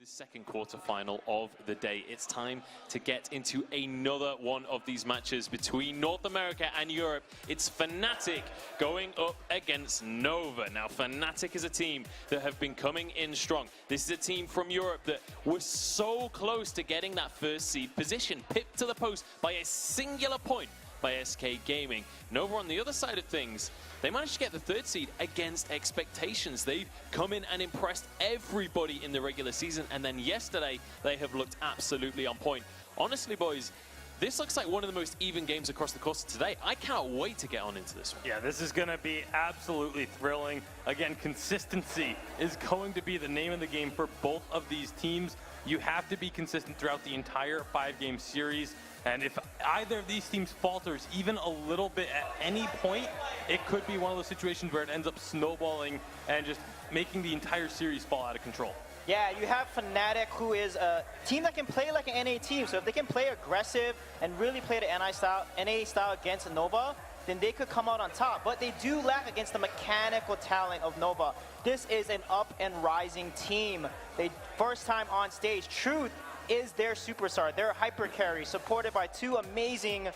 second quarterfinal of the day. It's time to get into another one of these matches between North America and Europe. It's Fnatic going up against Nova. Now, Fnatic is a team that have been coming in strong. This is a team from Europe that was so close to getting that first seed position, pipped to the post by a singular point by SK Gaming. Nova on the other side of things, they managed to get the third seed against expectations. They've come in and impressed everybody in the regular season, and then yesterday they have looked absolutely on point. Honestly, boys, this looks like one of the most even games across the course of today. I cannot wait to get on into this one. Yeah, this is going to be absolutely thrilling. Again, consistency is going to be the name of the game for both of these teams. You have to be consistent throughout the entire 5-game series. And if either of these teams falters even a little bit at any point, it could be one of those situations where it ends up snowballing and just making the entire series fall out of control. Yeah, you have Fnatic, who is a team that can play like an NA team. So if they can play aggressive and really play the NA style against Nova, then they could come out on top. But they do lack against the mechanical talent of Nova. This is an up and rising team. They first time on stage. Truth is their superstar, their hyper carry, supported by two amazing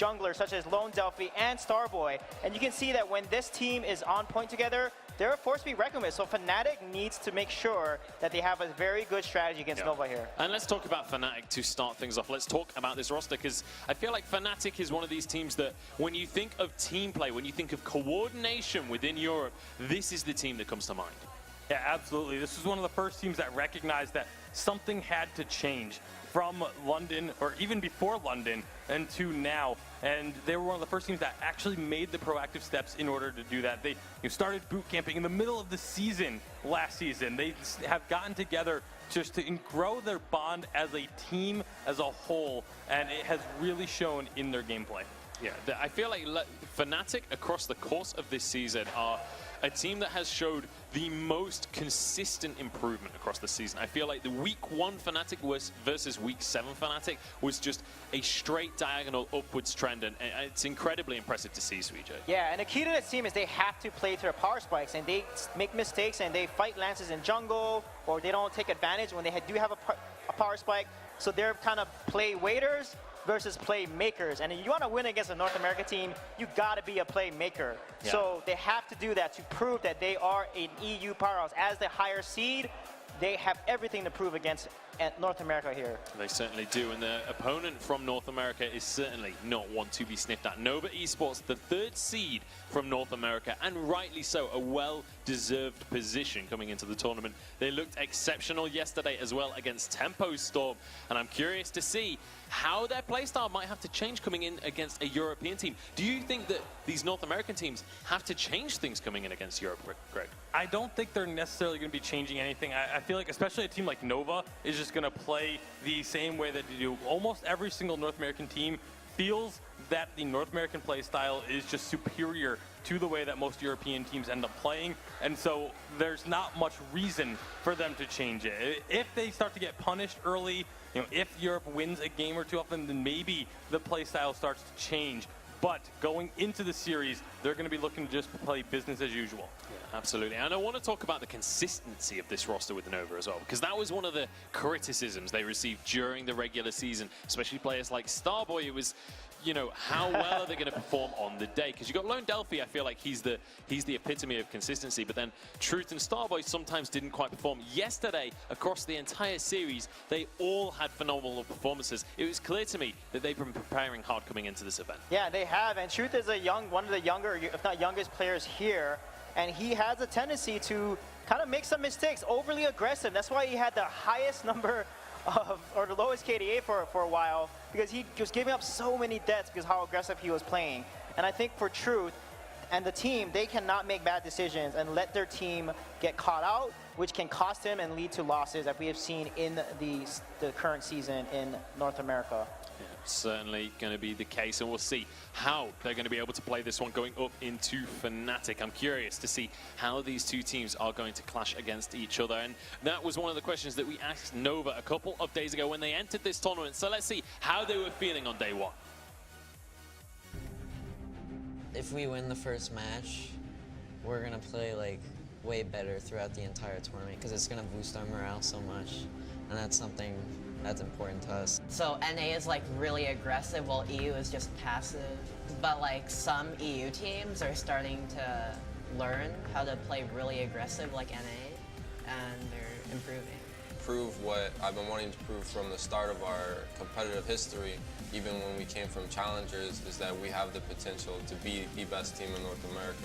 junglers such as Lone Delphi and Starboy. And you can see that when this team is on point together, they're a force to be reckoned with. So Fnatic needs to make sure that they have a very good strategy against Nova here. And let's talk about Fnatic to start things off. Let's talk about this roster, because I feel like Fnatic is one of these teams that when you think of team play, when you think of coordination within Europe, this is the team that comes to mind. Yeah, absolutely. This was one of the first teams that recognized that something had to change from London, or even before London, and to now. And they were one of the first teams that actually made the proactive steps in order to do that. They started boot camping in the middle of the season last season. They have gotten together just to grow their bond as a team as a whole, and it has really shown in their gameplay. Yeah, I feel like Fnatic across the course of this season are a team that has showed the most consistent improvement across the season. I feel like the week 1 Fnatic versus week 7 Fnatic was just a straight diagonal upwards trend, and it's incredibly impressive to see, Suijay. Yeah, and the key to this team is they have to play to their power spikes, and they make mistakes and they fight lances in jungle, or they don't take advantage when they do have a power spike. So they're kind of play waiters versus playmakers. And if you want to win against a North America team, you got to be a playmaker. Yeah. So they have to do that to prove that they are an EU powerhouse. As the higher seed, they have everything to prove against North America here. They certainly do, and the opponent from North America is certainly not one to be sniffed at. Nova Esports, the 3rd seed from North America, and rightly so, a well-deserved position coming into the tournament. They looked exceptional yesterday as well against Tempo Storm, and I'm curious to see how their playstyle might have to change coming in against a European team. Do you think that these North American teams have to change things coming in against Europe, Greg? I don't think they're necessarily going to be changing anything. I feel like especially a team like Nova is just going to play the same way that they do. Almost every single North American team feels that the North American play style is just superior to the way that most European teams end up playing, and so there's not much reason for them to change it. If they start to get punished early, if Europe wins a game or two often, then maybe the play style starts to change. But going into the series, they're going to be looking to just play business as usual. Yeah, absolutely. And I want to talk about the consistency of this roster with Nova as well, because that was one of the criticisms they received during the regular season, especially players like Starboy. It was, how well are they going to perform on the day? Because you got Lone Delphi, I feel like he's the epitome of consistency, but then Truth and Starboy sometimes didn't quite perform. Yesterday, across the entire series, they all had phenomenal performances. It was clear to me that they've been preparing hard coming into this event. Yeah, they have, and Truth is one of the younger, if not youngest players here, and he has a tendency to kind of make some mistakes, overly aggressive. That's why he had the highest number or the lowest KDA for a while, because he was giving up so many deaths because how aggressive he was playing. And I think for Truth and the team, they cannot make bad decisions and let their team get caught out, which can cost him and lead to losses that we have seen in the current season in North America. Yeah, certainly going to be the case, and we'll see how they're going to be able to play this one going up into Fnatic. I'm curious to see how these two teams are going to clash against each other, and that was one of the questions that we asked Nova a couple of days ago when they entered this tournament. So let's see how they were feeling on day 1. If we win the first match, we're going to play like way better throughout the entire tournament because it's going to boost our morale so much. and that's something that's important to us. So NA is like really aggressive while EU is just passive. But like some EU teams are starting to learn how to play really aggressive like NA, and they're improving. Prove what I've been wanting to prove from the start of our competitive history, even when we came from challengers, is that we have the potential to be the best team in North America.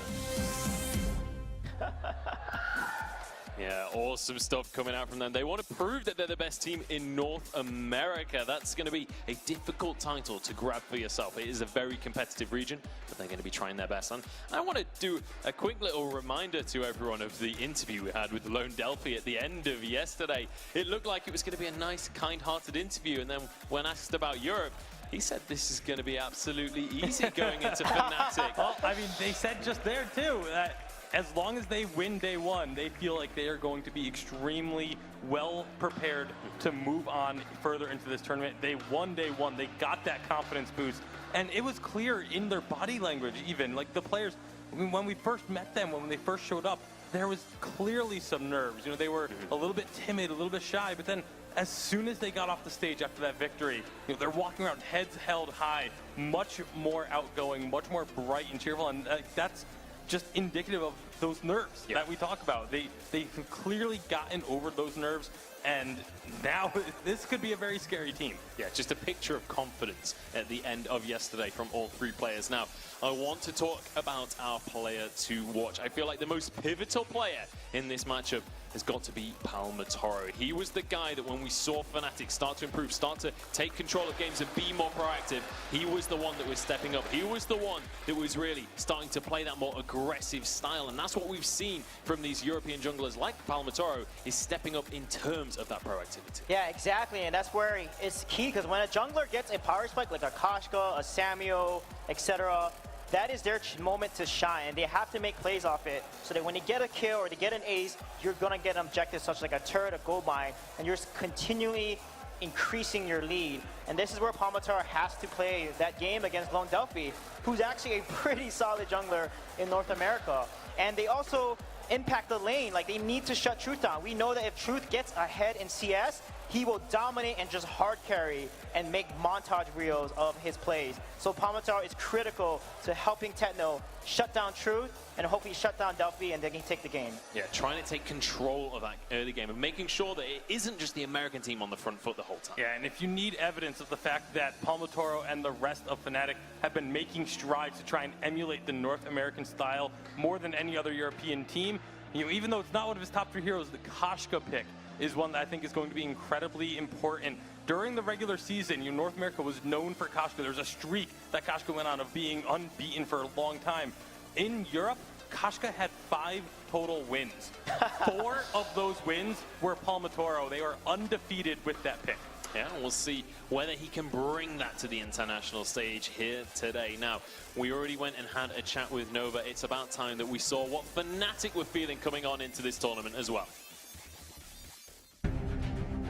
Yeah, awesome stuff coming out from them. They want to prove that they're the best team in North America. That's going to be a difficult title to grab for yourself. It is a very competitive region, but they're going to be trying their best. And I want to do a quick little reminder to everyone of the interview we had with Lone Delphi at the end of yesterday. It looked like it was going to be a nice, kind-hearted interview, and then when asked about Europe, he said this is going to be absolutely easy going into Fnatic. Well, I mean, they said just there, too, that as long as they win day one, they feel like they are going to be extremely well prepared to move on further into this tournament. They won day one. They got that confidence boost. And it was clear in their body language even. Like the players, I mean, when we first met them, when they first showed up, there was clearly some nerves. You know, they were a little bit timid, a little bit shy, but then as soon as they got off the stage after that victory, you know, they're walking around heads held high, much more outgoing, much more bright and cheerful, and that's just indicative of those nerves that we talk about. They've clearly gotten over those nerves, and now this could be a very scary team. Yeah, just a picture of confidence at the end of yesterday from all three players. Now, I want to talk about our player to watch. I feel like the most pivotal player in this matchup has got to be Palmatoro. He was the guy that when we saw Fnatic start to improve, start to take control of games and be more proactive, he was the one that was stepping up. He was the one that was really starting to play that more aggressive style, and that's what we've seen from these European junglers like Palmatoro, is stepping up in terms of that proactivity. Yeah, exactly, and that's where it's key, because when a jungler gets a power spike like a Kashka, a Samuel, etc., that is their moment to shine, and they have to make plays off it so that when they get a kill or they get an ace, you're going to get objectives such like a turret, a gold mine, and you're continually increasing your lead. And this is where Palmatoro has to play that game against Lone Delphi, who's actually a pretty solid jungler in North America. And they also impact the lane, like they need to shut Truth down. We know that if Truth gets ahead in CS, he will dominate and just hard carry and make montage reels of his plays. So Palmatoro is critical to helping Techno shut down Truth and hopefully shut down Delphi, and they can take the game. Yeah, trying to take control of that early game and making sure that it isn't just the American team on the front foot the whole time. Yeah, and if you need evidence of the fact that Palmatoro and the rest of Fnatic have been making strides to try and emulate the North American style more than any other European team, you know, even though it's not one of his top 3 heroes, the Kashka pick is one that I think is going to be incredibly important. During the regular season, North America was known for Kashka. There's a streak that Kashka went on of being unbeaten for a long time. In Europe, Kashka had 5 total wins. 4 of those wins were Palmatoro. They were undefeated with that pick. Yeah, we'll see whether he can bring that to the international stage here today. Now, we already went and had a chat with Nova. It's about time that we saw what Fnatic were feeling coming on into this tournament as well.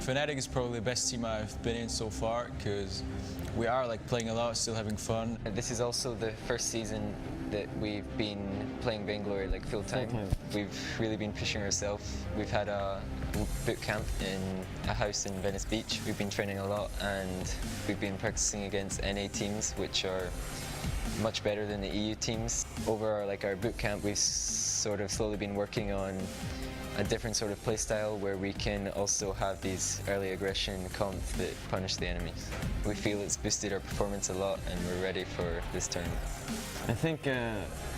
Fnatic is probably the best team I've been in so far, because we are like playing a lot, still having fun. This is also the first season that we've been playing Vainglory like full time. We've really been pushing ourselves. We've had a boot camp in a house in Venice Beach. We've been training a lot, and we've been practicing against NA teams, which are much better than the EU teams. Over our boot camp, we've sort of slowly been working on a different sort of playstyle where we can also have these early aggression comps that punish the enemies. We feel it's boosted our performance a lot, and we're ready for this tournament. I think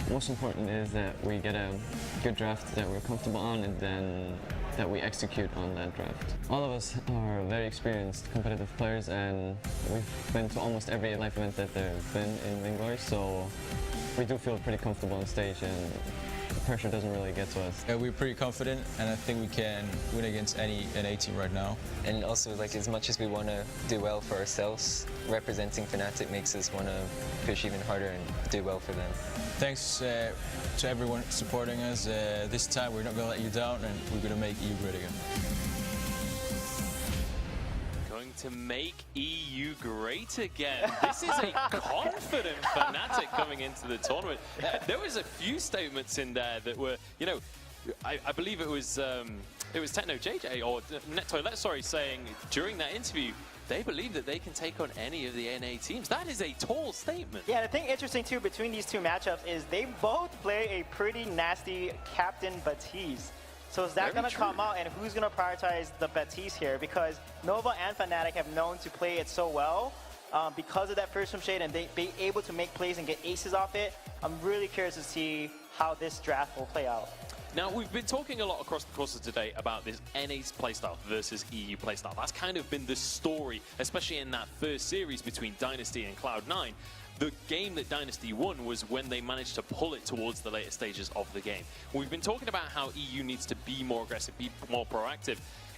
most important is that we get a good draft that we're comfortable on, and then that we execute on that draft. All of us are very experienced competitive players, and we've been to almost every live event that there's been in Vainglory, so we do feel pretty comfortable on stage, and the pressure doesn't really get to us. Yeah, we're pretty confident, and I think we can win against any NA team right now. And also, as much as we want to do well for ourselves, representing Fnatic makes us want to push even harder and do well for them. Thanks to everyone supporting us. This time we're not going to let you down, and we're going to make EU great again. To make EU great again. This is a confident Fnatic coming into the tournament. There was a few statements in there that were, I believe it was it was Techno JJ, or Net Toilet, sorry, saying during that interview, they believe that they can take on any of the NA teams. That is a tall statement. Yeah, the thing interesting too between these two matchups is they both play a pretty nasty Captain Baptiste. So is that going to come out, and who's going to prioritize the Baptiste here? Because Nova and Fnatic have known to play it so well because of that first swim shade, and they be able to make plays and get aces off it. I'm really curious to see how this draft will play out. Now, we've been talking a lot across the course of today about this NA's playstyle versus EU playstyle. That's kind of been the story, especially in that first series between Dynasty and Cloud9. The game that Dynasty won was when they managed to pull it towards the later stages of the game. We've been talking about how EU needs to be more aggressive, be more proactive.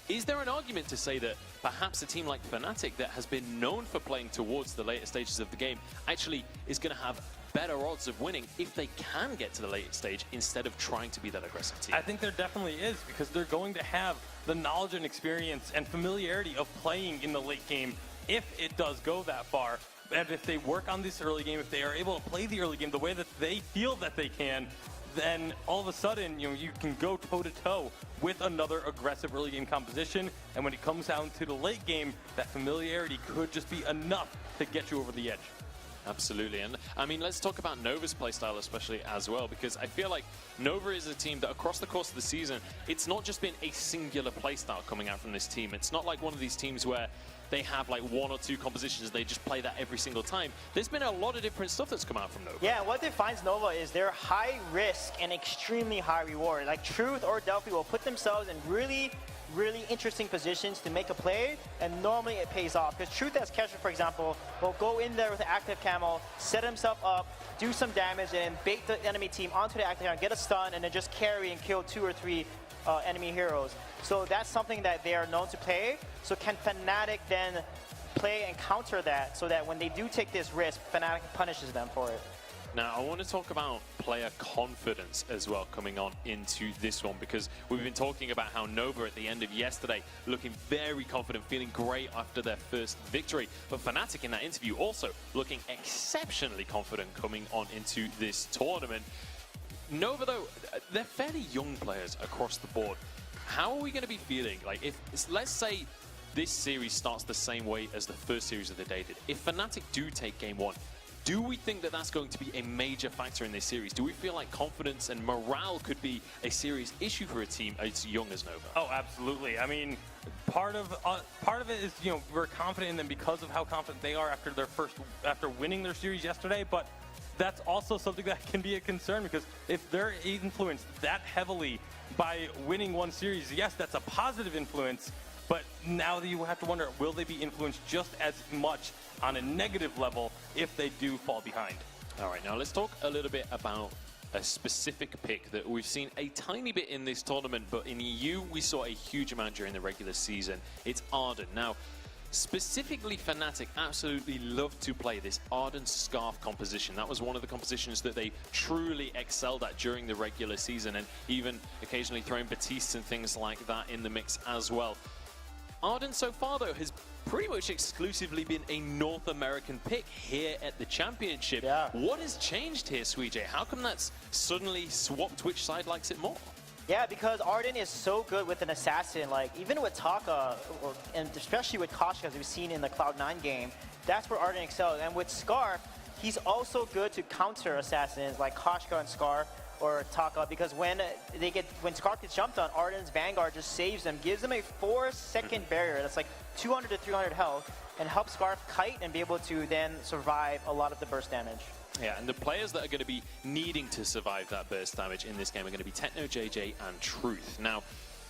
Is there an argument to say that perhaps a team like Fnatic that has been known for playing towards the later stages of the game actually is going to have better odds of winning if they can get to the late stage instead of trying to be that aggressive team? I think there definitely is, because they're going to have the knowledge and experience and familiarity of playing in the late game if it does go that far. And if they work on this early game, if they are able to play the early game the way that they feel that they can, then all of a sudden, you can go toe-to-toe with another aggressive early game composition. And when it comes down to the late game, that familiarity could just be enough to get you over the edge. Absolutely. And I mean, let's talk about Nova's playstyle especially as well, because I feel like Nova is a team that across the course of the season, it's not just been a singular playstyle coming out from this team. It's not like one of these teams where they have like one or two compositions, they just play that every single time. There's been a lot of different stuff that's come out from Nova. Yeah, and what defines Nova is their high risk and extremely high reward. Like Truth or Delphi will put themselves in really interesting positions to make a play, and normally it pays off. Because Truth as catcher, for example, will go in there with an active camo, set himself up, do some damage, and then bait the enemy team onto the active camo, get a stun, and then just carry and kill 2 or 3 enemy heroes. So that's something that they are known to play. So can Fnatic then play and counter that so that when they do take this risk, Fnatic punishes them for it? Now, I want to talk about player confidence as well coming on into this one, because we've been talking about how Nova at the end of yesterday looking very confident, feeling great after their first victory. But Fnatic in that interview also looking exceptionally confident coming on into this tournament. Nova, though, they're fairly young players across the board. How are we going to be feeling? Like, if let's say this series starts the same way as the first series of the day did. If Fnatic do take game one, do we think that that's going to be a major factor in this series? Do we feel like confidence and morale could be a serious issue for a team as young as Nova? Oh, absolutely. I mean, part of it is, we're confident in them because of how confident they are after winning their series yesterday. But that's also something that can be a concern, because if they're influenced that heavily by winning one series, yes, that's a positive influence. But now that you have to wonder, will they be influenced just as much on a negative level if they do fall behind? All right, now let's talk a little bit about a specific pick that we've seen a tiny bit in this tournament, but in EU we saw a huge amount during the regular season. It's Arden. Now, specifically Fnatic absolutely love to play this Arden Scarf composition. That was one of the compositions that they truly excelled at during the regular season, and even occasionally throwing Baptiste and things like that in the mix as well. Arden so far, though, has pretty much exclusively been a North American pick here at the championship. Yeah. What has changed here, Suijay? How come that's suddenly swapped which side likes it more? Yeah, because Arden is so good with an assassin. Like, even with Taka, and especially with Koshka, as we've seen in the Cloud9 game, that's where Arden excels. And with Scarf, he's also good to counter assassins like Koshka and Scarf or Taka, because when Scarf gets jumped on, Arden's Vanguard just saves them, gives them a 4-second barrier that's like 200 to 300 health, and helps Scarf kite and be able to then survive a lot of the burst damage. Yeah, and the players that are going to be needing to survive that burst damage in this game are going to be Techno JJ and Truth. Now,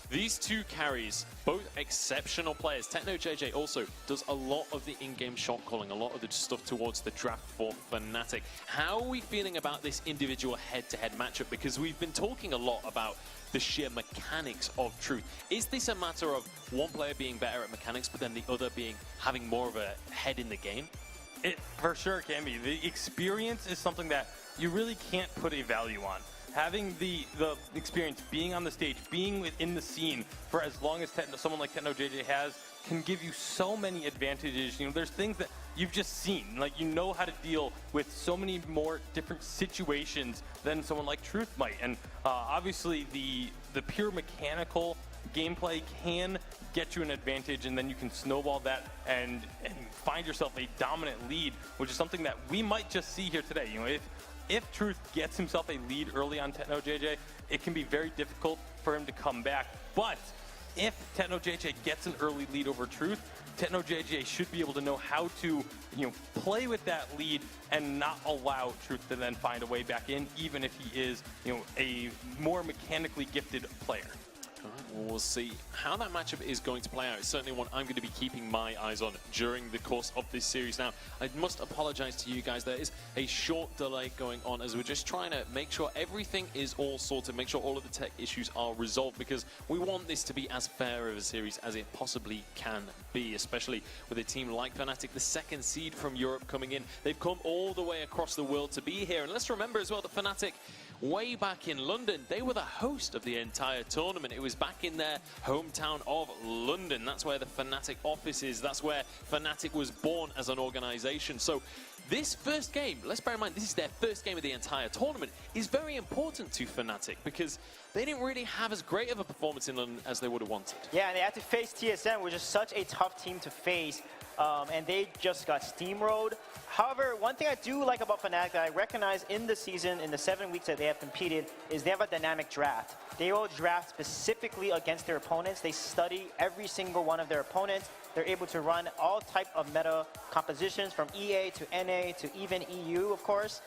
these two carries, both exceptional players. Techno JJ also does a lot of the in-game shot calling, a lot of the stuff towards the draft for Fnatic. How are we feeling about this individual head-to-head matchup? Because we've been talking a lot about the sheer mechanics of Truth. Is this a matter of one player being better at mechanics, but then the other having more of a head in the game? It for sure can be. The experience is something that you really can't put a value on. Having the experience, being on the stage, being within the scene for as long as someone like Techno JJ has, can give you so many advantages. There's things that you've just seen. Like, how to deal with so many more different situations than someone like Truth might. And obviously the pure mechanical gameplay can get you an advantage, and then you can snowball that and find yourself a dominant lead, which is something that we might just see here today. You know, if Truth gets himself a lead early on Techno JJ, it can be very difficult for him to come back. But if Techno JJ gets an early lead over Truth, Techno JJ should be able to know how to, play with that lead and not allow Truth to then find a way back in, even if he is, a more mechanically gifted player. We'll see how that matchup is going to play out. It's certainly one I'm going to be keeping my eyes on during the course of this series. Now, I must apologize to you guys. There is a short delay going on as we're just trying to make sure everything is all sorted, make sure all of the tech issues are resolved, because we want this to be as fair of a series as it possibly can be, especially with a team like Fnatic, the second seed from Europe coming in. They've come all the way across the world to be here. And let's remember as well that Fnatic, way back in London, they were the host of the entire tournament. It was back in their hometown of London. That's where the Fnatic office is. That's where Fnatic was born as an organization. So this first game, let's bear in mind, this is their first game of the entire tournament, is very important to Fnatic because they didn't really have as great of a performance in London as they would have wanted. Yeah, and they had to face TSM, which is such a tough team to face. And they just got steamrolled. However, one thing I do like about Fnatic that I recognize in the season, in the 7 weeks that they have competed, is they have a dynamic draft. They will draft specifically against their opponents. They study every single one of their opponents. They're able to run all type of meta compositions from EA to NA to even EU, of course.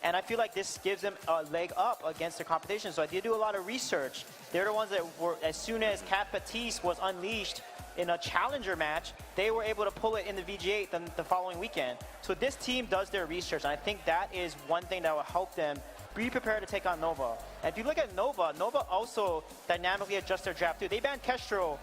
And I feel like this gives them a leg up against the competition. So they do a lot of research. They're the ones that were, as soon as Cat Batiste was unleashed in a challenger match, they were able to pull it in the VG8 the following weekend. So this team does their research, and I think that is one thing that will help them be prepared to take on Nova. And if you look at Nova, Nova also dynamically adjusts their draft too. They banned Kestrel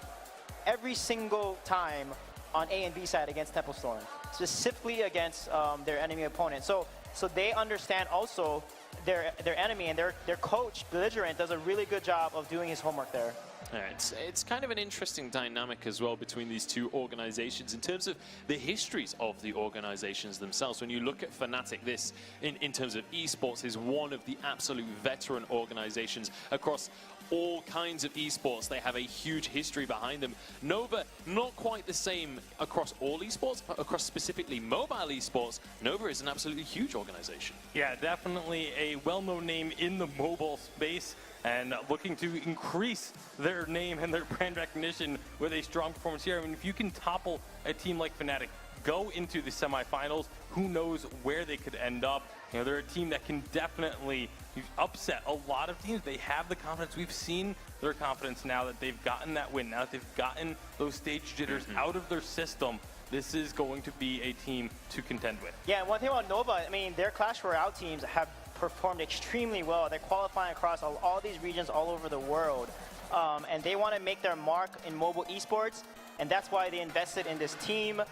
every single time on A and B side against Temple Storm, specifically against their enemy opponent. So they understand also their enemy, and their coach, Belligerent, does a really good job of doing his homework there. Yeah, it's kind of an interesting dynamic as well between these two organizations in terms of the histories of the organizations themselves. When you look at Fnatic, this, in terms of esports, is one of the absolute veteran organizations across all kinds of esports. They have a huge history behind them. Nova, not quite the same across all esports, but across specifically mobile esports, Nova is an absolutely huge organization. Yeah, definitely a well-known name in the mobile space, and looking to increase their name and their brand recognition with a strong performance here. I mean, if you can topple a team like Fnatic, go into the semifinals, who knows where they could end up. You know, they're a team that can definitely upset a lot of teams. They have the confidence. We've seen their confidence now that they've gotten that win, now that they've gotten those stage jitters out of their system. This is going to be a team to contend with. Yeah, and one thing about Nova, I mean, their Clash Royale teams have performed extremely well. They're qualifying across all these regions all over the world. And they want to make their mark in mobile esports, and that's why they invested in this team,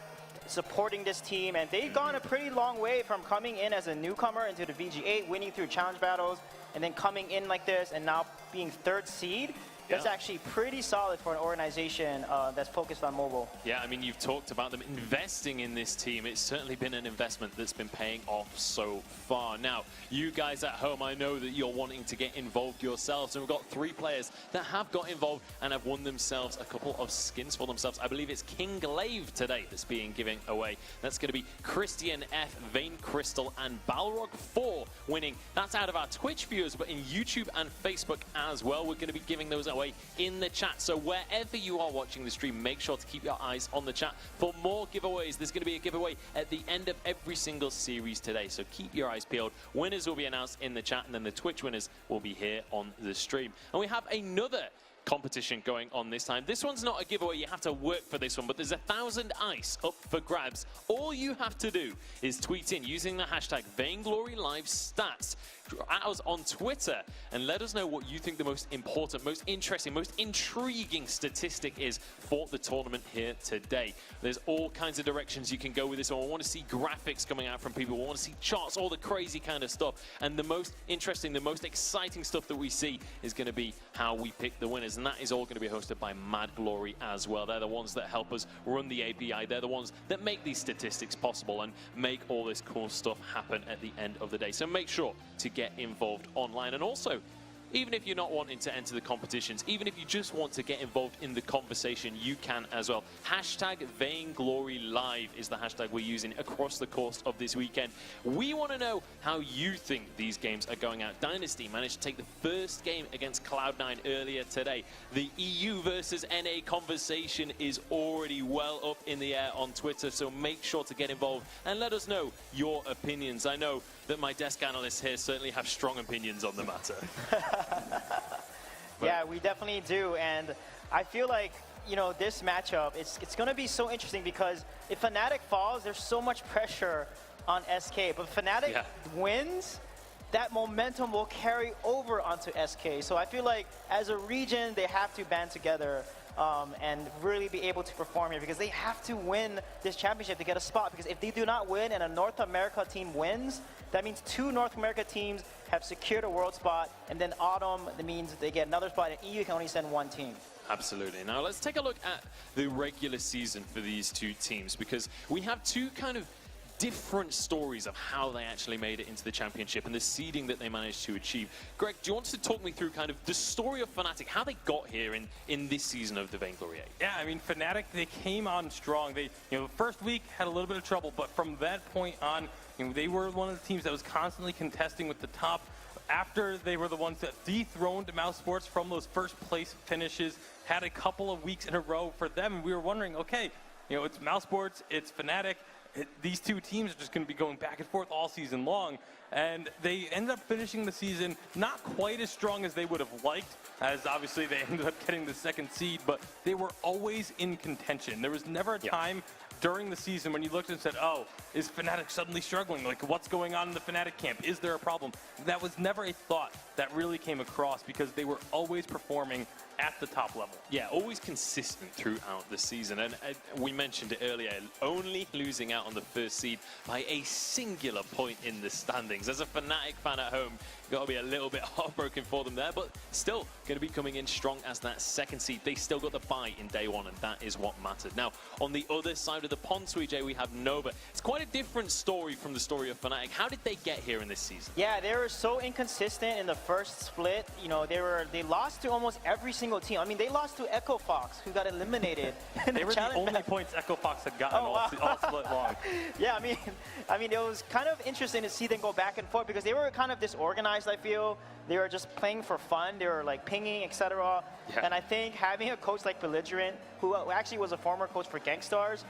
supporting this team, and they've gone a pretty long way from coming in as a newcomer into the VG8, winning through challenge battles, and then coming in like this and now being third seed. That's actually pretty solid for an organization that's focused on mobile. Yeah, I mean, you've talked about them investing in this team. It's certainly been an investment that's been paying off so far. Now, you guys at home, I know that you're wanting to get involved yourselves, and we've got 3 players that have got involved and have won themselves a couple of skins for themselves. I believe it's King Glaive today that's being given away. That's going to be Christian F, Vane Crystal, and Balrog 4 winning. That's out of our Twitch viewers, but in YouTube and Facebook as well, we're going to be giving those away in the chat. So wherever you are watching the stream, make sure to keep your eyes on the chat for more giveaways. There's going to be a giveaway at the end of every single series today, so keep your eyes peeled. Winners will be announced in the chat, and then the Twitch winners will be here on the stream. And we have another competition going on this time. This one's not a giveaway, you have to work for this one, but there's 1,000 ice up for grabs. All you have to do is tweet in using the hashtag Vainglory Live Stats at us on Twitter and let us know what you think the most important, most interesting, most intriguing statistic is for the tournament here today. There's all kinds of directions you can go with this one. We want to see graphics coming out from people. We want to see charts, all the crazy kind of stuff. And the most interesting, the most exciting stuff that we see is going to be how we pick the winners. And that is all going to be hosted by Mad Glory as well. They're the ones that help us run the API. They're the ones that make these statistics possible and make all this cool stuff happen at the end of the day. So make sure to get involved online. And also, even if you're not wanting to enter the competitions, even if you just want to get involved in the conversation, you can as well. Hashtag Vainglory Live is the hashtag we're using across the course of this weekend. We want to know how you think these games are going out. Dynasty managed to take the first game against Cloud9 earlier today. The EU versus NA conversation is already well up in the air on Twitter, so make sure to get involved and let us know your opinions. I know that my desk analysts here certainly have strong opinions on the matter. Yeah, we definitely do, and I feel like, you know, this matchup, it's going to be so interesting because if Fnatic falls, there's so much pressure on SK, but Fnatic wins, that momentum will carry over onto SK. So I feel like as a region, they have to band together and really be able to perform here because they have to win this championship to get a spot. Because if they do not win and a North America team wins, that means 2 North America teams have secured a world spot, and then Autumn, that means they get another spot, and EU can only send 1 team. Absolutely. Now let's take a look at the regular season for these 2 teams because we have 2 kind of different stories of how they actually made it into the championship and the seeding that they managed to achieve. Greg, do you want to talk me through kind of the story of Fnatic, how they got here in this season of the Vainglory 8? Yeah, I mean, Fnatic, they came on strong. They, you know, first week had a little bit of trouble, but from that point on, you know, they were one of the teams that was constantly contesting with the top. After they were the ones that dethroned Mousesports from those first place finishes, had a couple of weeks in a row for them. We were wondering, okay, you know, it's Mousesports, it's Fnatic. These 2 teams are just going to be going back and forth all season long, and they ended up finishing the season not quite as strong as they would have liked, as obviously they ended up getting the 2nd seed, but they were always in contention. There was never a time during the season when you looked and said, oh, is Fnatic suddenly struggling? Like, what's going on in the Fnatic camp? Is there a problem? That was never a thought that really came across because they were always performing at the top level. Yeah, always consistent throughout the season. And we mentioned it earlier, only losing out on the 1st seed by a singular point in the standings. As a Fnatic fan at home, got to be a little bit heartbroken for them there, but still going to be coming in strong as that 2nd seed. They still got the bye in day 1, and that is what mattered. Now, on the other side of the pond, Sweej, we have Nova. It's quite a different story from the story of Fnatic. How did they get here in this season? Yeah, they were so inconsistent in the first split. You know, they lost to almost every single team. I mean, they lost to Echo Fox, who got eliminated. They were the only points Echo Fox had gotten all split long. Yeah, I mean, it was kind of interesting to see them go back and forth because they were kind of disorganized, I feel. They were just playing for fun. They were like pinging, etc. And I think having a coach like Belligerent, who actually was a former coach for Gangstars,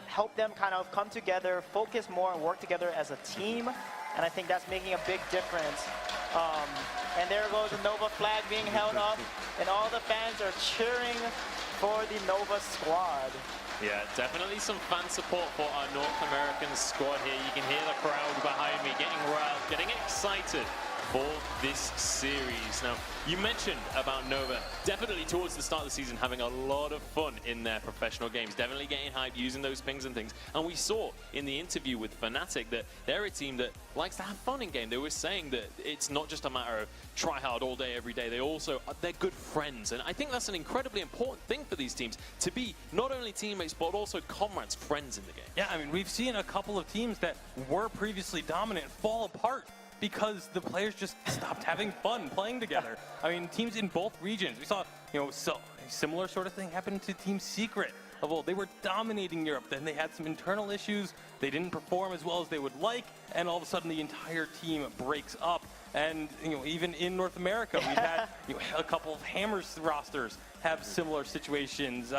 helped them kind of come together, focus more, and work together as a team. And I think that's making a big difference. And there goes the Nova flag being held up, and all the fans are cheering for the Nova squad. Yeah, definitely some fan support for our North American squad here. You can hear the crowd behind me getting riled, getting excited for this series. Now, you mentioned about Nova definitely towards the start of the season having a lot of fun in their professional games, definitely getting hyped, using those pings and things. And we saw in the interview with Fnatic that they're a team that likes to have fun in game. They were saying that it's not just a matter of try hard all day, every day. They're good friends. And I think that's an incredibly important thing for these teams, to be not only teammates, but also comrades, friends in the game. Yeah, I mean, we've seen a couple of teams that were previously dominant fall apart because the players just stopped having fun playing together. I mean, teams in both regions. We saw, you know, so a similar sort of thing happen to Team Secret of old. They were dominating Europe. Then they had some internal issues. They didn't perform as well as they would like, and all of a sudden the entire team breaks up. And you know, even in North America, we've had a couple of Hammers rosters have similar situations.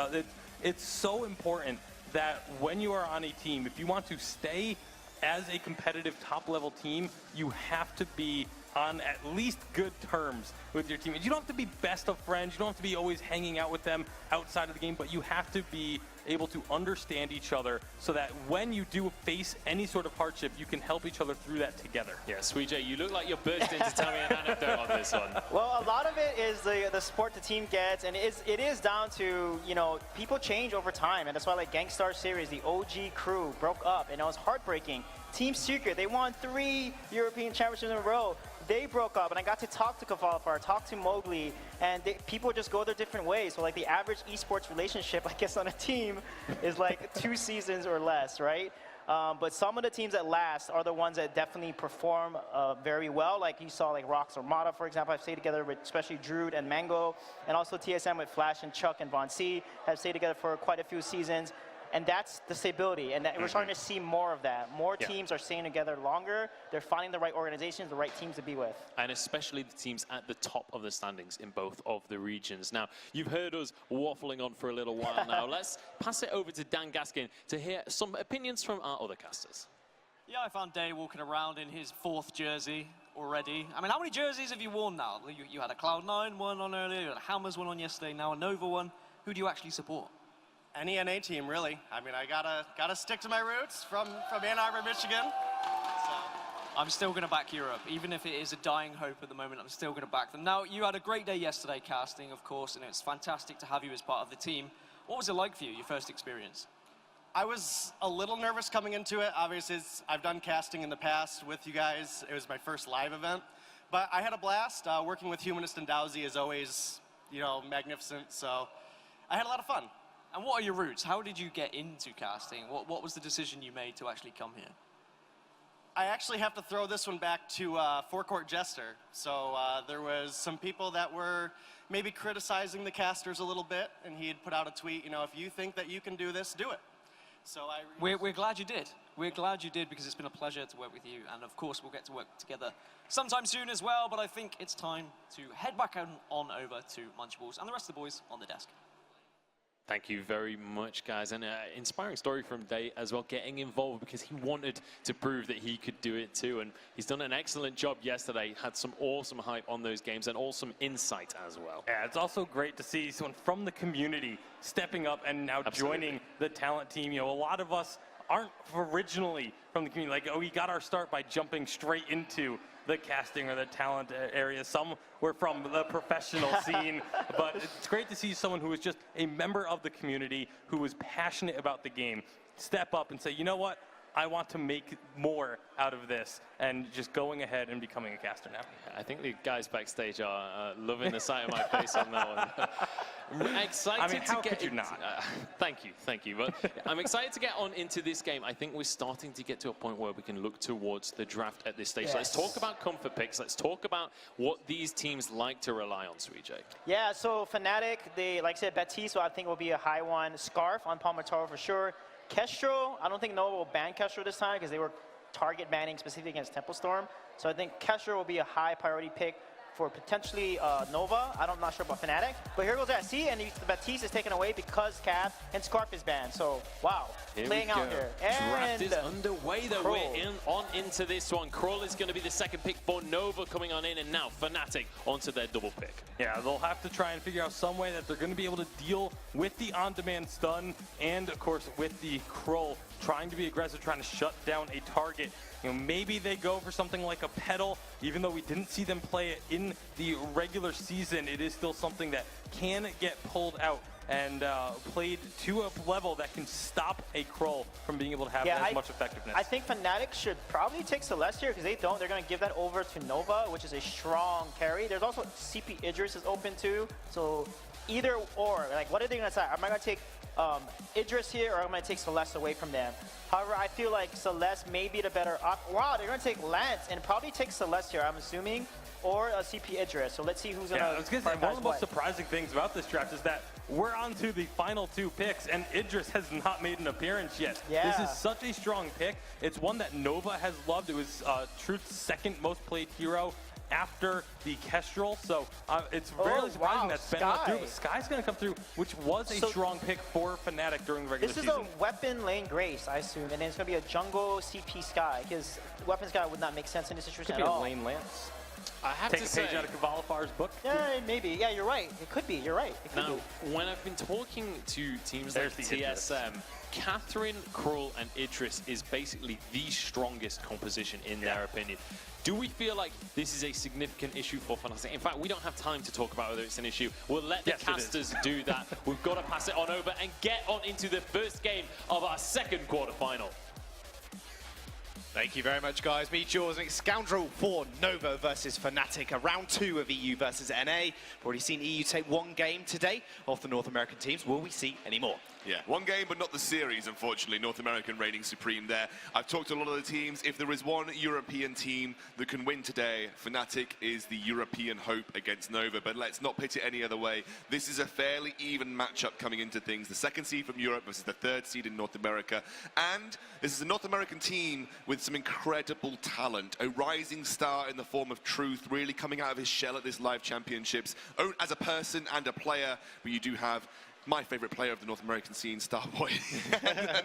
It's so important that when you are on a team, if you want to stay as a competitive top-level team, you have to be on at least good terms with your teammates. You don't have to be best of friends. You don't have to be always hanging out with them outside of the game, but you have to be able to understand each other so that when you do face any sort of hardship, you can help each other through that together. Yeah, Sweej, you look like you're bursting to tell me an anecdote on this one. Well, a lot of it is the support the team gets, and it is down to, you know, people change over time, and that's why like Gangstar series, the OG crew broke up, and it was heartbreaking. Team Secret, they won 3 European championships in a row. They broke up, and I got to talk to Kvalfar, talk to Mowgli, and people just go their different ways. So like the average esports relationship, I guess, on a team is like 2 seasons or less, right? But some of the teams that last are the ones that definitely perform very well. Like you saw, like Rox Armada, for example, have stayed together with especially Druid and Mango, and also TSM with Flash and Chuck and Von C have stayed together for quite a few seasons. And that's the stability, and that we're starting to see more of that. More teams are staying together longer. They're finding the right organizations, the right teams to be with. And especially the teams at the top of the standings in both of the regions. Now, you've heard us waffling on for a little while now. Let's pass it over to Dan Gaskin to hear some opinions from our other casters. Yeah, I found Day walking around in his 4th jersey already. I mean, how many jerseys have you worn now? You had a Cloud9 one on earlier, you had a Hammers one on yesterday, now a Nova one. Who do you actually support? Any NA team, really. I mean, I gotta stick to my roots from Ann Arbor, Michigan. So. I'm still going to back Europe, even if it is a dying hope at the moment. I'm still going to back them. Now, you had a great day yesterday casting, of course, and it's fantastic to have you as part of the team. What was it like for you, your first experience? I was a little nervous coming into it. Obviously, I've done casting in the past with you guys. It was my first live event, but I had a blast. Working with Humanist and Dowsy is always, you know, magnificent. So I had a lot of fun. And what are your roots? How did you get into casting? What was the decision you made to actually come here? I actually have to throw this one back to Forecourt Jester. So there was some people that were maybe criticizing the casters a little bit, and he had put out a tweet, you know, if you think that you can do this, do it. So we're glad you did. We're glad you did, because it's been a pleasure to work with you. And of course, we'll get to work together sometime soon as well. But I think it's time to head back on over to Munchables and the rest of the boys on the desk. Thank you very much, guys. And an inspiring story from Day as well, getting involved because he wanted to prove that he could do it too. And he's done an excellent job yesterday, had some awesome hype on those games and awesome insight as well. Yeah, it's also great to see someone from the community stepping up and now joining the talent team. You know, a lot of us aren't originally from the community. Like, oh, we got our start by jumping straight into the casting or the talent area. Some were from the professional scene, but it's great to see someone who is just a member of the community, who is passionate about the game, step up and say, you know what, I want to make more out of this, and just going ahead and becoming a caster now. I think the guys backstage are loving the sight of my face on that one. I'm excited I mean, how to get could you not? Thank you. But I'm excited to get on into this game. I think we're starting to get to a point where we can look towards the draft at this stage. Yes. So let's talk about comfort picks. Let's talk about what these teams like to rely on, Sweet J. Yeah, so Fnatic, they, like I said, Baptiste, I think will be a high one. Scarf on Palmataro for sure. Kestrel, I don't think Nova will ban Kestrel this time because they were target banning specifically against Temple Storm. So I think Kestrel will be a high priority pick for potentially Nova. I'm not sure about Fnatic. But here goes that. See, and the Baptiste is taken away because Cav and Scarf is banned. So, wow. Playing out here. Draft And is underway, though. Krull. We're on into this one. Krull is going to be the second pick for Nova coming on in, and now Fnatic onto their double pick. Yeah, they'll have to try and figure out some way that they're going to be able to deal with the on-demand stun and, of course, with the Krull trying to be aggressive, trying to shut down a target. You know, maybe they go for something like a pedal, even though we didn't see them play it in the regular season. It is still something that can get pulled out and played to a level that can stop a Krull from being able to have as much effectiveness. I think Fnatic should probably take Celeste here because they don't. They're going to give that over to Nova, which is a strong carry. There's also CP Idris is open too. So either or, like, what are they going to decide? Am I going to take Idris here, or am I going to take Celeste away from them? However, I feel like Celeste may be the better wow, they're going to take Lance and probably take Celeste here, I'm assuming, or a CP Idris. So let's see who's going to I was going to say, one of the most surprising things about this draft is that we're on to the final two picks, and Idris has not made an appearance yet. Yeah. This is such a strong pick. It's one that Nova has loved. It was Truth's second most played hero after the Kestrel, so it's really surprising that Sven went through, but Sky's going to come through, which was a strong pick for Fnatic during the regular season. This is a weapon lane Grace, I assume, and then it's going to be a jungle CP Sky, because weapon Sky would not make sense in this situation Could at be all. a lane Lance. I have Take to a say, page out of Kavalafar's book. Yeah, maybe. Yeah, you're right. It could be. You're right. It could now, be. when I've been talking to teams like TSM, Catherine, Krull, and Idris is basically the strongest composition in their opinion. Do we feel like this is a significant issue for Fnatic? In fact, we don't have time to talk about whether it's an issue. We'll let the casters do that. We've got to pass it on over and get on into the first game of our second quarterfinal. Thank you very much, guys. Meet yours next Scoundrel for Nova versus Fnatic, a round 2 of EU versus NA. We've already seen EU take 1 game today off the North American teams. Will we see any more? Yeah, 1 game, but not the series, unfortunately. North American reigning supreme there. I've talked to a lot of the teams. If there is one European team that can win today, Fnatic is the European hope against Nova. But let's not pitch it any other way. This is a fairly even matchup coming into things. The 2nd seed from Europe versus the 3rd seed in North America. And this is a North American team with some incredible talent. A rising star in the form of Truth, really coming out of his shell at this live championships. As a person and a player, but you do have my favourite player of the North American scene, Starboy.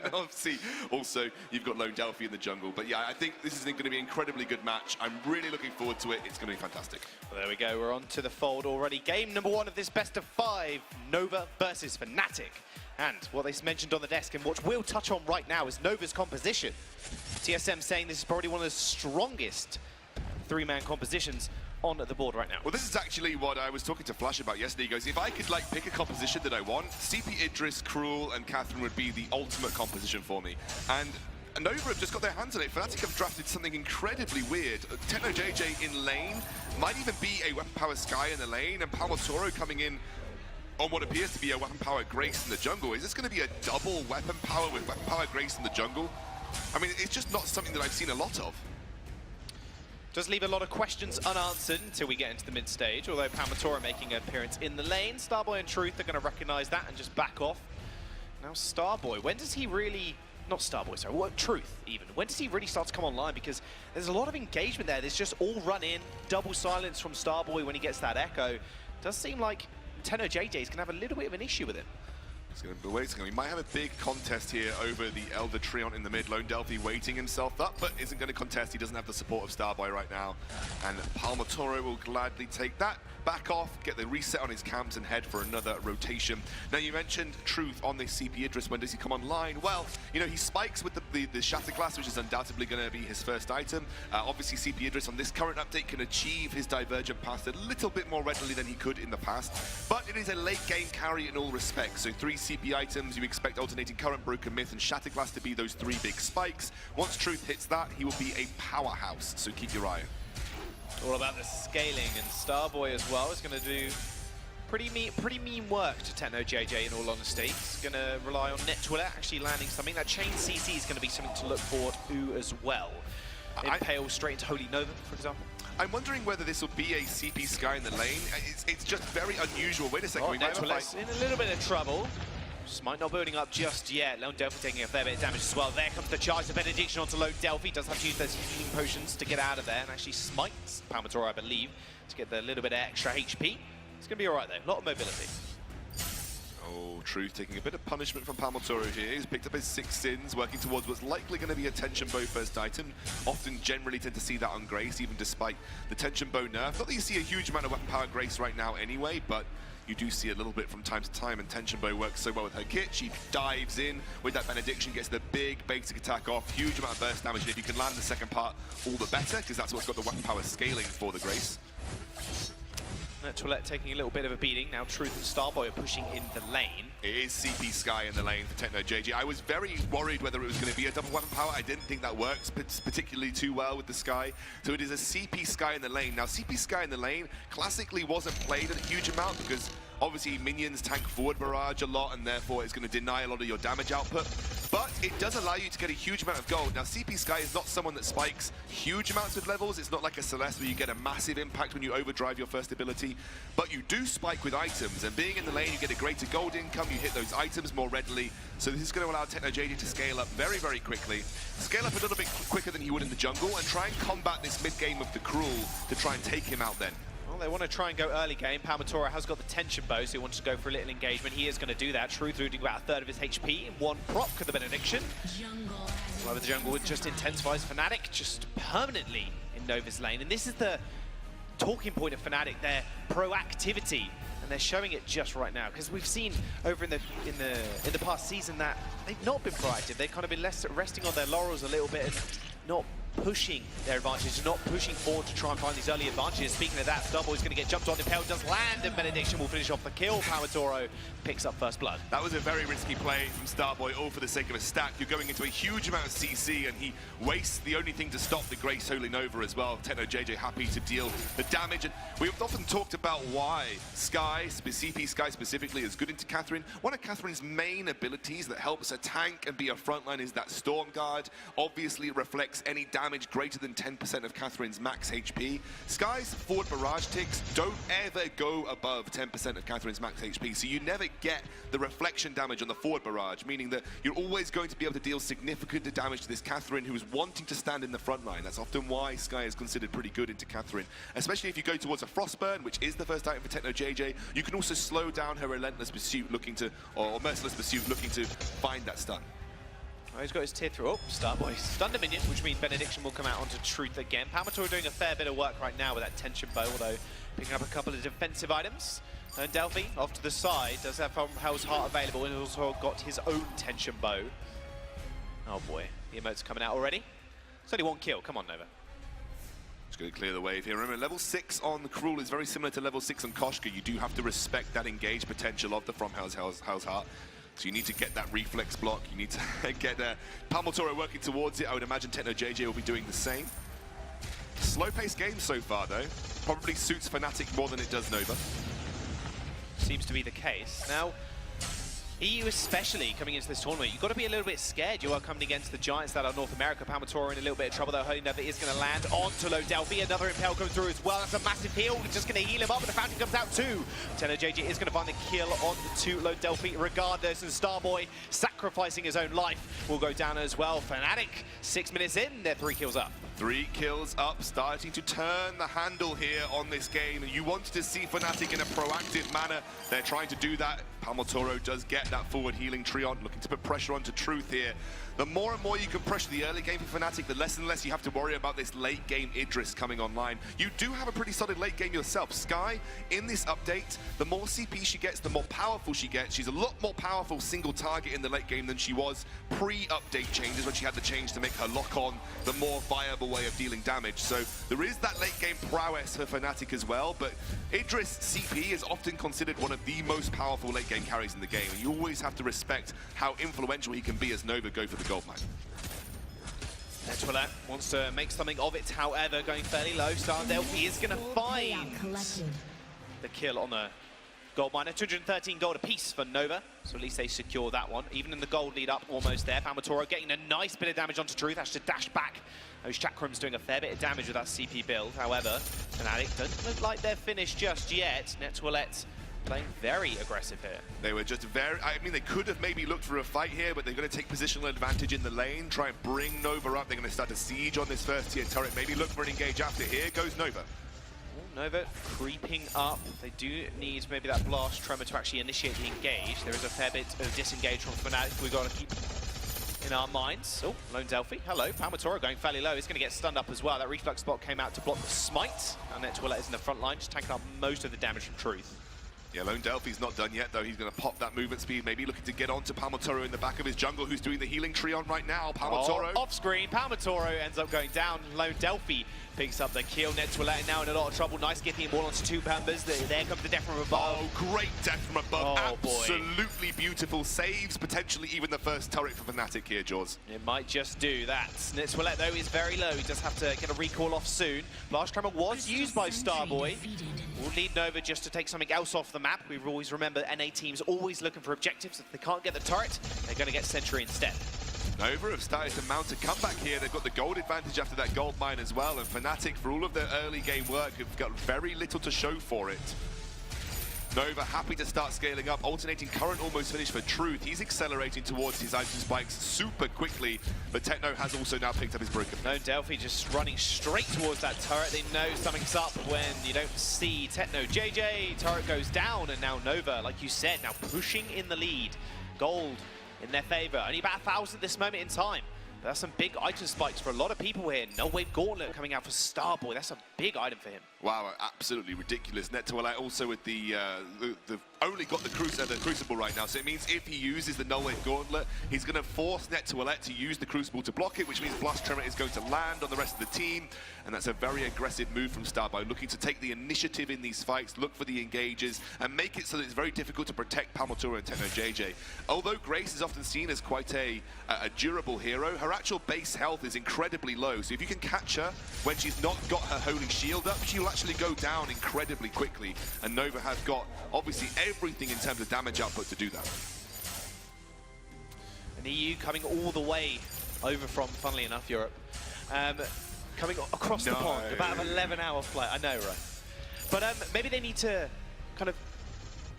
And obviously, also, you've got Lone Delphi in the jungle. But yeah, I think this is going to be an incredibly good match. I'm really looking forward to it. It's going to be fantastic. Well, there we go. We're on to the fold already. Game number 1 of this best of 5, Nova versus Fnatic. And what they mentioned on the desk and what we'll touch on right now is Nova's composition. TSM saying this is probably one of the strongest 3-man compositions on the board right now. Well, this is actually what I was talking to Flash about yesterday. He goes, if I could pick a composition that I want, CP Idris, Cruel, and Catherine would be the ultimate composition for me. And Nova have just got their hands on it. Fnatic have drafted something incredibly weird. Techno JJ in lane, might even be a Weapon Power Sky in the lane, and Palmotoro coming in on what appears to be a Weapon Power Grace in the jungle. Is this going to be a double Weapon Power with Weapon Power Grace in the jungle? I mean, it's just not something that I've seen a lot of. Does leave a lot of questions unanswered until we get into the mid stage, although Palmotoro making an appearance in the lane. Starboy and Truth are going to recognize that and just back off. Now Starboy, when does he really, not Starboy, sorry, what, Truth even, when does he really start to come online? Because there's a lot of engagement there. There's just all run in, double silence from Starboy when he gets that echo. Does seem like Tenno JJ is going to have a little bit of an issue with him. It's going to be waiting. We might have a big contest here over the Elder Treant in the mid. Lone Delphi waiting himself up, but isn't going to contest. He doesn't have the support of Starboy right now. And Palmotoro will gladly take that. Back off, get the reset on his camps and head for another rotation. Now, you mentioned Truth on this CP Idris. When does he come online? Well, you know, he spikes with the Shatter Glass, which is undoubtedly going to be his first item. Obviously, CP Idris on this current update can achieve his Divergent Path a little bit more readily than he could in the past. But it is a late game carry in all respects. So 3 CP items, you expect alternating Current, Broken Myth, and Shatter Glass to be those 3 big spikes. Once Truth hits that, he will be a powerhouse. So keep your eye. All about the scaling, and Starboy as well is going to do pretty mean work to Techno JJ in all honesty. He's going to rely on Netwiller actually landing something. That chain CC is going to be something to look for as well. Impale straight into Holy Nova, for example. I'm wondering whether this will be a CP Sky in the lane. It's just very unusual. Wait a second, we might have a fight. In a little bit of trouble. Smite not building up just yet. Lone Delphi taking a fair bit of damage as well. There comes the charge of Benediction onto Lone Delphi. Does have to use those healing potions to get out of there and actually smites Palmotoro, I believe, to get the little bit of extra HP. It's going to be all right, though. A lot of mobility. Oh, Truth taking a bit of punishment from Palmotoro here. He's picked up his 6 sins, working towards what's likely going to be a Tension Bow first item. Often, generally tend to see that on Grace, even despite the Tension Bow nerf. Not that you see a huge amount of Weapon Power Grace right now anyway, but you do see a little bit from time to time, and Tension Bow works so well with her kit. She dives in with that Benediction, gets the big basic attack off, huge amount of burst damage, and if you can land the second part, all the better, because that's what's got the Weapon Power scaling for the Grace. Toilette taking a little bit of a beating. Now Truth and Starboy are pushing in the lane. It is CP Sky in the lane for Techno JJ. I was very worried whether it was going to be a double weapon power. I didn't think that works particularly too well with the Sky. So it is a CP Sky in the lane. Now, CP Sky in the lane classically wasn't played a huge amount because obviously minions tank forward barrage a lot, and therefore it's going to deny a lot of your damage output. But it does allow you to get a huge amount of gold. Now, CP Sky is not someone that spikes huge amounts of levels. It's not like a Celeste where you get a massive impact when you overdrive your first ability. But you do spike with items, and being in the lane, you get a greater gold income. You hit those items more readily. So this is going to allow Techno JJ to scale up very, very quickly. Scale up a little bit quicker than he would in the jungle, and try and combat this mid-game of the Cruel to try and take him out then. Well, they want to try and go early game. Palmotoro has got the Tension Bow, so he wants to go for a little engagement. He is going to do that. Truth losing about a third of his HP in one proc of the Benediction. However, the jungle just intensifies Fnatic just permanently in Nova's lane. And this is the talking point of Fnatic, their proactivity. And they're showing it just right now, because we've seen over in the past season that they've not been proactive. They've kind of been resting on their laurels a little bit and not pushing their advantages, not pushing forward to try and find these early advantages. Speaking of that, Starboy's going to get jumped on. Impale does land, and Benediction will finish off the kill. Palmatoro picks up first blood. That was a very risky play from Starboy, all for the sake of a stack. You're going into a huge amount of CC, and he wastes the only thing to stop the Grace Holy Nova as well. Techno JJ happy to deal the damage, and we've often talked about why Sky, CP Sky specifically, is good into Catherine. One of Catherine's main abilities that helps a tank and be a frontline is that Storm Guard. Obviously, it reflects any damage greater than 10% of Catherine's max HP. Sky's forward barrage ticks don't ever go above 10% of Catherine's max HP, so you never get the reflection damage on the forward barrage, meaning that you're always going to be able to deal significant damage to this Catherine who is wanting to stand in the front line. That's often why Sky is considered pretty good into Catherine, especially if you go towards a Frostburn, which is the first item for Techno JJ. You can also slow down her relentless pursuit looking to, or merciless pursuit looking to find that stun. Oh, he's got his tier through. Oh, Starboy stunned a minion, which means Benediction will come out onto Truth again. Palmatoro doing a fair bit of work right now with that tension bow, although picking up a couple of defensive items. And Delphi off to the side does have Hell's Heart available, and also got his own tension bow. Oh boy, the emote's coming out already. It's only one kill. Come on, Nova. Just going to clear the wave here. Remember, level 6 on the Cruel is very similar to level 6 on Koshka. You do have to respect that engage potential of the From Hell's Heart. So you need to get that reflex block. You need to get Palmatoro working towards it. I would imagine Techno JJ will be doing the same. Slow-paced game so far, though. Probably suits Fnatic more than it does Nova. Seems to be the case. Now, EU especially coming into this tournament, you've got to be a little bit scared. You are coming against the giants that are North America. Palmatoro in a little bit of trouble, though. Holy Nova is going to land onto low Delphi. Another Impale coming through as well. That's a massive heal. He's just going to heal him up, and the Fountain comes out too. Techno JJ is going to find the kill on the 2 low Delphi regardless, and Starboy sacrificing his own life will go down as well. Fnatic, 6 minutes in, they're 3 kills up. 3 kills up, starting to turn the handle here on this game. You wanted to see Fnatic in a proactive manner. They're trying to do that. Palmatoro does get that forward healing tree on, looking to put pressure onto Truth here. The more and more you can pressure the early game for Fnatic, the less and less you have to worry about this late game Idris coming online. You do have a pretty solid late game yourself. Sky, in this update, the more CP she gets, the more powerful she gets. She's a lot more powerful single target in the late game than she was pre-update changes, when she had the change to make her lock on the more viable way of dealing damage. So there is that late game prowess for Fnatic as well, but Idris CP is often considered one of the most powerful late game carries in the game. And you always have to respect how influential he can be as Nova go for the gold mine. Netwillet wants to make something of it, however, going fairly low. Star Delphi is going to find the kill on the gold miner. 213 gold apiece for Nova, so at least they secure that one. Even in the gold lead up, almost there. Palmatoro getting a nice bit of damage onto Truth. Has to dash back. Those chakrams doing a fair bit of damage with that CP build. However, Fnatic don't look like they're finished just yet. Netwillet playing very aggressive here. They were just I mean, they could have maybe looked for a fight here, but they're going to take positional advantage in the lane, try and bring Nova up. They're going to start a siege on this first tier turret, maybe look for an engage after. Here goes Nova. Nova creeping up. They do need maybe that blast tremor to actually initiate the engage. There is a fair bit of disengage from Fnatic we've got to keep in our minds. Oh, Lone Delphi. Hello. Palmatoro going fairly low. He's going to get stunned up as well. That reflux spot came out to block the smite. And Netwillet is in the front line, just tanking up most of the damage from Truth. Yeah, Lone Delphi's not done yet, though. He's going to pop that movement speed, maybe looking to get onto Palmatoro in the back of his jungle, who's doing the healing tree on right now. Palmatoro. Off screen, Palmatoro ends up going down. Lone Delphi picks up the kill. Netwillet now in a lot of trouble. Nice skipping ball onto 2 Pambas. There comes the death from above. Oh, great death from above. Oh, absolutely beautiful. Saves potentially even the first turret for Fnatic here, Jaws. It might just do that. Netwillet, though, is very low. He does have to get a recall off soon. Blast Tremor was used by Starboy. Will need Nova just to take something else off the map. We always remember NA teams always looking for objectives. If they can't get the turret, they're going to get Sentry instead. Nova have started to mount a comeback here. They've got the gold advantage after that gold mine as well, and Fnatic, for all of their early game work, have got very little to show for it. Nova happy to start scaling up, alternating current almost finished for Truth. He's accelerating towards his item spikes super quickly, but Techno has also now picked up his broken. No, Delphi just running straight towards that turret. They know something's up when you don't see Techno JJ. Turret goes down, and now Nova, like you said, now pushing in the lead. Gold in their favor. Only about 1,000 at this moment in time. But that's some big item spikes for a lot of people here. No Wave Gauntlet coming out for Starboy. That's a big item for him. Wow, absolutely ridiculous. Netwillet also with the only got the Crucible right now, so it means if he uses the Null Wave Gauntlet, he's going to force Net2Elect to use the Crucible to block it, which means Blast Tremor is going to land on the rest of the team, and that's a very aggressive move from Starboy, looking to take the initiative in these fights, look for the engages, and make it so that it's very difficult to protect Palmatura and TechnoJJ. Although Grace is often seen as quite a durable hero, her actual base health is incredibly low, so if you can catch her when she's not got her Holy Shield up, she'll actually go down incredibly quickly, and Nova has got, obviously, everything in terms of damage output to do that. And EU coming all the way over from, funnily enough, Europe. Coming across the pond, about an 11-hour flight. I know, right? But maybe they need to kind of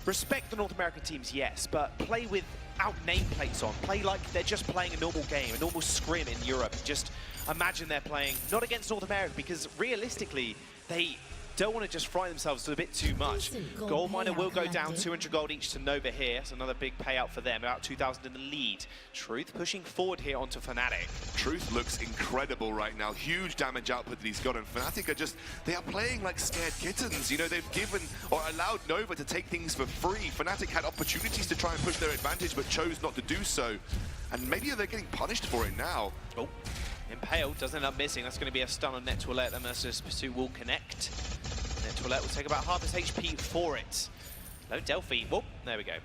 respect the North American teams, yes, but play without nameplates on. Play like they're just playing a normal game, a normal scrim in Europe. Just imagine they're playing not against North America, because realistically, they don't want to just fry themselves a bit too much. Goldminer will go down 200 gold each to Nova here. It's another big payout for them, about 2,000 in the lead. Truth pushing forward here onto Fnatic. Truth looks incredible right now. Huge damage output that he's got, and Fnatic are just, they are playing like scared kittens. You know, they've given or allowed Nova to take things for free. Fnatic had opportunities to try and push their advantage, but chose not to do so. And maybe they're getting punished for it now. Oh, Impale doesn't end up missing. That's going to be a stun on Net2Elect. The Merciless Pursuit will connect. Net2Elect will take about half his HP for it. Lone Delphi, whoop, there we go.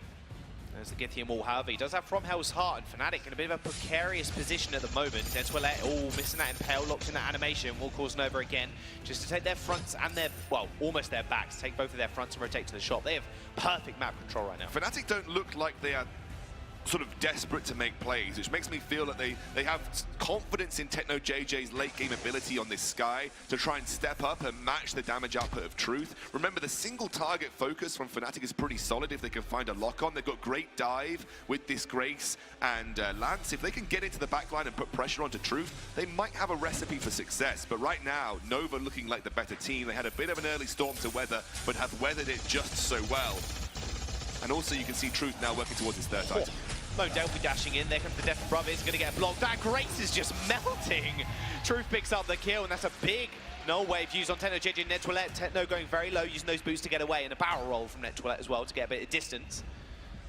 There's the Githium wall, however, he does have From Hell's Heart, and Fnatic in a bit of a precarious position at the moment. Net2Elect, oh, missing that Impale, locked in that animation, will cause Nova again, just to take their fronts and their, well, almost their backs, take both of their fronts and rotate to the shop. They have perfect map control right now. Fnatic don't look like they are sort of desperate to make plays, which makes me feel that they have confidence in TechnoJJ's late game ability on this Sky to try and step up and match the damage output of Truth. Remember, the single target focus from Fnatic is pretty solid if they can find a lock on. They've got great dive with this Grace and Lance. If they can get into the backline and put pressure onto Truth, they might have a recipe for success. But right now, Nova looking like the better team. They had a bit of an early storm to weather, but have weathered it just so well. And also you can see Truth now working towards his third item. Lone Delphi dashing in, there comes the Death Brother, he's going to get blocked. That Grace is just melting. Truth picks up the kill, and that's a big Null Wave used on TechnoJJ and Net2Elect. Techno going very low, using those boots to get away, and a barrel roll from Net2Elect as well to get a bit of distance.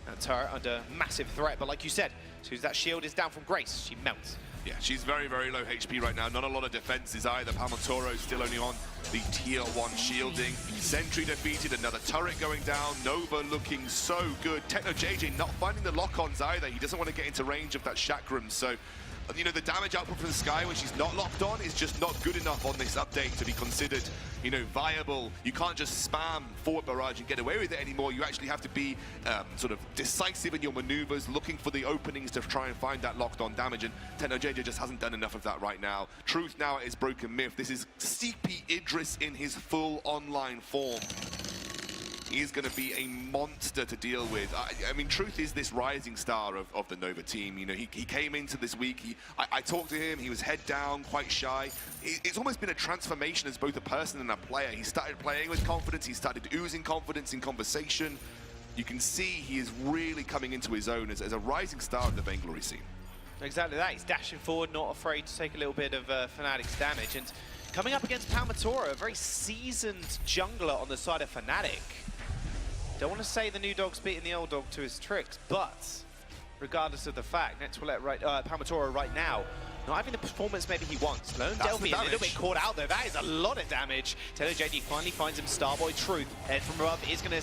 And Turret under massive threat, but like you said, as soon as that shield is down from Grace, she melts. Yeah, she's very, very low HP right now. Not a lot of defenses either. Palmatoro still only on the tier 1 shielding. Sentry defeated, another turret going down. Nova looking so good. TechnoJJ not finding the lock-ons either. He doesn't want to get into range of that chakram. So, you know, the damage output from the Sky when she's not locked on is just not good enough on this update to be considered, you know, viable. You can't just spam forward barrage and get away with it anymore. You actually have to be sort of decisive in your maneuvers, looking for the openings to try and find that locked on damage, and TechnoJJ just hasn't done enough of that right now. Truth now is Broken Myth. This is CP Idris in his full online form. He's going to be a monster to deal with. I mean, Truth is this rising star of the Nova team. You know, he came into this week, I talked to him, he was head down, quite shy. It's almost been a transformation as both a person and a player. He started playing with confidence, he started oozing confidence in conversation. You can see he is really coming into his own as a rising star of the Vainglory scene. Exactly that, he's dashing forward, not afraid to take a little bit of Fnatic's damage. And coming up against Palmatora, a very seasoned jungler on the side of Fnatic. Don't want to say the new dog's beating the old dog to his tricks, but regardless of the fact, Palmatora right now, not having the performance maybe he wants. Lone Delphi a little bit caught out though. That is a lot of damage. TechnoJJ finally finds him. Starboy Truth, head from above, is going to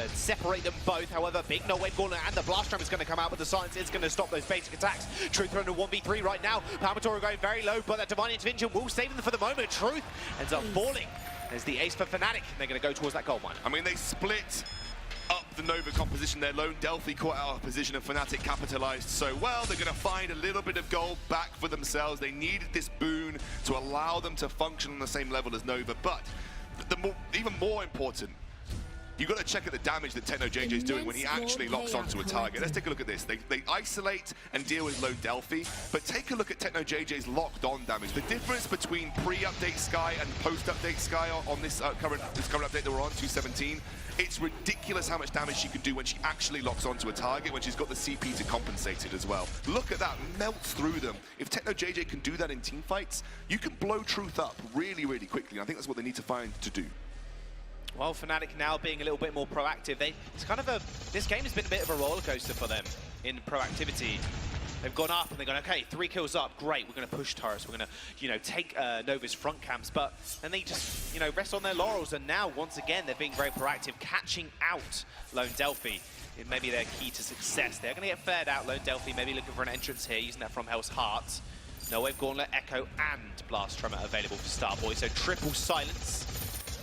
separate them both. However, big Null Wave Gauntlet and the Blast Drum is going to come out, but the Silence is going to stop those basic attacks. Truth under 1v3 right now. Palmatora going very low, but that Divine Intervention will save them for the moment. Truth ends up falling. There's the ace for Fnatic. They're going to go towards that gold mine. I mean, they split up the Nova composition there. Lone Delphi caught out of position and Fnatic capitalized so well. They're going to find a little bit of gold back for themselves. They needed this boon to allow them to function on the same level as Nova, but even more important, you've got to check out the damage that TechnoJJ is doing when he actually locks onto a target. Let's take a look at this. They isolate and deal with Lone Delphi, but take a look at TechnoJJ's locked on damage. The difference between pre-update Sky and post-update Sky on this current update that we're on, 217, it's ridiculous how much damage she can do when she actually locks onto a target, when she's got the CP to compensate it as well. Look at that, melts through them. If TechnoJJ can do that in team fights, you can blow Truth up really, really quickly. I think that's what they need to find to do. Well, Fnatic now being a little bit more proactive. It's kind of this game has been a bit of a roller coaster for them in proactivity. They've gone up and they've gone, okay, 3 kills up, great, we're going to push turrets, we're going to, take Nova's front camps, but then they just, rest on their laurels, and now, once again, they're being very proactive, catching out Lone Delphi. It may be their key to success. They're going to get flared out. Lone Delphi maybe looking for an entrance here, using that from Hell's Heart. No Wave Gauntlet, Echo, and Blast Tremor available for Starboy, so triple silence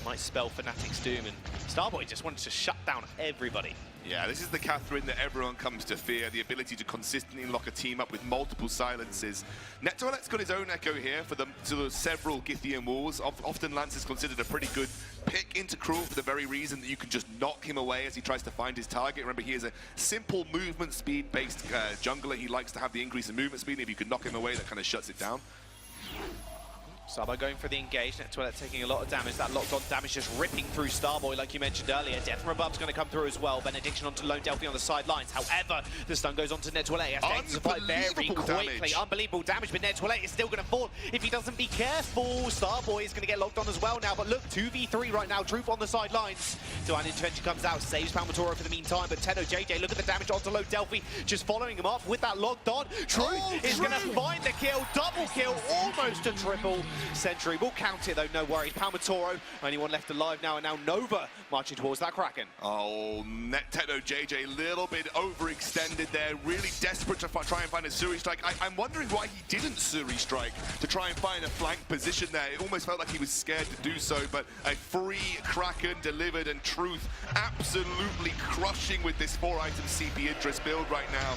might spell Fnatic's doom, and Starboy just wanted to shut down everybody. Yeah, this is the Catherine that everyone comes to fear, the ability to consistently lock a team up with multiple silences. NetToilet's got his own Echo here for the several Githian walls. Often Lance is considered a pretty good pick into Cruel for the very reason that you can just knock him away as he tries to find his target. Remember, he is a simple movement speed based jungler. He likes to have the increase in movement speed, and if you can knock him away, that kind of shuts it down. Starboy going for the engage, NetToilet taking a lot of damage. That locked on damage just ripping through Starboy, like you mentioned earlier. Death from above's going to come through as well. Benediction onto Lone Delphi on the sidelines. However, the stun goes on to NetToilet. He has to survive very quickly. Damage. Unbelievable damage, but NetToilet is still going to fall if he doesn't be careful. Starboy is going to get locked on as well now, but look, 2v3 right now. Truth on the sidelines. So an intervention comes out, saves Palmatoro for the meantime, but Tenno JJ, look at the damage onto Lone Delphi, just following him off with that locked on. Truth is going to find the kill, double kill, almost a triple. Sentry will count it though, no worries. Palmatoro, only one left alive now, and now Nova marching towards that Kraken. Oh, Tenno JJ, a little bit overextended there, really desperate to try and find a Suri strike. I'm wondering why he didn't Suri strike to try and find a flank position there. It almost felt like he was scared to do so, but a free Kraken delivered, and Truth absolutely crushing with this 4-item CP Idris build right now.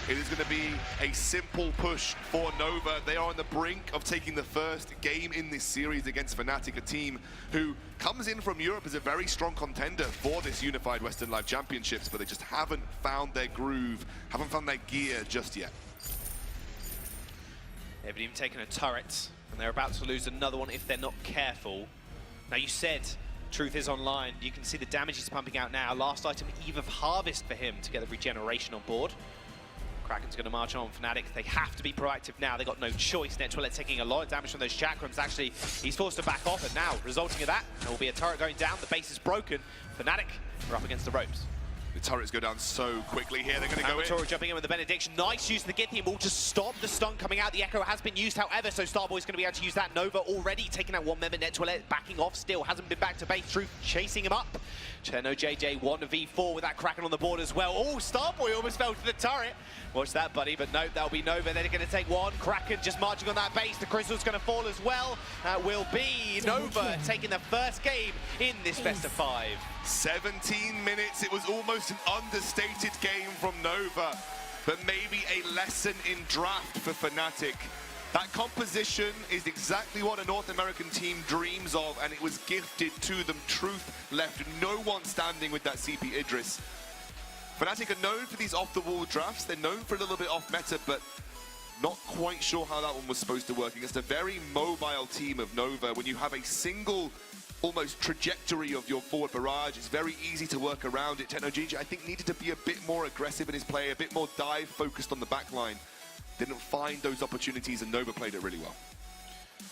It is going to be a simple push for Nova. They are on the brink of taking the first game in this series against Fnatic, a team who comes in from Europe as a very strong contender for this Unified Western Live Championships, but they just haven't found their groove, haven't found their gear just yet. They haven't even taken a turret, and they're about to lose another one if they're not careful. Now, you said Truth is online. You can see the damage he's pumping out now. Last item, Eve of Harvest for him to get the regeneration on board. Kraken's going to march on Fnatic. They have to be proactive now. They got no choice. NetToilet taking a lot of damage from those chakrams. Actually, he's forced to back off, and now, resulting in that, there will be a turret going down. The base is broken. Fnatic are up against the ropes. The turrets go down so quickly here. They're going to go in. Palmatoro jumping in with the Benediction. Nice use of the Githian wall to stop the stun coming out. The Echo has been used, however, so Starboy's going to be able to use that. Nova already taking out one member. NetToilet backing off still. Hasn't been back to base. Truth chasing him up. Tenno JJ 1v4 with that Kraken on the board as well. Oh, Starboy almost fell to the turret. Watch that, buddy, but no, that'll be Nova. They're going to take one. Kraken just marching on that base. The Crystal's going to fall as well. That will be Nova taking the first game in this best of 5. 17 minutes. It was almost an understated game from Nova, but maybe a lesson in draft for Fnatic. That composition is exactly what a North American team dreams of, and it was gifted to them. Truth left no one standing with that CP Idris. Fnatic are known for these off-the-wall drafts. They're known for a little bit off-meta, but not quite sure how that one was supposed to work against a very mobile team of Nova. When you have a single almost trajectory of your forward barrage, it's very easy to work around it. Tenno JJ, I think, needed to be a bit more aggressive in his play, a bit more dive focused on the back line. Didn't find those opportunities, and Nova played it really well.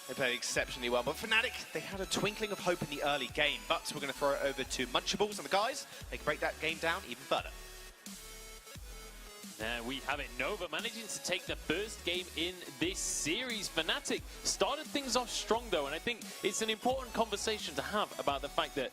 They played exceptionally well, but Fnatic, they had a twinkling of hope in the early game, but we're going to throw it over to Munchables, and the guys, they can break that game down even further. There we have it. Nova managing to take the first game in this series. Fnatic started things off strong, though, and I think it's an important conversation to have about the fact that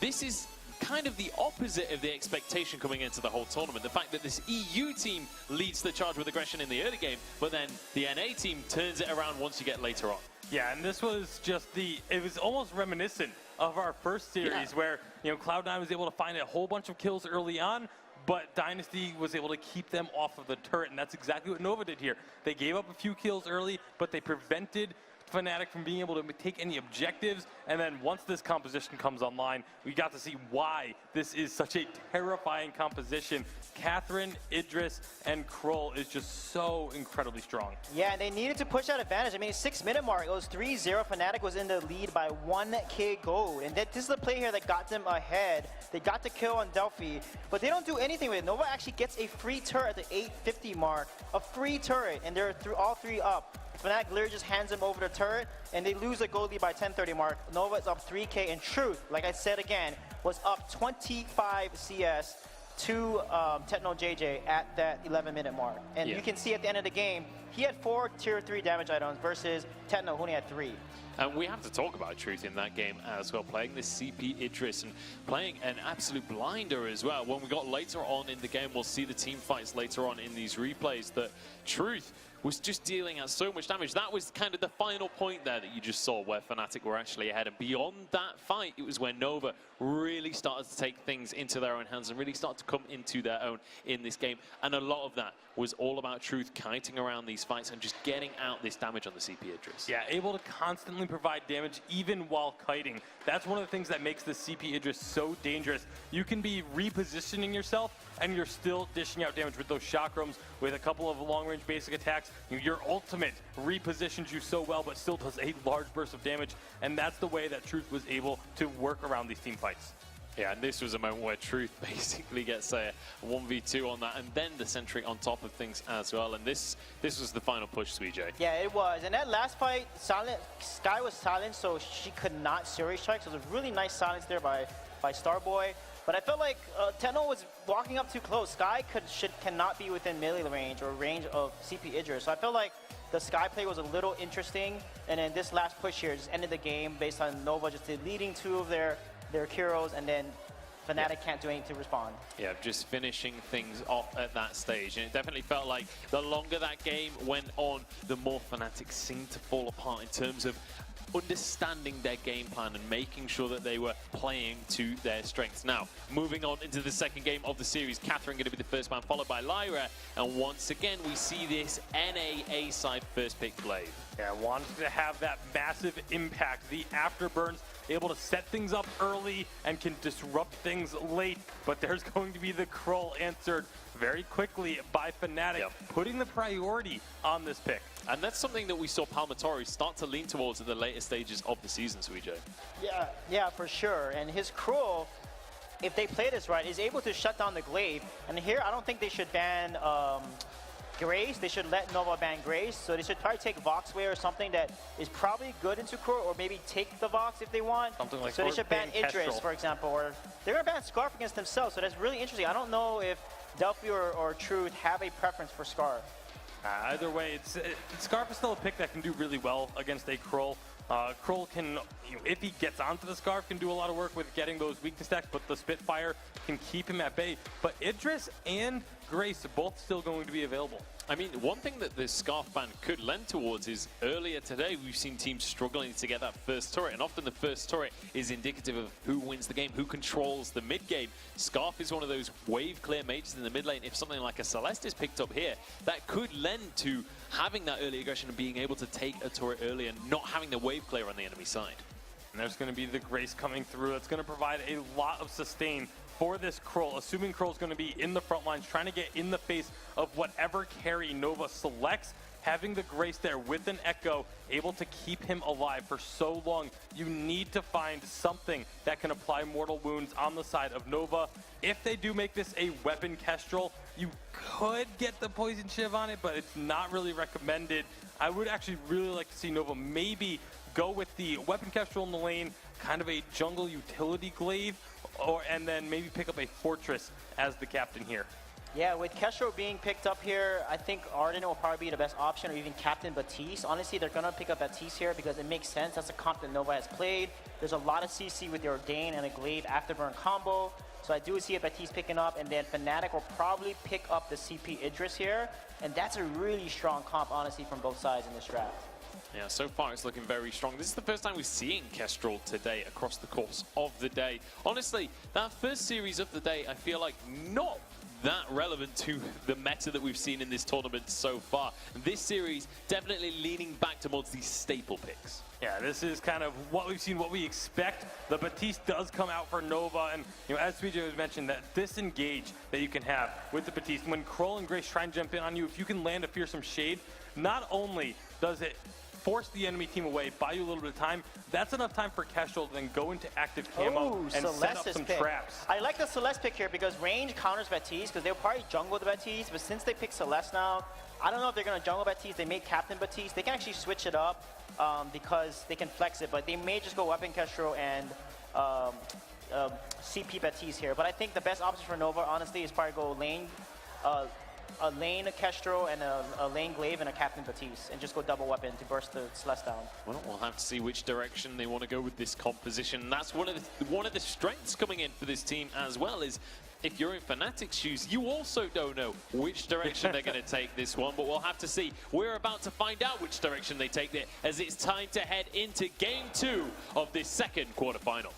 this is kind of the opposite of the expectation coming into the whole tournament. The fact that this EU team leads the charge with aggression in the early game, but then the NA team turns it around once you get later on. Yeah, and this was just it was almost reminiscent of our first series where, Cloud9 was able to find a whole bunch of kills early on, but Dynasty was able to keep them off of the turret, and that's exactly what Nova did here. They gave up a few kills early, but they prevented Fnatic from being able to take any objectives, and then once this composition comes online, we got to see why this is such a terrifying composition. Catherine, Idris, and Kroll is just so incredibly strong. Yeah, and they needed to push that advantage. I mean, 6-minute mark, it was 3-0. Fnatic was in the lead by 1k gold. And this is the play here that got them ahead. They got the kill on Delphi, but they don't do anything with it. Nova actually gets a free turret at the 850 mark, a free turret, and they're all three up. Fnatic literally just hands him over the turret, and they lose the goal lead by 10:30 mark. Nova is up 3K, and Truth, like I said again, was up 25 CS to Techno JJ at that 11-minute mark. And you can see at the end of the game, he had 4 tier 3 damage items versus Techno, who only had 3. And we have to talk about Truth in that game as well, playing this CP Idris and playing an absolute blinder as well. When we got later on in the game, we'll see the team fights later on in these replays, that Truth was just dealing out so much damage. That was kind of the final point there that you just saw, where Fnatic were actually ahead. And beyond that fight, it was when Nova really started to take things into their own hands and really started to come into their own in this game. And a lot of that was all about Truth kiting around these fights and just getting out this damage on the CP Idris. Yeah, able to constantly provide damage even while kiting. That's one of the things that makes the CP Idris so dangerous. You can be repositioning yourself and you're still dishing out damage with those chakrams, with a couple of long-range basic attacks. Your ultimate repositions you so well, but still does a large burst of damage, and that's the way that Truth was able to work around these team fights. Yeah, and this was a moment where Truth basically gets a 1v2 on that, and then the sentry on top of things as well. And this was the final push, Suijay. Yeah, it was. And that last fight, Sky was silent, so she could not series strike. So it was a really nice silence there by Starboy. But I felt like Techno was walking up too close. Sky cannot be within melee range or range of CP Idris. So I felt like the Sky play was a little interesting. And then this last push here just ended the game based on Nova just leading 2 of their heroes, and then Fnatic can't do anything to respond. Yeah, just finishing things off at that stage. And it definitely felt like the longer that game went on, the more Fnatic seemed to fall apart in terms of understanding their game plan and making sure that they were playing to their strengths. Now, moving on into the second game of the series, Catherine going to be the first man, followed by Lyra. And once again, we see this NA side first pick Glaive. Yeah, wanted to have that massive impact. The afterburns able to set things up early and can disrupt things late. But there's going to be the Krull answered very quickly by Fnatic, putting the priority on this pick. And that's something that we saw Palmatori start to lean towards at the later stages of the season, Suijay. Yeah, for sure. And his Krull, if they play this right, is able to shut down the Glaive. And here, I don't think they should ban Grace. They should let Nova ban Grace. So they should probably take Voxway or something that is probably good into Krull, or maybe take the Vox if they want. Something like so they should ban Idris, for example, or they're going to ban Scarf against themselves. So that's really interesting. I don't know if Delphi or Truth have a preference for Scarf. Either way, Scarf is still a pick that can do really well against a Krull. Krull can, if he gets onto the Scarf, can do a lot of work with getting those weakness stacks, but the Spitfire can keep him at bay. But Idris and Grace are both still going to be available. I mean, one thing that the Scarf ban could lend towards is earlier today we've seen teams struggling to get that first turret, and often the first turret is indicative of who wins the game, who controls the mid game. Scarf is one of those wave clear mages in the mid lane. If something like a Celeste is picked up here, that could lend to having that early aggression and being able to take a turret early and not having the wave clear on the enemy side. And there's going to be the Grace coming through. That's going to provide a lot of sustain for this Krull, assuming Krull's going to be in the front lines, trying to get in the face of whatever carry Nova selects. Having the Grace there with an Echo, able to keep him alive for so long, you need to find something that can apply mortal wounds on the side of Nova. If they do make this a weapon Kestrel, you could get the Poison Shiv on it, but it's not really recommended. I would actually really like to see Nova maybe go with the weapon Kestrel in the lane, kind of a jungle utility Glaive, and then maybe pick up a Fortress as the captain here. Yeah, with Kestrel being picked up here, I think Arden will probably be the best option, or even Captain Batiste. Honestly, they're going to pick up Batiste here because it makes sense. That's a comp that Nova has played. There's a lot of CC with the Ordain and a Glaive Afterburn combo. So I do see a Batiste picking up, and then Fnatic will probably pick up the CP Idris here. And that's a really strong comp, honestly, from both sides in this draft. Yeah, so far it's looking very strong. This is the first time we're seeing Kestrel today across the course of the day. Honestly, that first series of the day, I feel like not that relevant to the meta that we've seen in this tournament so far. This series definitely leaning back towards these staple picks. Yeah, this is kind of what we've seen, what we expect. The Batiste does come out for Nova, and as Suijay has mentioned, that disengage that you can have with the Batiste, when Krull and Grace try and jump in on you, if you can land a fearsome shade, not only does it force the enemy team away, buy you a little bit of time. That's enough time for Kestrel to then go into active camo and set up Celeste's some pick. traps. I like the Celeste pick here because range counters Baptiste, because they'll probably jungle the Baptiste, but since they pick Celeste now, I don't know if they're going to jungle Baptiste. They made Captain Baptiste. They can actually switch it up because they can flex it, but they may just go Weapon Kestrel and CP Baptiste here. But I think the best option for Nova, honestly, is probably go lane, a lane Kestrel and a lane Glaive and a Captain Baptiste, and just go double weapon to burst the Celeste down. Well, we'll have to see which direction they want to go with this composition. That's one of the strengths coming in for this team as well, is if you're in Fnatic's shoes, you also don't know which direction they're going to take this one, but we'll have to see. We're about to find out which direction they take it, as it's time to head into Game 2 of this second quarterfinal.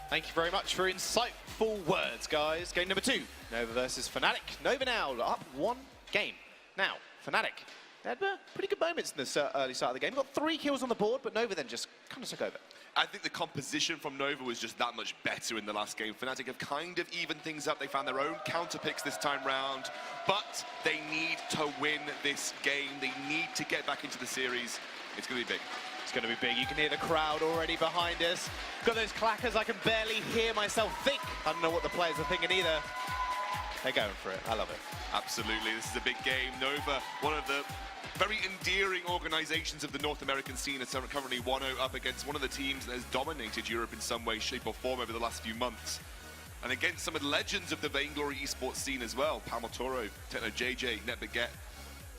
Thank you very much for insightful words, guys. Game number 2, Nova versus Fnatic. Nova now up 1 game. Now, Fnatic had pretty good moments in this early start of the game. Got 3 kills on the board, but Nova then just kind of took over. I think the composition from Nova was just that much better in the last game. Fnatic have kind of evened things up. They found their own counter picks this time round, but they need to win this game. They need to get back into the series. It's going to be big. It's going to be big. You can hear the crowd already behind us. Got those clackers. I can barely hear myself think. I don't know what the players are thinking either. They're going for it. I love it. Absolutely. This is a big game. Nova, one of the very endearing organizations of the North American scene, is currently 1-0 up against one of the teams that has dominated Europe in some way, shape or form over the last few months. And against some of the legends of the Vainglory esports scene as well. Palmatoro, Techno JJ, Netbaguette.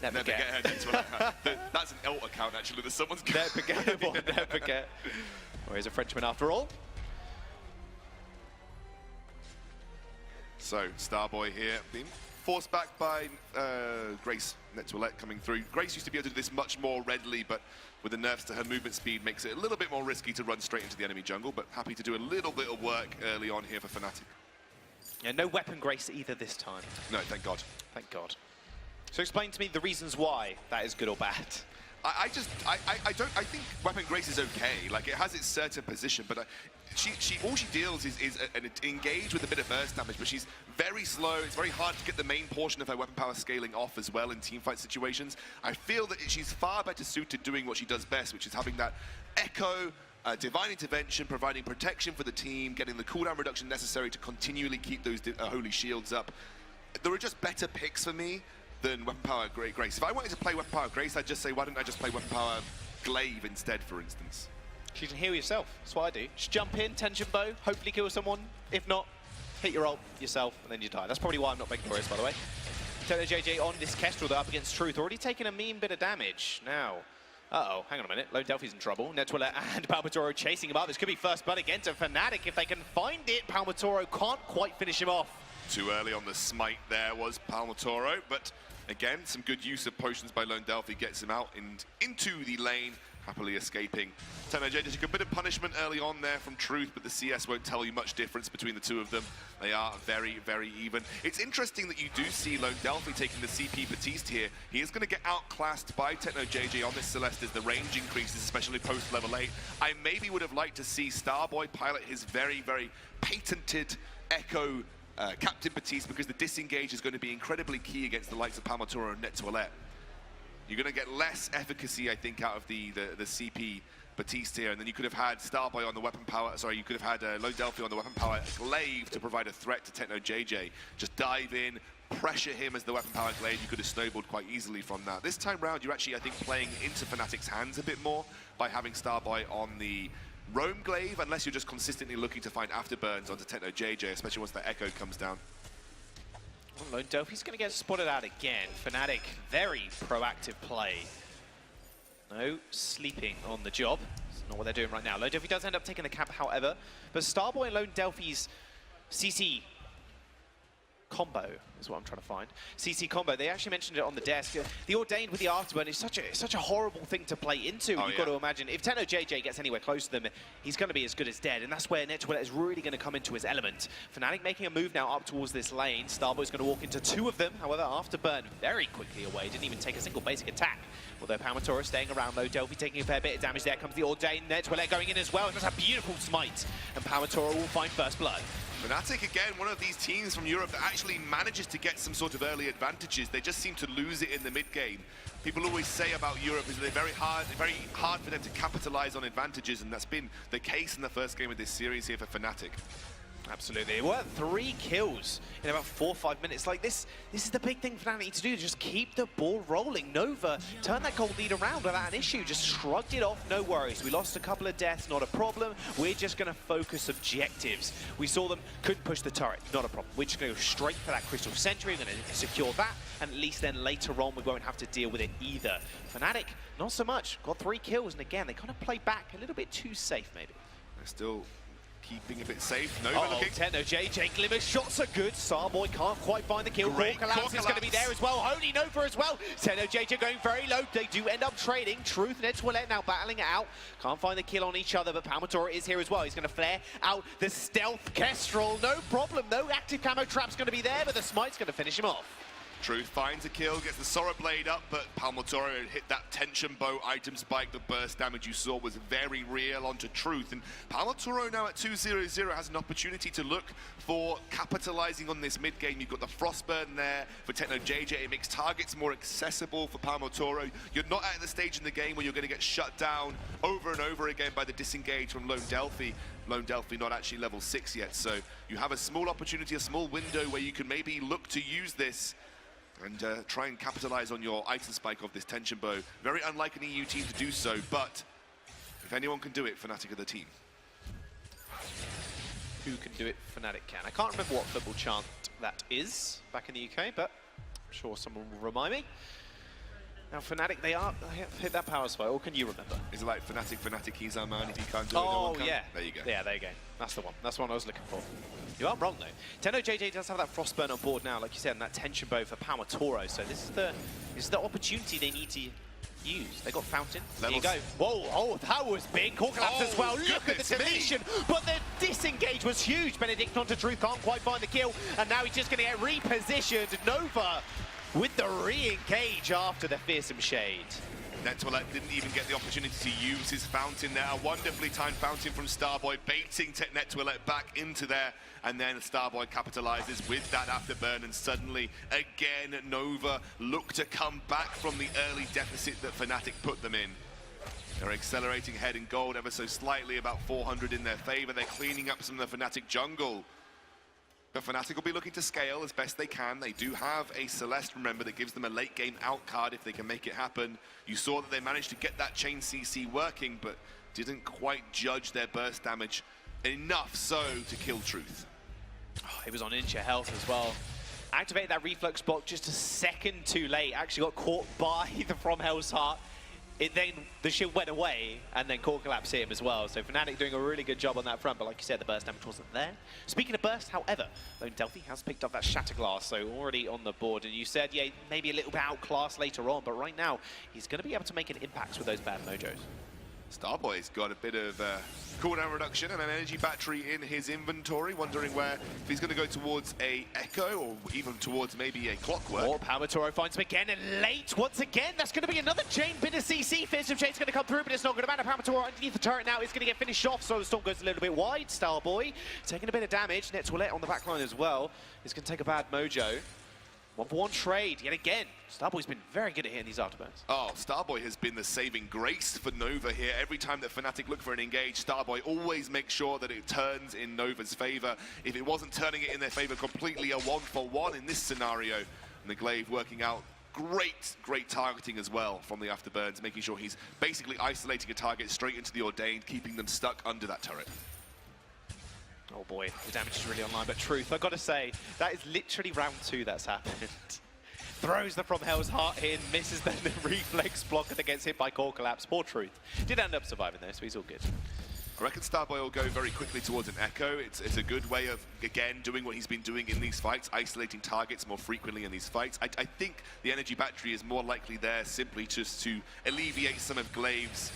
Never get her into an account. That's an alt account, actually, that someone's got. Netbaguette. Well, he's a Frenchman after all. So, Starboy here, being forced back by Grace Nettoilette coming through. Grace used to be able to do this much more readily, but with the nerfs to her movement speed, makes it a little bit more risky to run straight into the enemy jungle, but happy to do a little bit of work early on here for Fnatic. Yeah, no weapon Grace either this time. No, thank God. Thank God. So explain to me the reasons why that is good or bad. I think Weapon Grace is okay. Like, it has its certain position, but all she deals is engage with a bit of burst damage, but she's very slow. It's very hard to get the main portion of her weapon power scaling off as well in teamfight situations. I feel that she's far better suited doing what she does best, which is having that echo, divine intervention, providing protection for the team, getting the cooldown reduction necessary to continually keep those holy shields up. There are just better picks for me than Weapon Power Grace. If I wanted to play Weapon Power Grace, I'd just say, why don't I just play Weapon Power Glaive instead, for instance? She can heal yourself. That's what I do. Just jump in, tension bow, hopefully kill someone. If not, hit your ult yourself, and then you die. That's probably why I'm not victorious, by the way. Techno JJ on this Kestrel, though, up against Truth. Already taken a mean bit of damage. Now, uh-oh, hang on a minute. Lone Delphi's in trouble. Nettoilette and Palmatoro chasing him up. This could be first blood again to Fnatic if they can find it. Palmatoro can't quite finish him off. Too early on the smite there was Palmatoro, but again, some good use of potions by Lone Delphi gets him out and into the lane, happily escaping. Techno JJ took a bit of punishment early on there from Truth, but the CS won't tell you much difference between the two of them. They are very, very even. It's interesting that you do see Lone Delphi taking the CP Baptiste here. He is going to get outclassed by Techno JJ on this Celeste as the range increases, especially post level 8. I maybe would have liked to see Starboy pilot his very, very patented Echo Captain Baptiste, because the disengage is going to be incredibly key against the likes of Palmatoro and Nettoilette. You're going to get less efficacy, I think, out of the CP Baptiste here, and then you could have had Starboy on the weapon power, sorry, you could have had Lone Delphi on the weapon power Glaive to provide a threat to Techno JJ. Just dive in, pressure him as the weapon power Glaive. You could have snowballed quite easily from that. This time round, you're actually, I think, playing into Fnatic's hands a bit more by having Starboy on the Roam Glaive, unless you're just consistently looking to find afterburns onto Techno JJ, especially once that Echo comes down. Well, Lone Delphi's going to get spotted out again. Fnatic, very proactive play. No sleeping on the job. That's not what they're doing right now. Lone Delphi does end up taking the cap, however. But Starboy and Lone Delphi's CC combo is what I'm trying to find. CC combo, they actually mentioned it on the desk. The Ordained with the Afterburn is such a horrible thing to play into. You've got to imagine, if Techno JJ gets anywhere close to them, he's going to be as good as dead, and that's where Nettoilette is really going to come into his element. Fnatic making a move now up towards this lane. Starboy's going to walk into 2 of them. However, Afterburn very quickly away. Didn't even take a single basic attack. Although Palmatoro staying around, though, Delphi taking a fair bit of damage. There comes the Ordained. Nettoilette going in as well, and that's a beautiful smite. And Palmatoro will find first blood. Fnatic, again, one of these teams from Europe that actually manages to get some sort of early advantages. They just seem to lose it in the mid-game. People always say about Europe is that they're very hard for them to capitalize on advantages, and that's been the case in the first game of this series here for Fnatic. Absolutely. It were 3 kills in about 4 or 5 minutes. Like this is the big thing Fnatic need to do, just keep the ball rolling. Nova turned that gold lead around without an issue, just shrugged it off, no worries. We lost a couple of deaths, not a problem. We're just going to focus objectives. We saw them, couldn't push the turret, not a problem. We're just going to go straight for that Crystal Sentry, we're going to secure that, and at least then later on we won't have to deal with it either. Fnatic, not so much. Got 3 kills, and again, they kind of play back a little bit too safe, maybe. They're still keeping a bit safe. Nova looking. Techno JJ, Glimmer shots are good. Starboy can't quite find the kill. Great Collapse is going to be there as well. Holy Nova as well. Techno JJ going very low. They do end up trading. Truth and Edgewillet now battling it out. Can't find the kill on each other, but Palmatora is here as well. He's going to flare out the stealth Kestrel. No problem. No active camo trap's going to be there, but the smite's going to finish him off. Truth finds a kill, gets the Sora Blade up, but Palmatora hit that tension bow item spike. The burst damage you saw was very real onto Truth. And Palmatora now at 2-0-0 has an opportunity to look for capitalizing on this mid-game. You've got the Frostburn there for Techno JJ. It makes targets more accessible for Palmatora. You're not at the stage in the game where you're going to get shut down over and over again by the disengage from Lone Delphi. Lone Delphi not actually level 6 yet, so you have a small opportunity, a small window where you can maybe look to use this and try and capitalize on your item spike of this tension bow. Very unlike an EU team to do so, but if anyone can do it, Fnatic are the team. Who can do it? Fnatic can. I can't remember what football chant that is back in the UK, but I'm sure someone will remind me. Now Fnatic, they have hit that power spike, or can you remember? Is it like Fnatic, he's our man, if he can't do it, no one can? Yeah. There you go. Yeah, there you go. That's the one. That's the one I was looking for. You aren't wrong, though. Techno JJ does have that Frostburn on board now, like you said, and that tension bow for Palmatora, so this is the opportunity they need to use. They got Fountain. There you go. Whoa, oh, that was big. Core collapse as well. Look at the deletion. But the disengage was huge. Benedict onto Truth, can't quite find the kill, and now he's just going to get repositioned. Nova with the re-engage after the fearsome shade. Netwillet didn't even get the opportunity to use his Fountain there. A wonderfully timed Fountain from Starboy, baiting Netwillet back into there, and then Starboy capitalizes with that afterburn, and suddenly, again, Nova look to come back from the early deficit that Fnatic put them in. They're accelerating ahead in gold ever so slightly, about 400 in their favor. They're cleaning up some of the Fnatic jungle. But Fnatic will be looking to scale as best they can. They do have a Celeste, remember, that gives them a late game out card if they can make it happen. You saw that they managed to get that chain CC working, but didn't quite judge their burst damage enough so to kill Truth. Oh, he was on inch of health as well. Activated that reflux block just a second too late. Actually got caught by the From Hell's Heart. Then the shield went away, and then Core Collapse hit him as well. So Fnatic doing a really good job on that front, but like you said, the burst damage wasn't there. Speaking of burst, however, Lone Delphi has picked up that Shatterglass, so already on the board. And you said, yeah, maybe a little bit outclassed later on, but right now, he's going to be able to make an impact with those bad mojos. Starboy's got a bit of cooldown reduction and an energy battery in his inventory, wondering where, if he's going to go towards a Echo or even towards maybe a Clockwork. Oh, Palmatora finds him again, and late once again. That's going to be another chain bit of CC. Fearsome Shade's going to come through, but it's not going to matter. Palmatora underneath the turret now is going to get finished off, so the storm goes a little bit wide. Starboy taking a bit of damage. Netwillet on the back line as well. He's going to take a bad mojo. 1-for-1 trade yet again. Starboy's been very good at hitting these afterburns. Oh, Starboy has been the saving grace for Nova here. Every time that Fnatic look for an engage, Starboy always makes sure that it turns in Nova's favor. If it wasn't turning it in their favor completely, a 1-for-1 in this scenario. And the Glaive working out great targeting as well from the afterburns, making sure he's basically isolating a target straight into the Ordained, keeping them stuck under that turret. Oh boy, the damage is really online, but Truth, I've got to say, that is literally round 2 that's happened. Throws the From Hell's Heart in, misses then the reflex block, and then gets hit by Core Collapse. Poor Truth. Did end up surviving though, so he's all good. I reckon Starboy will go very quickly towards an Echo. It's a good way of, again, doing what he's been doing in these fights, isolating targets more frequently in these fights. I think the energy battery is more likely there simply just to alleviate some of Glaive's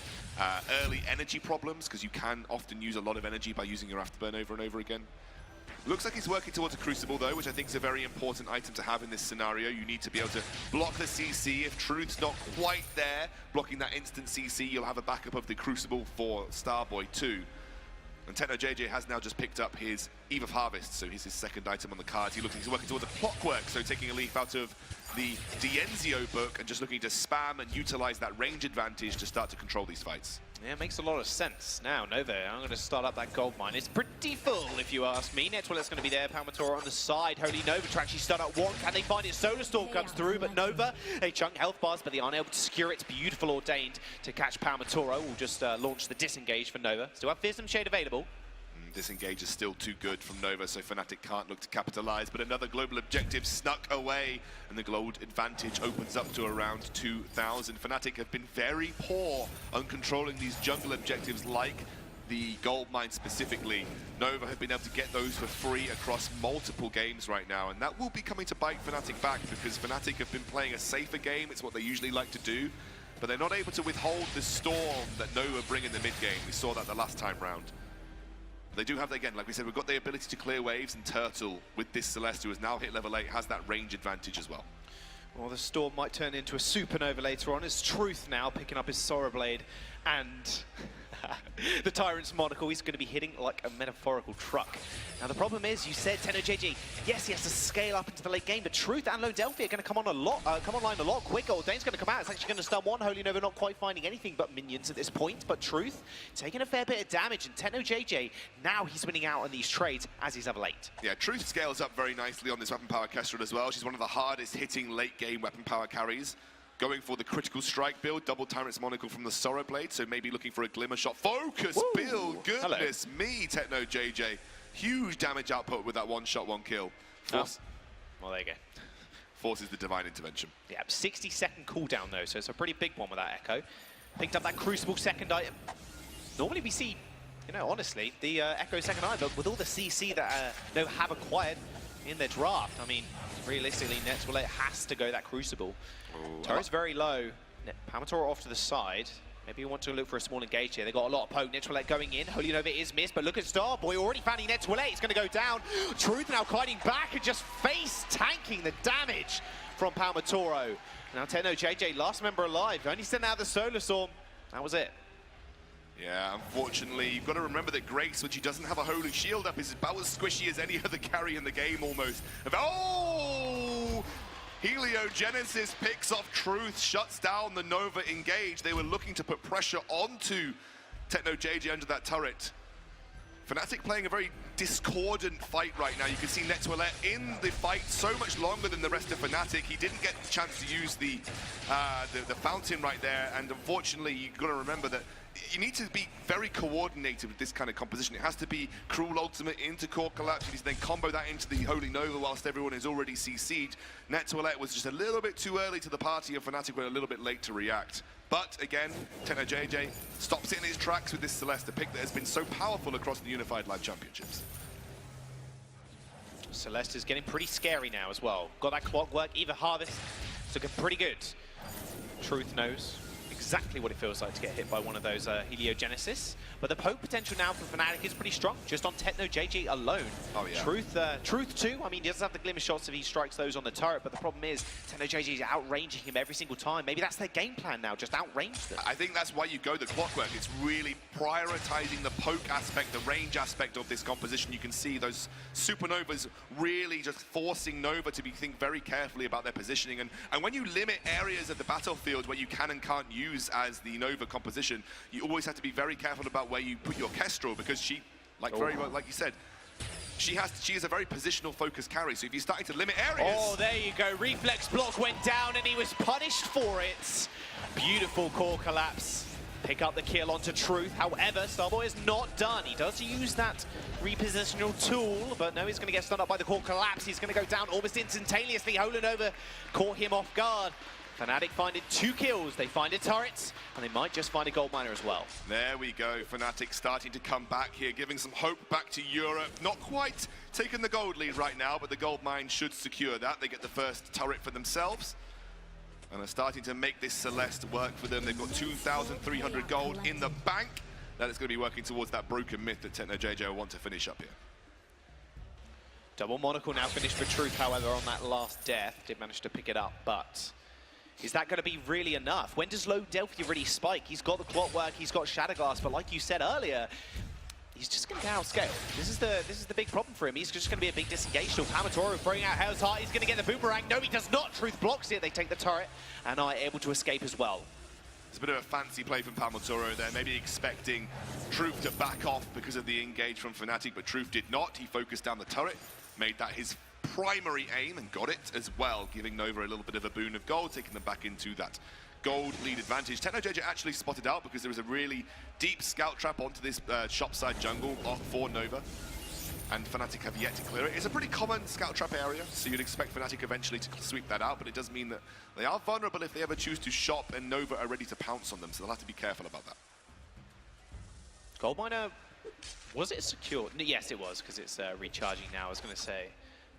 early energy problems, because you can often use a lot of energy by using your afterburn over and over again. Looks like he's working towards a Crucible though, which I think is a very important item to have in this scenario. You need to be able to block the CC. If Truth's not quite there, blocking that instant CC, you'll have a backup of the Crucible for Starboy too. And Techno JJ has now just picked up his Eve of Harvest, so here's his second item on the card. He's looking to work toward the Clockwork, so taking a leaf out of the Dienzio book and just looking to spam and utilize that range advantage to start to control these fights. Yeah, it makes a lot of sense. Now, Nova, I'm going to start up that gold mine. It's pretty full, if you ask me. Netwillet's going to be there. Palmatora on the side. Holy Nova to actually start up one. Can they find it? Solar Storm comes through, but Nova, they chunk health bars, but they aren't able to secure it. It's beautiful Ordained to catch Palmatora. We'll just launch the disengage for Nova. Still have Fearsome Shade available. Disengage is still too good from Nova, so Fnatic can't look to capitalize, but another global objective snuck away, and the gold advantage opens up to around 2,000. Fnatic have been very poor on controlling these jungle objectives like the gold mine specifically. Nova have been able to get those for free across multiple games right now, and that will be coming to bite Fnatic back because Fnatic have been playing a safer game. It's what they usually like to do, but they're not able to withhold the storm that Nova bring in the mid game. We saw that the last time round. They do have, again, like we said, we've got the ability to clear waves, and Turtle, with this Celeste, who has now hit level 8, has that range advantage as well. Well, the Storm might turn into a Supernova later on. It's Truth now picking up his Sora Blade, and the Tyrant's monocle. He's going to be hitting like a metaphorical truck. Now, the problem is, you said TennoJJ, yes, he has to scale up into the late game, but Truth and Lodelphi are going to come online a lot quicker. Ordain's going to come out. It's actually going to stun one. Holy Nova not quite finding anything but minions at this point, but Truth taking a fair bit of damage, and TennoJJ, now he's winning out on these trades as he's level 8. Yeah, Truth scales up very nicely on this weapon power Kestrel as well. She's one of the hardest hitting late game weapon power carries. Going for the critical strike build, double Tyrant's monocle from the Sorrow Blade, so maybe looking for a glimmer shot. Focus build, goodness me, TennoJJ. Huge damage output with that one shot, one kill. Force. Well, there you go. Forces the divine intervention. Yeah, 60-second cooldown though, so it's a pretty big one with that Echo. Picked up that Crucible second item. Normally we see, you know, honestly, the Echo second item, but with all the CC that Nova have acquired in their draft, I mean, realistically, Netwillet has to go that Crucible. Turret's very low. Palmatora off to the side. Maybe you want to look for a small engage here. They got a lot of poke. Netwillet going in. Holy Nova is missed, but look at Starboy already finding Netwillet. He's going to go down. Truth now kiting back and just face tanking the damage from Palmatora. Now TennoJJ, last member alive. Only sent out the Solar Storm. That was it. Yeah, unfortunately, you've got to remember that Grace, when she doesn't have a Holy Shield up, is about as squishy as any other carry in the game almost. Oh! Heliogenesis picks off Truth, shuts down the Nova engage. They were looking to put pressure onto TennoJJ under that turret. Fnatic playing a very discordant fight right now. You can see Netwillet in the fight so much longer than the rest of Fnatic. He didn't get the chance to use the fountain right there, and unfortunately, you've got to remember that you need to be very coordinated with this kind of composition. It has to be Cruel Ultimate into Core Collapse, and then combo that into the Holy Nova whilst everyone is already CC'd. Netwillet was just a little bit too early to the party, and Fnatic were a little bit late to react. But again, TennoJJ stops it in his tracks with this Celeste, a pick that has been so powerful across the Unified Live Championships. Celeste is getting pretty scary now as well. Got that Clockwork, Eve of Harvest, it's looking pretty good. Truth knows exactly what it feels like to get hit by one of those Heliogenesis. But the poke potential now for Fnatic is pretty strong, just on TennoJJ alone. Oh, yeah. Truth too, I mean, he doesn't have the glimmer shots if he strikes those on the turret, but the problem is TennoJJ is outranging him every single time. Maybe that's their game plan now, just outrange them. I think that's why you go the Clockwork. It's really prioritizing the poke aspect, the range aspect of this composition. You can see those Supernovas really just forcing Nova to think very carefully about their positioning. And when you limit areas of the battlefield where you can and can't use as the Nova composition, you always have to be very careful about where you put your Kestrel, because she, very well, like you said, she is a very positional focused carry. So if you're starting to limit areas... Oh, there you go. Reflex block went down and he was punished for it. Beautiful Core Collapse. Pick up the kill onto Truth. However, Starboy is not done. He does use that repositional tool, but no, he's going to get stunned up by the Core Collapse. He's going to go down almost instantaneously. Holy Nova caught him off guard. Fnatic finding 2 kills. They find a turret, and they might just find a gold miner as well. There we go. Fnatic starting to come back here, giving some hope back to Europe. Not quite taking the gold lead right now, but the gold mine should secure that. They get the first turret for themselves, and are starting to make this Celeste work for them. They've got 2,300 gold in the bank. That is going to be working towards that broken myth that TennoJJ want to finish up here. Double monocle now finished for Truth, however, on that last death. Did manage to pick it up, but is that going to be really enough? When does Lodelphi really spike? He's got the Clockwork, he's got Shatterglass, but like you said earlier, he's just going to get outscaled. This is the big problem for him. He's just going to be a big disengage. So Palmatoro throwing out Hell's Heart. He's going to get the boomerang. No, he does not. Truth blocks it. They take the turret and are able to escape as well. It's a bit of a fancy play from Palmatoro there, maybe expecting Truth to back off because of the engage from Fnatic, but Truth did not. He focused down the turret, made that his primary aim and got it as well, giving Nova a little bit of a boon of gold, taking them back into that gold lead advantage. TechnoJJ actually spotted out because there was a really deep scout trap onto this shopside jungle for Nova, and Fnatic have yet to clear it. It's a pretty common scout trap area, so you'd expect Fnatic eventually to sweep that out, but it does mean that they are vulnerable if they ever choose to shop, and Nova are ready to pounce on them, so they'll have to be careful about that. Gold miner, was it secure? Yes, it was, because it's recharging now, I was going to say.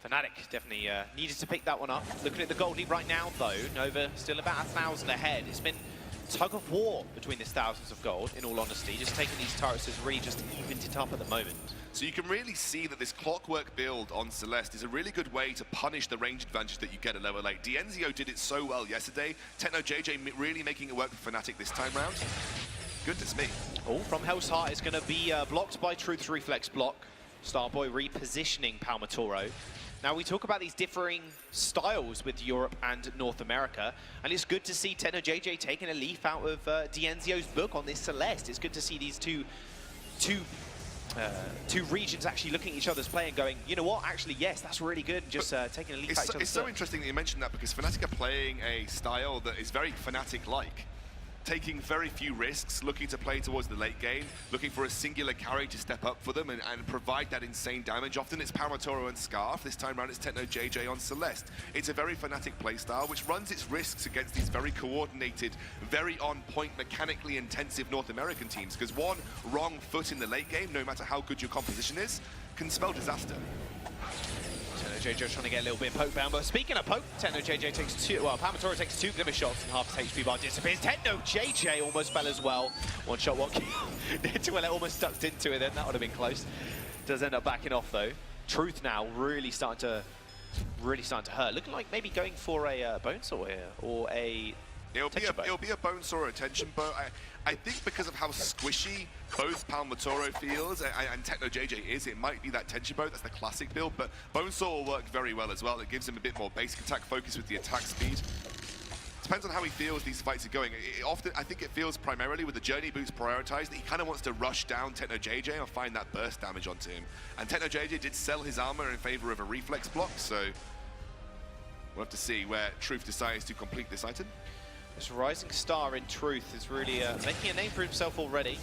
Fnatic definitely needed to pick that one up. Looking at the gold lead right now, though, Nova still about 1,000 ahead. It's been tug of war between this thousands of gold, in all honesty. Just taking these turrets has really just evened it up at the moment. So you can really see that this clockwork build on Celeste is a really good way to punish the range advantage that you get at level 8. Dienzio did it so well yesterday. TechnoJJ really making it work for Fnatic this time round. Goodness me. Oh, from Hell's Heart is going to be blocked by Truth's reflex block. Starboy repositioning Palmatoro. Now, we talk about these differing styles with Europe and North America, and it's good to see TechnoJJ taking a leaf out of Dienzio's book on this Celeste. It's good to see these two regions actually looking at each other's play and going, you know what, actually, yes, that's really good, and just taking a leaf out of each other's It's so interesting that you mentioned that, because Fnatic are playing a style that is very Fnatic-like. Taking very few risks, looking to play towards the late game, looking for a singular carry to step up for them and provide that insane damage. Often it's Palmatoro and Scarf. This time around it's TechnoJJ on Celeste. It's a very Fnatic playstyle, which runs its risks against these very coordinated, very on-point, mechanically intensive North American teams, because one wrong foot in the late game, no matter how good your composition is, can spell disaster. TechnoJJ trying to get a little bit poke bound, but speaking of poke, TechnoJJ takes two, well, Palmatoro takes 2 glimmer shots and half his HP bar disappears. TechnoJJ almost fell as well. One shot, one kill. Well, it almost ducked into it then, that would have been close. Does end up backing off though. Truth now really starting to hurt. Looking like maybe going for a Bonesaw here, or a It'll be a Bonesaw or a tension bow. I think because of how squishy both Palmatoro feels and TechnoJJ is, it might be that tension bow. That's the classic build, but Bonesaw will work very well as well. It gives him a bit more basic attack focus with the attack speed. Depends on how he feels these fights are going. Often, I think it feels primarily with the journey boots prioritized that he kind of wants to rush down TechnoJJ and find that burst damage onto him. And TechnoJJ did sell his armor in favor of a reflex block, so we'll have to see where Truth decides to complete this item. This rising star in Truth is really making a name for himself already.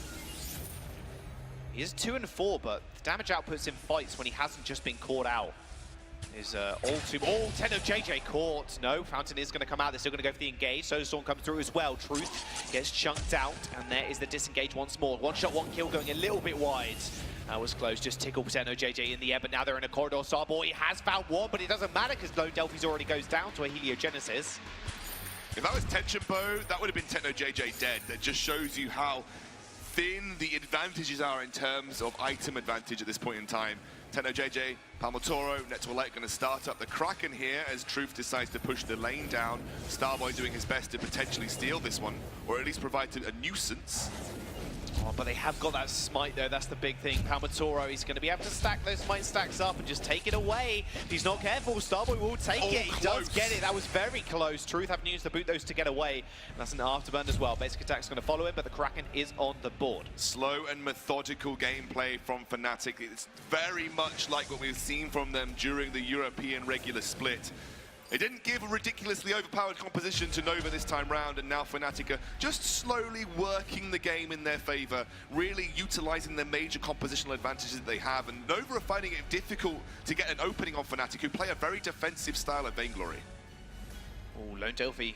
He is 2 and 4, but the damage outputs in fights when he hasn't just been caught out is all too... Oh, TechnoJJ caught. No, Fountain is going to come out. They're still going to go for the engage. So Storm comes through as well. Truth gets chunked out, and there is the disengage once more. 1 shot, 1 kill, going a little bit wide. That was close, just tickled TechnoJJ in the air, but now they're in a corridor. Starboy has found one, but it doesn't matter because Lone Delphi's already goes down to a Heliogenesis. If that was Tension Bow, that would have been TechnoJJ dead. That just shows you how thin the advantages are in terms of item advantage at this point in time. TechnoJJ, Palmatoro, Netwallet going to start up the Kraken here as Truth decides to push the lane down. Starboy doing his best to potentially steal this one, or at least provide a nuisance. Oh, but they have got that smite though, that's the big thing. Palmatoro, he's going to be able to stack those smite stacks up and just take it away. If he's not careful, Starboy will take it. He does get it, that was very close. Truth having used to boot those to get away. And that's an afterburn as well. Basic attack's going to follow him, but the Kraken is on the board. Slow and methodical gameplay from Fnatic. It's very much like what we've seen from them during the European regular split. They didn't give a ridiculously overpowered composition to Nova this time round, and now Fnatic are just slowly working the game in their favor, really utilizing the major compositional advantages that they have, and Nova are finding it difficult to get an opening on Fnatic, who play a very defensive style of Vainglory. Oh, Lone Delphi,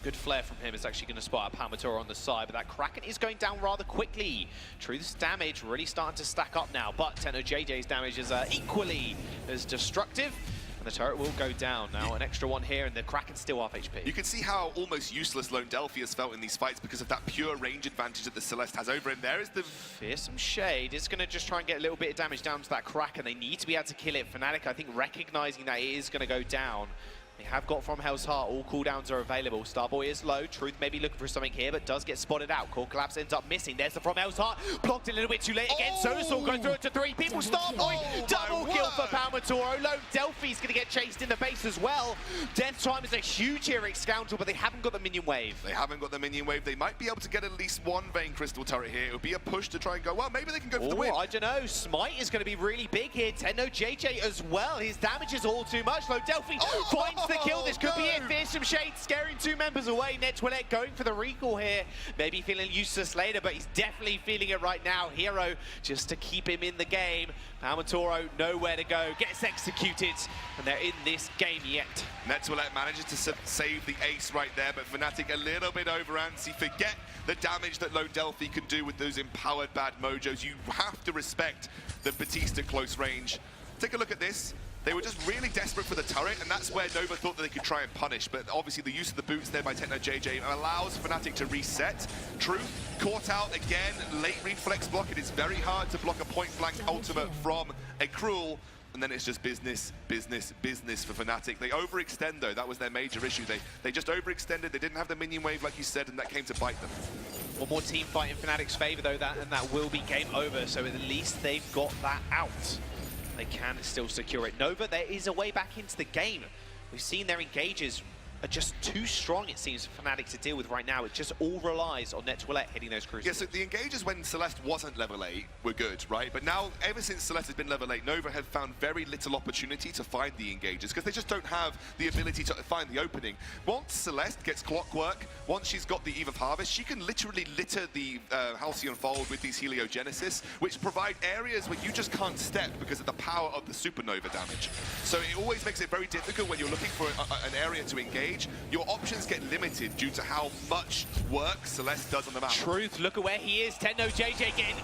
good flare from him. It's actually going to spot out Palmatoro on the side, but that Kraken is going down rather quickly. Truth's damage really starting to stack up now, but TechnoJJ's damage is equally as destructive. And the turret will go down now. An extra one here, and the Kraken's still off HP. You can see how almost useless Lone Delphi has felt in these fights because of that pure range advantage that the Celeste has over him. There is the... Fearsome Shade is going to just try and get a little bit of damage down to that Kraken. They need to be able to kill it. Fnatic, I think, recognizing that it is going to go down. They have got From Hell's Heart. All cooldowns are available. Starboy is low. Truth may be looking for something here, but does get spotted out. Core Collapse ends up missing. There's the From Hell's Heart. Blocked a little bit too late again. Solarsaw going through it to 3 people. Starboy, double kill for Palmatoro. Lone Delphi's going to get chased in the base as well. Death time is a huge heroic scoundrel, but they haven't got the minion wave. They haven't got the minion wave. They might be able to get at least one Vein Crystal turret here. It would be a push to try and go, well, maybe they can go for the win. I don't know. Smite is going to be really big here. Tenno JJ as well. His damage is all too much. Lone Delphi finds the kill. This could be it. Fearsome Shade scaring 2 members away. Netwillet going for the recall here. Maybe feeling useless later, but he's definitely feeling it right now. Hero just to keep him in the game. Palmatoro nowhere to go. Gets executed, and they're in this game yet. Netwillet manages to save the ace right there, but Fnatic a little bit over antsy. Forget the damage that Lone Delphi can do with those empowered bad mojos. You have to respect the Batiste at close range. Take a look at this. They were just really desperate for the turret, and that's where Nova thought that they could try and punish. But obviously the use of the boots there by Techno JJ allows Fnatic to reset. Truth caught out again, late reflex block. It is very hard to block a point-blank ultimate from a Cruel. And then it's just business, business, business for Fnatic. They overextend, though. That was their major issue. They just overextended. They didn't have the minion wave, like you said, and that came to bite them. One more team fight in Fnatic's favor, though, and that will be game over. So at least they've got that out. They can still secure it. Nova, there is a way back into the game. We've seen their engages are just too strong, it seems, for Fnatic to deal with right now. It just all relies on Netwillet hitting those cruisers. Yeah, so the engages when Celeste wasn't level 8 were good, right? But now, ever since Celeste has been level 8, Nova have found very little opportunity to find the engages because they just don't have the ability to find the opening. Once Celeste gets Clockwork, once she's got the Eve of Harvest, she can literally litter the Halcyon Fold with these Heliogenesis, which provide areas where you just can't step because of the power of the supernova damage. So it always makes it very difficult when you're looking for an area to engage. Your options get limited due to how much work Celeste does on the map. Truth, look at where he is. Tenno JJ getting,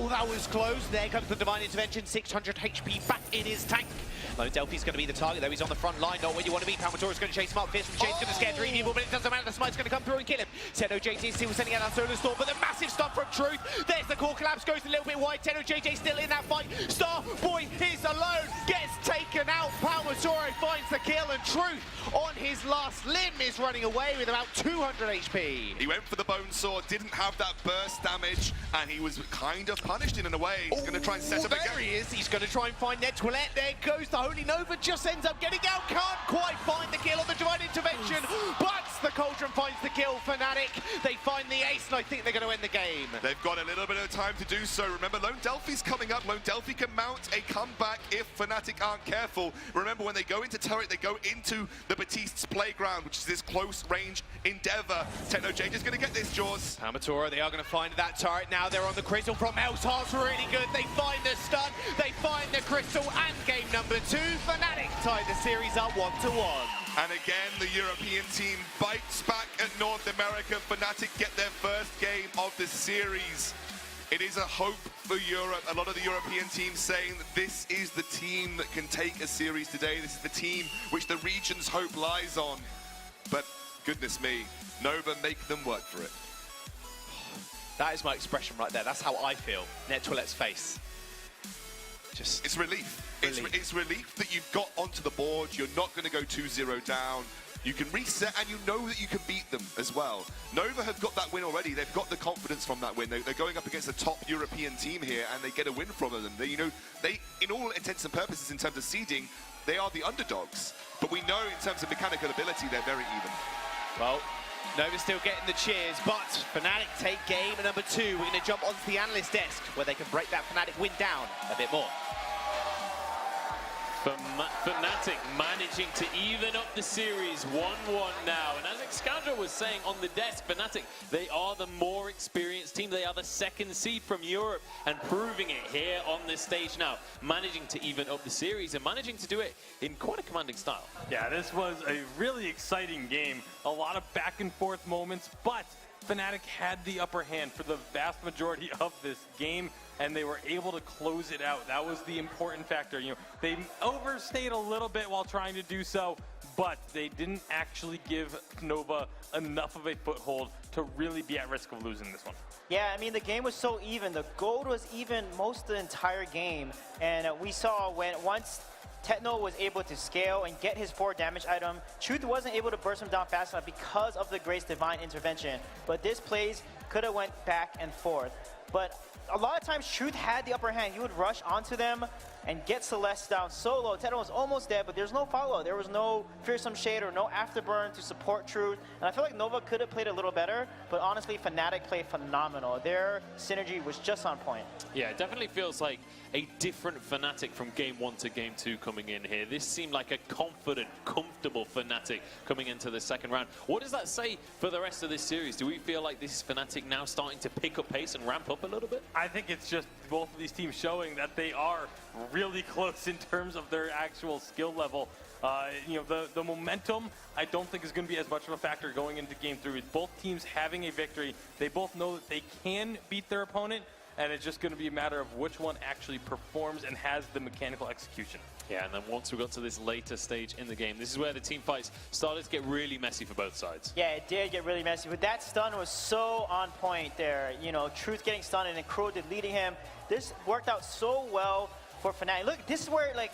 that was close. There comes the Divine Intervention, 600 HP back in his tank. Lone Delphi's going to be the target, though. He's on the front line, not where you want to be. Palmatoro's going to chase him up. Fearsome Shade's going to scare 3 people, but it doesn't matter. The Smite's going to come through and kill him. Tenno JJ still sending out that Solar Storm, but the massive stun from Truth. There's the core collapse, goes a little bit wide. Tenno JJ still in that fight. Starboy is alone, gets taken out. Palmatoro finds the kill, and Truth on his last limb is running away with about 200 HP. He went for the Bone Sword, didn't have that burst damage, and he was kind of punished in a way. He's going to try and set up again. There he is. He's going to try and find Netwillet. There goes the Holy Nova, just ends up getting out. Can't quite find the kill on the Divine Intervention, but the Cauldron finds the kill. Fnatic, they find the ace, and I think they're going to end the game. They've got a little bit of time to do so. Remember, Lone Delphi's coming up. Lone Delphi can mount a comeback if Fnatic aren't careful. Remember, when they go into turret, they go into the Batiste's playground, which is this close-range endeavor. Techno JJ's going to get this, Jaws. Palmatoro, they are going to find that turret now. They're on the crystal. From Hell's Heart's really good. They find the stun, they find the crystal, and game number 2. Fnatic tie the series up 1-1. And again, the European team bites back at North America. Fnatic get their first game of the series. It is a hope for Europe. A lot of the European teams saying that this is the team that can take a series today. This is the team which the region's hope lies on. But goodness me, Nova make them work for it. That is my expression right there. That's how I feel. Netwillet's face. It's relief. It's relief that you've got onto the board. You're not going to go 2-0 down. You can reset, and you know that you can beat them as well. Nova have got that win already. They've got the confidence from that win. They're going up against a top European team here, and they get a win from them. They, in all intents and purposes, in terms of seeding, they are the underdogs. But we know in terms of mechanical ability, they're very even. Well, Nova's still getting the cheers, but Fnatic take game number 2. We're going to jump onto the analyst desk where they can break that Fnatic win down a bit more. Fnatic managing to even up the series 1-1 now. And as Excadra was saying on the desk, Fnatic, they are the more experienced team. They are the 2nd seed from Europe and proving it here on this stage now. Managing to even up the series and managing to do it in quite a commanding style. Yeah, this was a really exciting game. A lot of back and forth moments, but Fnatic had the upper hand for the vast majority of this game, and they were able to close it out. That was the important factor. They overstayed a little bit while trying to do so, but they didn't actually give Nova enough of a foothold to really be at risk of losing this one. Yeah, I mean, the game was so even. The gold was even most of the entire game, and we saw once Techno was able to scale and get his 4 damage item. Truth wasn't able to burst him down fast enough because of the Grace Divine intervention. But this plays could have went back and forth. But a lot of times Truth had the upper hand. He would rush onto them and get Celeste down solo. Techno was almost dead, but there's no follow. There was no Fearsome Shade or no Afterburn to support Truth. And I feel like Nova could have played a little better, but honestly, Fnatic played phenomenal. Their synergy was just on point. Yeah, it definitely feels like a different Fnatic from Game 1 to Game 2 coming in here. This seemed like a confident, comfortable Fnatic coming into the second round. What does that say for the rest of this series? Do we feel like this Fnatic now starting to pick up pace and ramp up a little bit? I think it's just both of these teams showing that they are really close in terms of their actual skill level. You know, the momentum, I don't think is going to be as much of a factor going into Game 3. With both teams having a victory, they both know that they can beat their opponent, and it's just going to be a matter of which one actually performs and has the mechanical execution. Yeah, and then once we got to this later stage in the game, this is where the team fights started to get really messy for both sides. Yeah, it did get really messy, but that stun was so on point there. You know, Truth getting stunned and then Crow deleting him. This worked out so well for Fnatic. Look, this is where, like,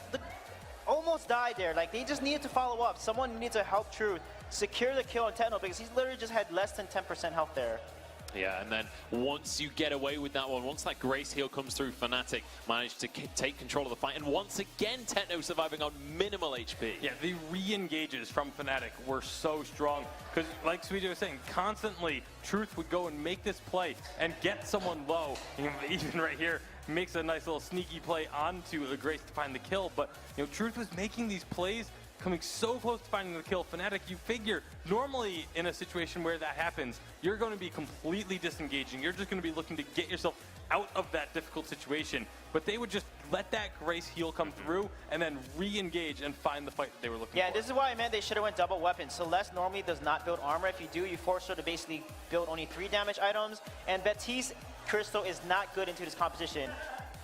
almost died there. Like, they just needed to follow up. Someone needed to help Truth secure the kill on Techno because he's literally just had less than 10% health there. Yeah, and then once you get away with that one, once that Grace heal comes through, Fnatic managed to take control of the fight. And once again, Techno surviving on minimal HP. Yeah, the re-engages from Fnatic were so strong. Because like Suija was saying, constantly Truth would go and make this play and get someone low. Even right here, makes a nice little sneaky play onto the Grace to find the kill. But you know, Truth was making these plays, coming so close to finding the kill. Fnatic, you figure, normally in a situation where that happens, you're going to be completely disengaging. You're just going to be looking to get yourself out of that difficult situation. But they would just let that Grace heal come through and then re-engage and find the fight that they were looking for. Yeah, this is why I meant they should have went double weapons. Celeste normally does not build armor. If you do, you force her to basically build only 3 damage items. And Baptiste Crystal is not good into this composition.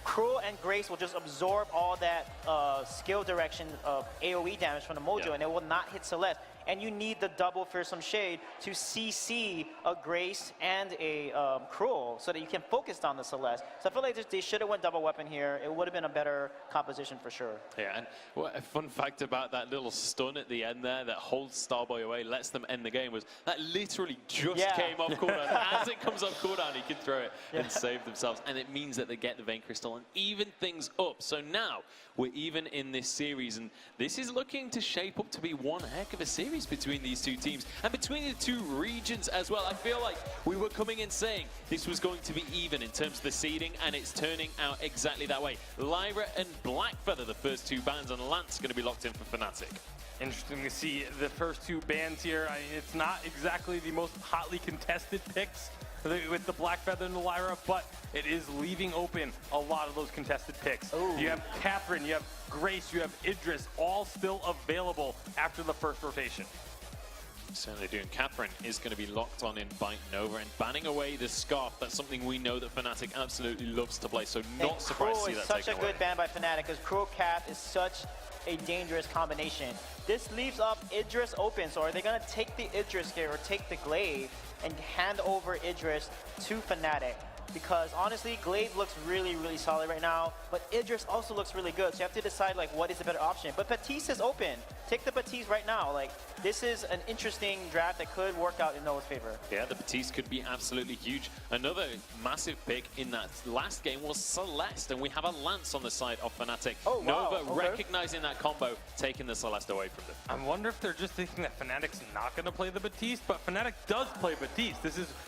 Cruel and Grace will just absorb all that skill direction of AoE damage from the Mojo, and it will not hit Celeste. And you need the double Fearsome Shade to CC a Grace and a Cruel so that you can focus on the Celeste. So I feel like they should have went double weapon here. It would have been a better composition for sure. Yeah, and what a fun fact about that little stun at the end there that holds Starboy away, lets them end the game, was that literally just came off cooldown. As it comes off cooldown, he can throw it and save themselves. And it means that they get the Vein Crystal and even things up. So now we're even in this series, and this is looking to shape up to be one heck of a series between these two teams and between the two regions as well. I feel like we were coming in saying this was going to be even in terms of the seeding, and it's turning out exactly that way. Lyra and Blackfeather, the first 2 bans, and Lance going to be locked in for Fnatic. Interesting to see the first 2 bans here. I mean, it's not exactly the most hotly contested picks with the Blackfeather and the Lyra, but it is leaving open a lot of those contested picks. Ooh. You have Catherine, you have Grace, you have Idris, all still available after the first rotation. Certainly doing. Catherine is going to be locked on in by Nova and banning away the Scarf. That's something we know that Fnatic absolutely loves to play, so not surprised to see that taken away. Such a good ban by Fnatic because Cruel Cath is such a dangerous combination. This leaves up Idris open, so are they going to take the Idris here or take the Glaive and hand over Idris to Fnatic? Because honestly, Glaive looks really, really solid right now, but Idris also looks really good, so you have to decide like what is the better option. But Baptiste is open. Take the Baptiste right now. Like, this is an interesting draft that could work out in Nova's favor. Yeah, the Baptiste could be absolutely huge. Another massive pick in that last game was Celeste, and we have a Lance on the side of Fnatic. Oh, wow. Nova recognizing that combo, taking the Celeste away from them. I wonder if they're just thinking that Fnatic's not going to play the Baptiste, but Fnatic does play Baptiste.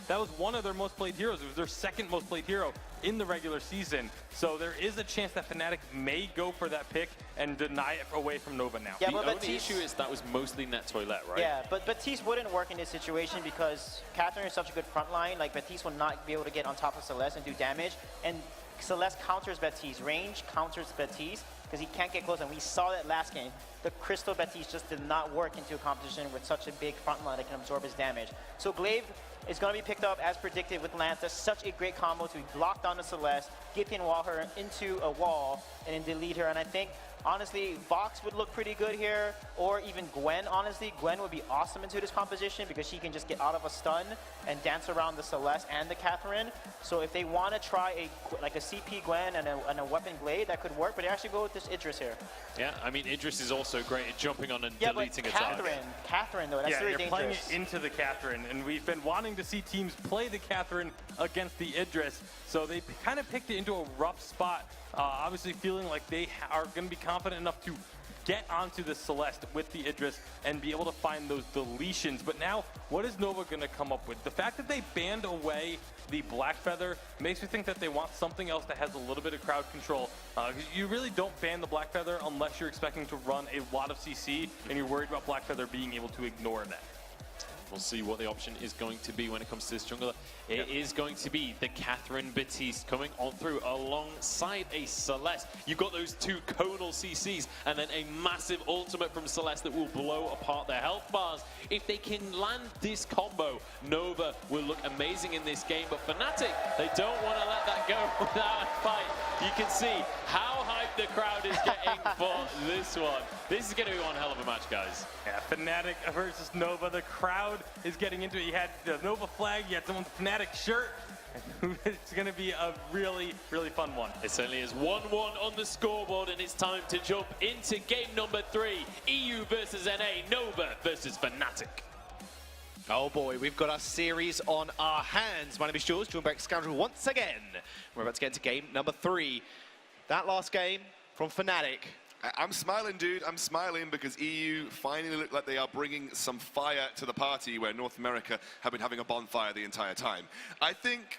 That was one of their most played heroes. It was their second most played hero in the regular season. So there is a chance that Fnatic may go for that pick and deny it away from Nova now. Yeah, the only issue is that was mostly net toilet, right? Yeah, but Baptiste wouldn't work in this situation because Catherine is such a good front line. Like, Baptiste would not be able to get on top of Celeste and do damage. And Celeste counters Baptiste. Range counters Baptiste because he can't get close. And we saw that last game. The Crystal Baptiste just did not work into a competition with such a big front line that can absorb his damage. So Glaive is going to be picked up as predicted with Lance. That's such a great combo to be blocked onto Celeste, Gideon wall her into a wall, and then delete her. And I think, Honestly, Vox would look pretty good here, or even Gwen, honestly. Gwen would be awesome into this composition because she can just get out of a stun and dance around the Celeste and the Catherine. So if they want to try a CP Gwen and a weapon Glade, that could work, but they actually go with this Idris here. Yeah, I mean, Idris is also great at jumping on and Yeah, deleting but attacks. Catherine though, that's yeah, very you're dangerous. playing it into the Catherine, and we've been wanting to see teams play the Catherine against the Idris, so they kind of picked it into a rough spot, obviously feeling like they are going to be confident enough to get onto the Celeste with the Idris and be able to find those deletions. But now, what is Nova going to come up with? The fact that they banned away the Black Feather makes me think that they want something else that has a little bit of crowd control. You really don't ban the Black Feather unless you're expecting to run a lot of CC and you're worried about Black Feather being able to ignore that. We'll see what the option is going to be when it comes to this jungler. It is going to be the Catherine Batiste coming on through alongside a Celeste. You've got those two conal CCs and then a massive ultimate from Celeste that will blow apart their health bars. If they can land this combo, Nova will look amazing in this game, but Fnatic, they don't want to let that go without a fight. You can see how hyped the crowd is getting for this one. This is going to be one hell of a match, guys. Yeah, Fnatic versus Nova. The crowd is getting into it. You had the Nova flag, you had someone with a Fnatic shirt. It's going to be a really, really fun one. It certainly is 1-1 on the scoreboard, and it's time to jump into game number 3. EU versus NA, Nova versus Fnatic. Oh boy, we've got our series on our hands. My name is Jules, joined by Scoundrel once again. We're about to get into game number 3. That last game from Fnatic. I'm smiling, dude. I'm smiling because EU finally look like they are bringing some fire to the party where North America have been having a bonfire the entire time. I think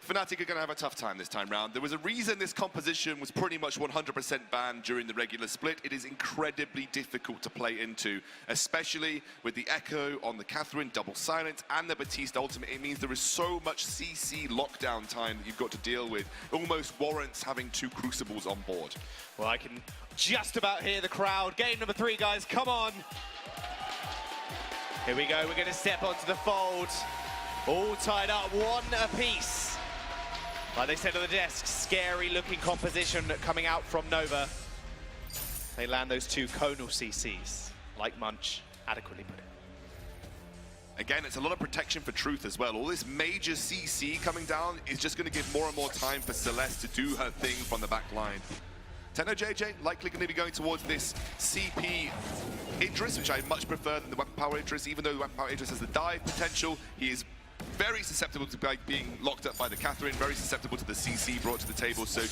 Fnatic are going to have a tough time this time round. There was a reason this composition was pretty much 100% banned during the regular split. It is incredibly difficult to play into, especially with the Echo on the Catherine, double silence, and the Batiste ultimate. It means there is so much CC lockdown time that you've got to deal with. It almost warrants having 2 Crucibles on board. Well, I can just about hear the crowd. Game number 3, guys, come on. Here we go, we're going to step onto the fold. All tied up, 1 apiece. Like they said on the desk, scary looking composition coming out from Nova. They land those 2 conal CCs, like Munch adequately put it. Again, it's a lot of protection for Truth as well. All this major CC coming down is just going to give more and more time for Celeste to do her thing from the back line. TechnoJJ likely going to be going towards this CP Idris, which I much prefer than the Weapon Power Idris. Even though the Weapon Power Idris has the dive potential, he is very susceptible to being locked up by the Catherine, very susceptible to the CC brought to the table, so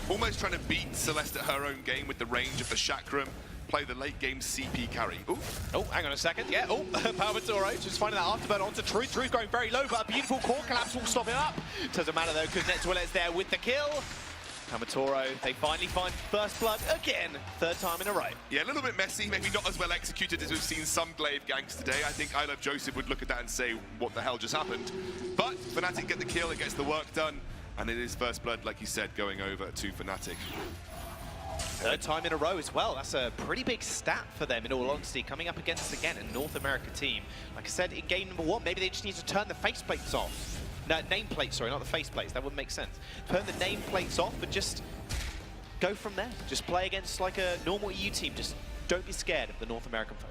almost trying to beat Celeste at her own game with the range of the Chakram, play the late game CP carry. Ooh. Oh, hang on a second. Yeah, oh, Palmatoro just finding that afterburn onto Truth. Truth going very low, but a beautiful core collapse will stop it up. Doesn't matter though, because Netzuela's there with the kill. Palmatoro, they finally find first blood again, 3rd time in a row. Yeah, a little bit messy, maybe not as well executed as we've seen some Glaive ganks today. I think I Love Joseph would look at that and say, what the hell just happened? But Fnatic get the kill, it gets the work done, and it is first blood, like you said, going over to Fnatic. 3rd time in a row as well. That's a pretty big stat for them, in all honesty, coming up against, again, a North America team. Like I said, in game number 1, maybe they just need to turn the faceplates off. No, nameplates, sorry, not the faceplates. That wouldn't make sense. Turn the nameplates off and just go from there. Just play against like a normal EU team. Just don't be scared of the North American foes.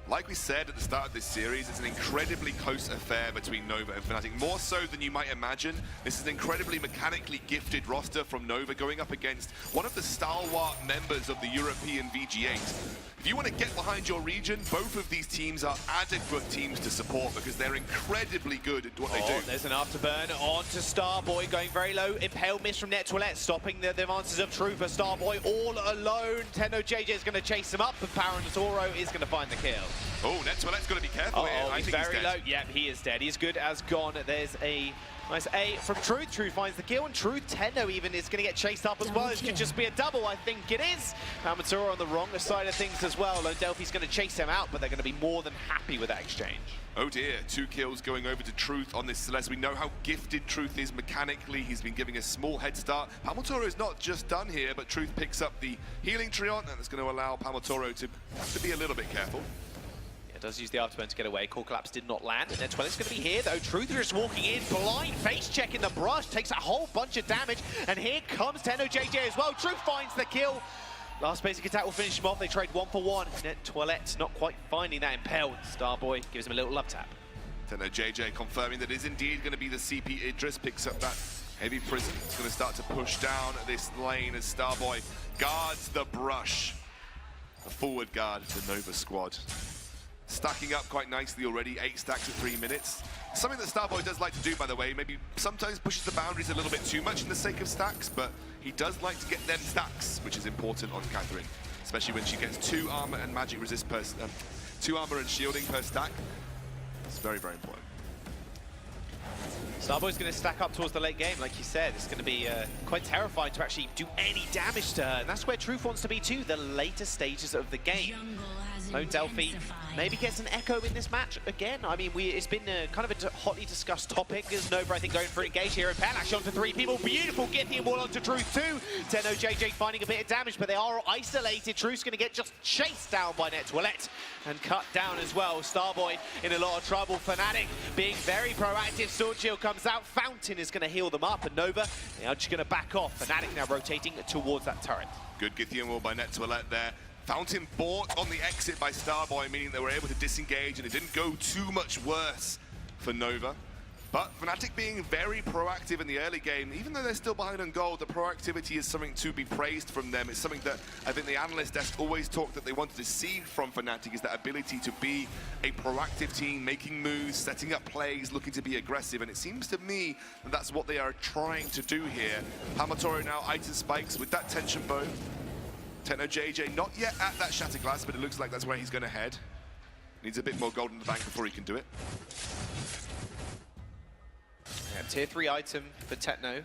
Like we said at the start of this series, it's an incredibly close affair between Nova and Fnatic, more so than you might imagine. This is an incredibly mechanically gifted roster from Nova going up against one of the stalwart members of the European VG8. If you want to get behind your region, both of these teams are adequate teams to support because they're incredibly good at what they do. There's an afterburn onto Starboy, going very low. Impale miss from Netzuela, stopping the advances of True for Starboy all alone. TechnoJJ is going to chase him up, but Palmatoro is going to find the kill. Oh, Netzuela's got to be careful here. He's very low. Yep, he is dead. He's good as gone. There's a nice A from Truth. Truth finds the kill, and Truth, Tenno even is going to get chased up as well. This could just be a double, I think it is. Palmatoro on the wrong side of things as well. Lone Delphi's going to chase him out, but they're going to be more than happy with that exchange. Oh dear, 2 kills going over to Truth on this Celeste. We know how gifted Truth is mechanically. He's been giving a small head start. Palmatoro is not just done here, but Truth picks up the healing Treant, and it's going to allow Palmatoro to be a little bit careful. It Does use the afterburn to get away. Core Collapse did not land. And then Twillet's going to be here, though. Truther is walking in, blind, face checking the brush, takes a whole bunch of damage. And here comes Tenno JJ as well. Truth finds the kill. Last basic attack will finish him off. They trade 1 for 1. Net Toilette not quite finding that impelled. Starboy gives him a little love tap. Tenno JJ confirming that it is indeed going to be the CP Idris, picks up that heavy prison. It's going to start to push down this lane as Starboy guards the brush. A forward guard to Nova squad. Stacking up quite nicely already, 8 stacks at 3 minutes. Something that Starboy does like to do, by the way, maybe sometimes pushes the boundaries a little bit too much in the sake of stacks, but he does like to get them stacks, which is important on Catherine, especially when she gets 2 armor and magic resist per, 2 armor and shielding per stack. It's very, very important. Starboy's going to stack up towards the late game, like you said. It's going to be quite terrifying to actually do any damage to her, and that's where Truth wants to be too, the later stages of the game. Lone Delphi maybe gets an echo in this match again. I mean, it's been kind of a hotly discussed topic. There's Nova, I think, going for an engage here. And Palash onto 3 people. Beautiful Githian wall onto Truth too. Tenno JJ finding a bit of damage, but they are isolated. Truth's going to get just chased down by Net Toilette and cut down as well. Starboy in a lot of trouble. Fnatic being very proactive. Sword Shield comes out. Fountain is going to heal them up. And Nova, they are just going to back off. Fnatic now rotating towards that turret. Good Githian wall by Net Toilette there. Fountain bought on the exit by Starboy, meaning they were able to disengage and it didn't go too much worse for Nova. But Fnatic being very proactive in the early game, even though they're still behind on gold, the proactivity is something to be praised from them. It's something that I think the analyst desk always talked that they wanted to see from Fnatic, is that ability to be a proactive team, making moves, setting up plays, looking to be aggressive. And it seems to me that that's what they are trying to do here. Palmatoro now item spikes with that tension bow. Tenno JJ not yet at that Shatter Glass, but it looks like that's where he's going to head. Needs a bit more gold in the bank before he can do it. Yeah, tier 3 item for Techno.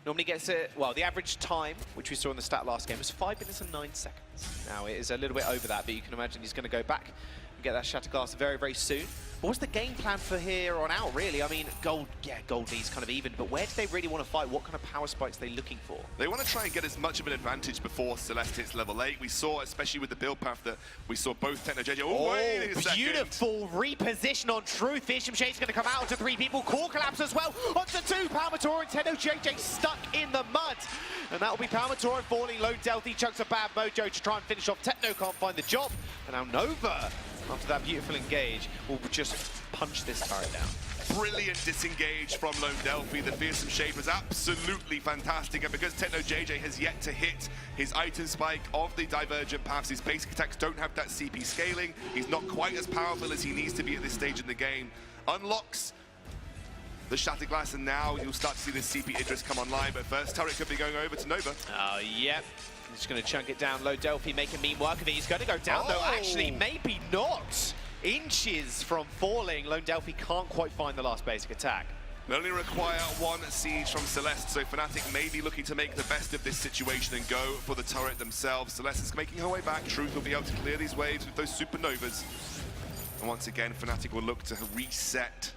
Normally gets it, well, the average time, which we saw in the stat last game, was 5 minutes and 9 seconds. Now, it is a little bit over that, but you can imagine he's going to go back and get that Shatter Glass very, very soon. But what's the game plan for here on out, really? I mean, gold, yeah, gold needs kind of even, but where do they really want to fight? What kind of power spikes are they looking for? They want to try and get as much of an advantage before Celeste hits level 8. We saw, especially with the build path, that we saw both Techno JJ. Oh, wait a second. Beautiful reposition on Truth. Fearsome Shade's going to come out onto 3 people. Core Collapse as well. Onto 2. Palmatoro and Techno JJ stuck in the mud. And that will be Palmatoro falling. Low Delphi chunks of bad mojo to try and finish off. Techno can't find the job. And now Nova, after that beautiful engage, will just punch this turret down. Brilliant disengage from Lone Delphi. The Fearsome Shade was absolutely fantastic, and because Techno JJ has yet to hit his item spike of the divergent paths, his basic attacks don't have that CP scaling. He's not quite as powerful as he needs to be at this stage in the game. Unlocks the Shatter Glass, and now you'll start to see the CP Idris come online, but first turret could be going over to Nova. Oh, yep. Just going to chunk it down. Low Delphi making mean work of it. He's going to go down, though. Actually, maybe not. Inches from falling. Lone Delphi can't quite find the last basic attack. They only require 1 siege from Celeste, so Fnatic may be looking to make the best of this situation and go for the turret themselves. Celeste is making her way back. Truth will be able to clear these waves with those supernovas. And once again, Fnatic will look to reset.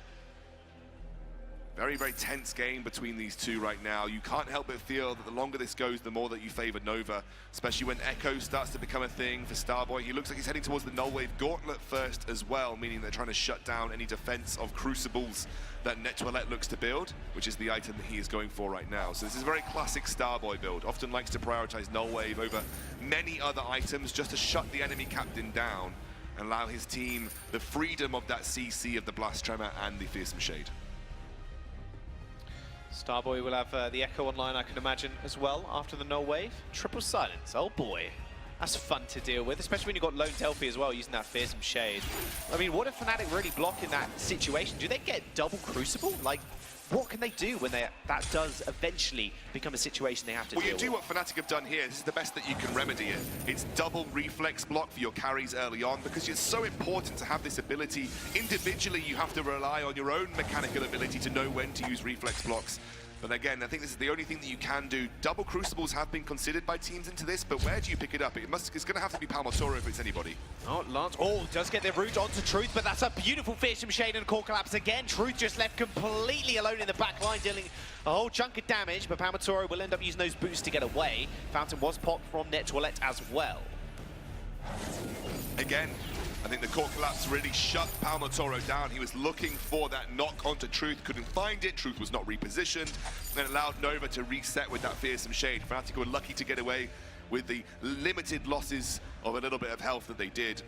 Very, very tense game between these two right now. You can't help but feel that the longer this goes, the more that you favor Nova, especially when Echo starts to become a thing for Starboy. He looks like he's heading towards the Null Wave Gauntlet first as well, meaning they're trying to shut down any defense of Crucibles that Net Toilette looks to build, which is the item that he is going for right now. So this is a very classic Starboy build. Often likes to prioritize Null Wave over many other items just to shut the enemy captain down and allow his team the freedom of that CC of the Blast Tremor and the Fearsome Shade. Starboy will have the Echo online, I can imagine, as well, after the Null Wave. Triple Silence, oh boy. That's fun to deal with, especially when you've got Lone Delphi as well, using that Fearsome Shade. I mean, what if Fnatic really block in that situation? Do they get double Crucible? Like, what can they do when that does eventually become a situation they have to deal with? Well, you do what Fnatic have done here. This is the best that you can remedy it. It's double reflex block for your carries early on, because it's so important to have this ability. Individually, you have to rely on your own mechanical ability to know when to use reflex blocks. But again, I think this is the only thing that you can do. Double Crucibles have been considered by teams into this, but where do you pick it up? It's going to have to be Palmatoro if it's anybody. Oh, Lance, does get the route onto Truth, but that's a beautiful Fearsome Shade and Core Collapse again. Truth just left completely alone in the back line, dealing a whole chunk of damage, but Palmatoro will end up using those boots to get away. Fountain was popped from Net Toilette as well. Again, I think the core collapse really shut Palmatoro down. He was looking for that knock onto Truth, couldn't find it. Truth was not repositioned, and allowed Nova to reset with that fearsome shade. Fnatic were lucky to get away with the limited losses of a little bit of health that they did.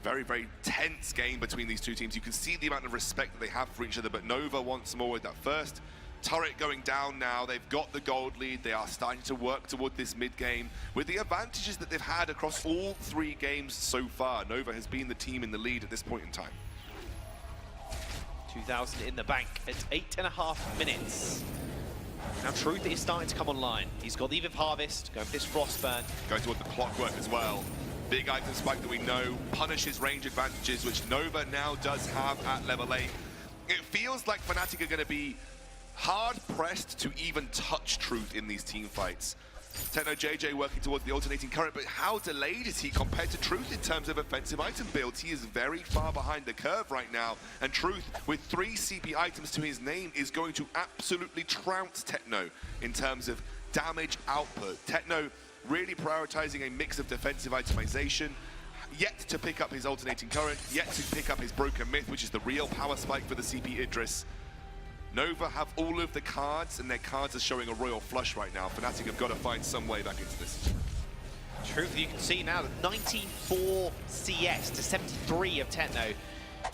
Very, very tense game between these two teams. You can see the amount of respect that they have for each other, but Nova once more with that first turret going down now. They've got the gold lead. They are starting to work toward this mid-game with the advantages that they've had across all 3 games so far. Nova has been the team in the lead at this point in time. 2,000 in the bank at 8.5 minutes. Now Truth is starting to come online. He's got the Eve of Harvest, going for this Frostburn. Going toward the clockwork as well. Big item spike that we know punishes range advantages, which Nova now does have at level 8. It feels like Fnatic are going to be hard-pressed to even touch Truth in these team fights. Techno JJ working towards the alternating current, but how delayed is he compared to Truth in terms of offensive item builds? He is very far behind the curve right now, and Truth, with 3 CP items to his name, is going to absolutely trounce Techno in terms of damage output. Techno really prioritizing a mix of defensive itemization, yet to pick up his alternating current, yet to pick up his broken myth, which is the real power spike for the CP Idris. Nova have all of the cards, and their cards are showing a royal flush right now. Fnatic have got to find some way back into this. Truth, you can see now that 94 CS to 73 of Techno. You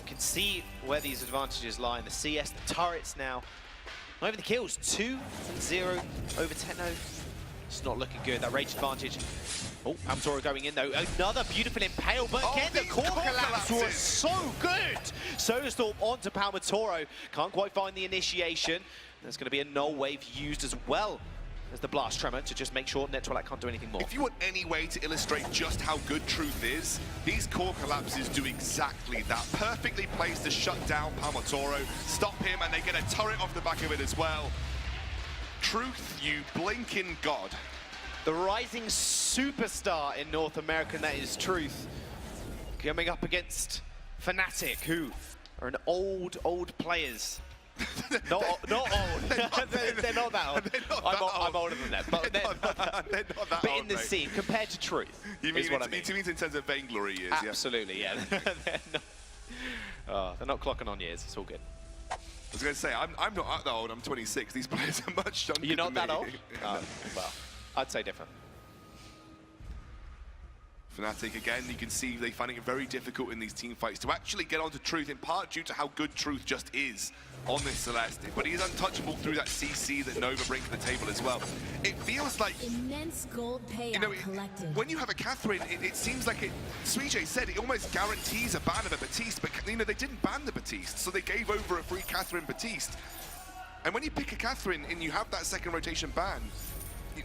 can see where these advantages lie in the CS, the turrets now. Not even the kills, 2-0 over Techno. It's not looking good, that rage advantage. Oh, Palmatoro going in though. Another beautiful impale, but again, the core collapse was so good. Sodarstorm onto Palmatoro. Can't quite find the initiation. There's going to be a null wave used as well as the blast tremor to just make sure Netrolak can't do anything more. If you want any way to illustrate just how good Truth is, these core collapses do exactly that. Perfectly placed to shut down Palmatoro, stop him, and they get a turret off the back of it as well. Truth, you blinking god. The rising superstar in North America, and that is Truth, coming up against Fnatic, who are an old players. not old. They're not that old. I'm older than them, but they're not that old, in the scene, compared to Truth, you mean what I mean. It means in terms of Vainglory years, absolutely, yeah. They're not clocking on years, it's all good. I was going to say, I'm not that old, I'm 26. These players are much younger You're not than that me. old? Well, I'd say different. Fnatic, again, you can see they finding it very difficult in these team fights to actually get onto Truth, in part due to how good Truth just is on this Celeste. But he is untouchable through that CC that Nova brings to the table as well. It feels like... immense gold payout collected. When you have a Catherine, it seems like it... Suijay said it almost guarantees a ban of a Baptiste, but they didn't ban the Baptiste, so they gave over a free Catherine Baptiste. And when you pick a Catherine and you have that second rotation ban,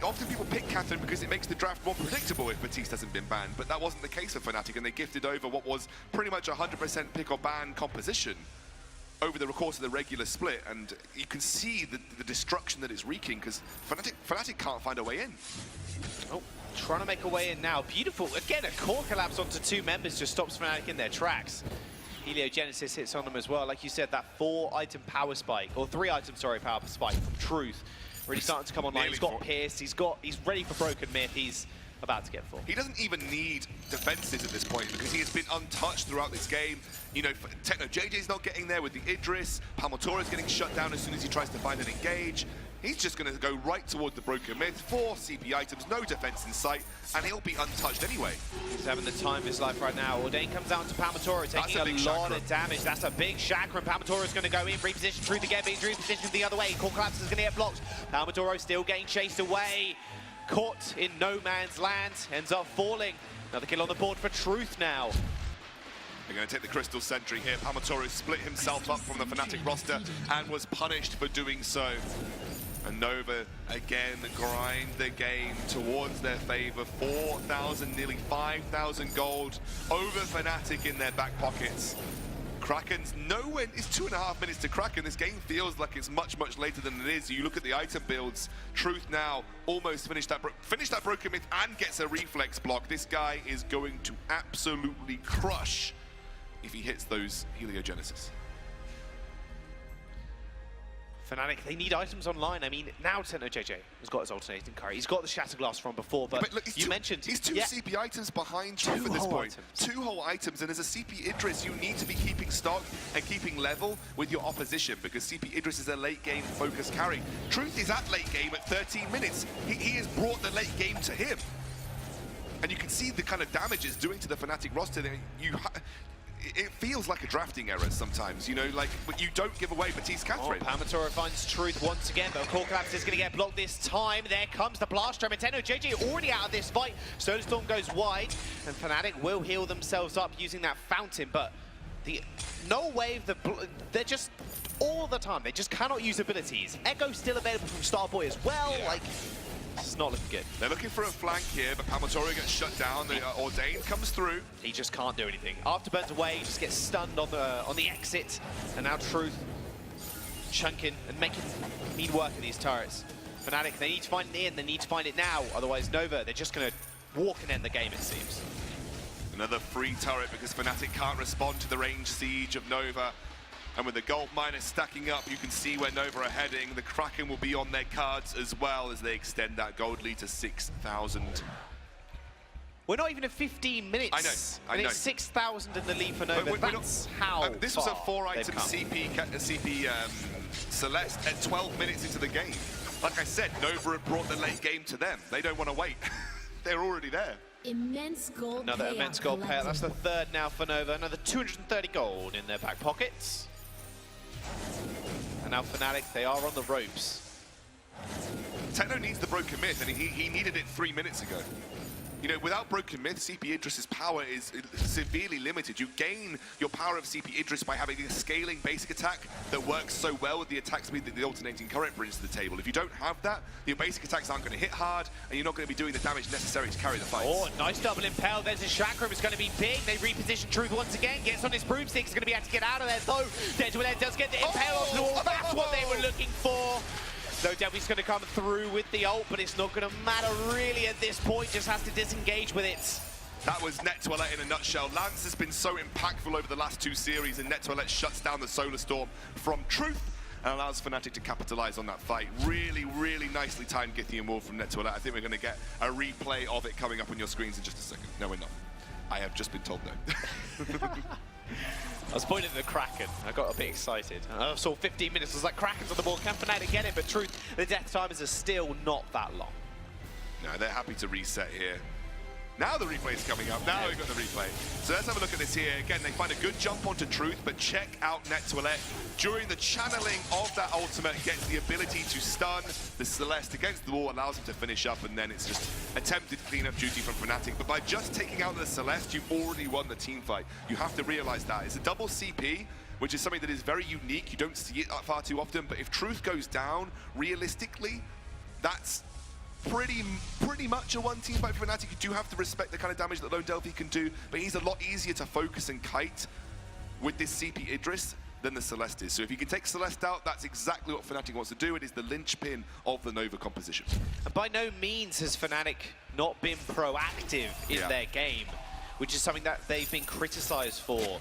often people pick Catherine because it makes the draft more predictable if Baptiste hasn't been banned, but that wasn't the case for Fnatic, and they gifted over what was pretty much 100% pick or ban composition over the course of the regular split, and you can see the destruction that it's wreaking because Fnatic can't find a way in. Oh, trying to make a way in now. Beautiful. Again, a core collapse onto 2 members just stops Fnatic in their tracks. Heliogenesis hits on them as well. Like you said, that 4-item power spike, or 3-item, sorry, power spike from Truth. Really starting to come online. He's got Pierce, he's ready for Broken Myth, he's about to get full. He doesn't even need defenses at this point because he has been untouched throughout this game. You know, Techno JJ's not getting there with the Idris. Palmatoro's getting shut down as soon as he tries to find an engage. He's just going to go right toward the Broken Myth. 4 CP items, no defense in sight, and he'll be untouched anyway. He's having the time of his life right now. Ordain comes out to Palmatoro, taking a lot of damage. That's a big chakra, and Palmatoro's going to go in, reposition Truth again, but he's repositioned the other way. Core collapse is going to get blocked. Palmatoro still getting chased away. Caught in no man's land, ends up falling. Another kill on the board for Truth now. They're going to take the Crystal Sentry here. Palmatoro split himself up from the Fnatic roster and was punished for doing so. And Nova, again, grind the game towards their favor. 4,000, nearly 5,000 gold over Fnatic in their back pockets. Kraken's nowhere. It's 2.5 minutes to Kraken. This game feels like it's much, much later than it is. You look at the item builds. Truth now almost finished that Broken Myth and gets a reflex block. This guy is going to absolutely crush if he hits those Heliogenesis. Fnatic, they need items online. I mean, now TechnoJJ has got his alternating curry. He's got the Shatterglass from before, but look, you mentioned... He's two CP items behind Truth at this point. Two whole items, and as a CP Idris, you need to be keeping stock and keeping level with your opposition, because CP Idris is a late-game focused carry. Truth is at late game at 13 minutes. He has brought the late game to him. And you can see the kind of damage it's doing to the Fnatic roster. It feels like a drafting error sometimes, you know, like, but you don't give away Batiste Catherine. Palmatoro finds Truth once again, but Core Collapse is going to get blocked this time. There comes the Blast Drum. JJ already out of this fight. Soulstorm goes wide, and Fnatic will heal themselves up using that fountain, but the no wave, they're just all the time. They just cannot use abilities. Echo's still available from Starboy as well. Yeah. Like, it's not looking good. They're looking for a flank here, but Palmatoro gets shut down. The Ordained comes through. He just can't do anything. Afterburns away, just gets stunned on the exit, and now Truth chunking and making mean work of these turrets. Fnatic, they need to find it in, they need to find it now. Otherwise, Nova, they're just going to walk and end the game, it seems. Another free turret because Fnatic can't respond to the range siege of Nova. And with the gold miners stacking up, you can see where Nova are heading. The Kraken will be on their cards as well as they extend that gold lead to 6,000. We're not even at 15 minutes. I know. It's 6,000 in the lead for Nova. That's how this was a 4-item CP Celeste at 12 minutes into the game. Like I said, Nova have brought the late game to them. They don't want to wait. They're already there. Immense gold Another immense gold payout. That's the third now for Nova. Another 230 gold in their back pockets. And now Fnatic, they are on the ropes. Techno needs the Broken Myth, and he needed it 3 minutes ago. You know, without Broken Myth, CP Idris's power is severely limited. You gain your power of CP Idris by having a scaling basic attack that works so well with the attack speed that the alternating current brings to the table. If you don't have that, your basic attacks aren't going to hit hard, and you're not going to be doing the damage necessary to carry the fight. Oh, nice double impale. There's a chakram. It's going to be big. They reposition Truth once again. Gets on his broomstick. He's going to be able to get out of there, though. Deadwell does get the impale off the wall. That's what they were looking for. No Devil's going to come through with the ult, but it's not going to matter really at this point. Just has to disengage with it. That was Net Toilette in a nutshell. Lance has been so impactful over the last 2 series, and Net Toilette shuts down the Solar Storm from Truth and allows Fnatic to capitalize on that fight. Really, really nicely timed Githian wall from Net Toilette. I think we're going to get a replay of it coming up on your screens in just a second. No, we're not. I have just been told no. I was pointing at the Kraken. I got a bit excited. I saw 15 minutes. I was like, Kraken's on the ball. Can Fnatic get it? But Truth, the death timers are still not that long. No, they're happy to reset here. Now the replay's coming up. Now we've got the replay. So let's have a look at this here. Again, they find a good jump onto Truth, but check out Net Toilette. During the channeling of that ultimate, gets the ability to stun the Celeste against the wall, allows him to finish up, and then it's just attempted cleanup duty from Fnatic. But by just taking out the Celeste, you've already won the team fight. You have to realize that. It's a double CP, which is something that is very unique. You don't see it far too often, but if Truth goes down, realistically, that's pretty much a one-team fight for Fnatic. You do have to respect the kind of damage that Lone Delphi can do, but he's a lot easier to focus and kite with this CP Idris than the Celeste is. So if you can take Celeste out, that's exactly what Fnatic wants to do. It is the linchpin of the Nova composition. And by no means has Fnatic not been proactive in their game, which is something that they've been criticized for.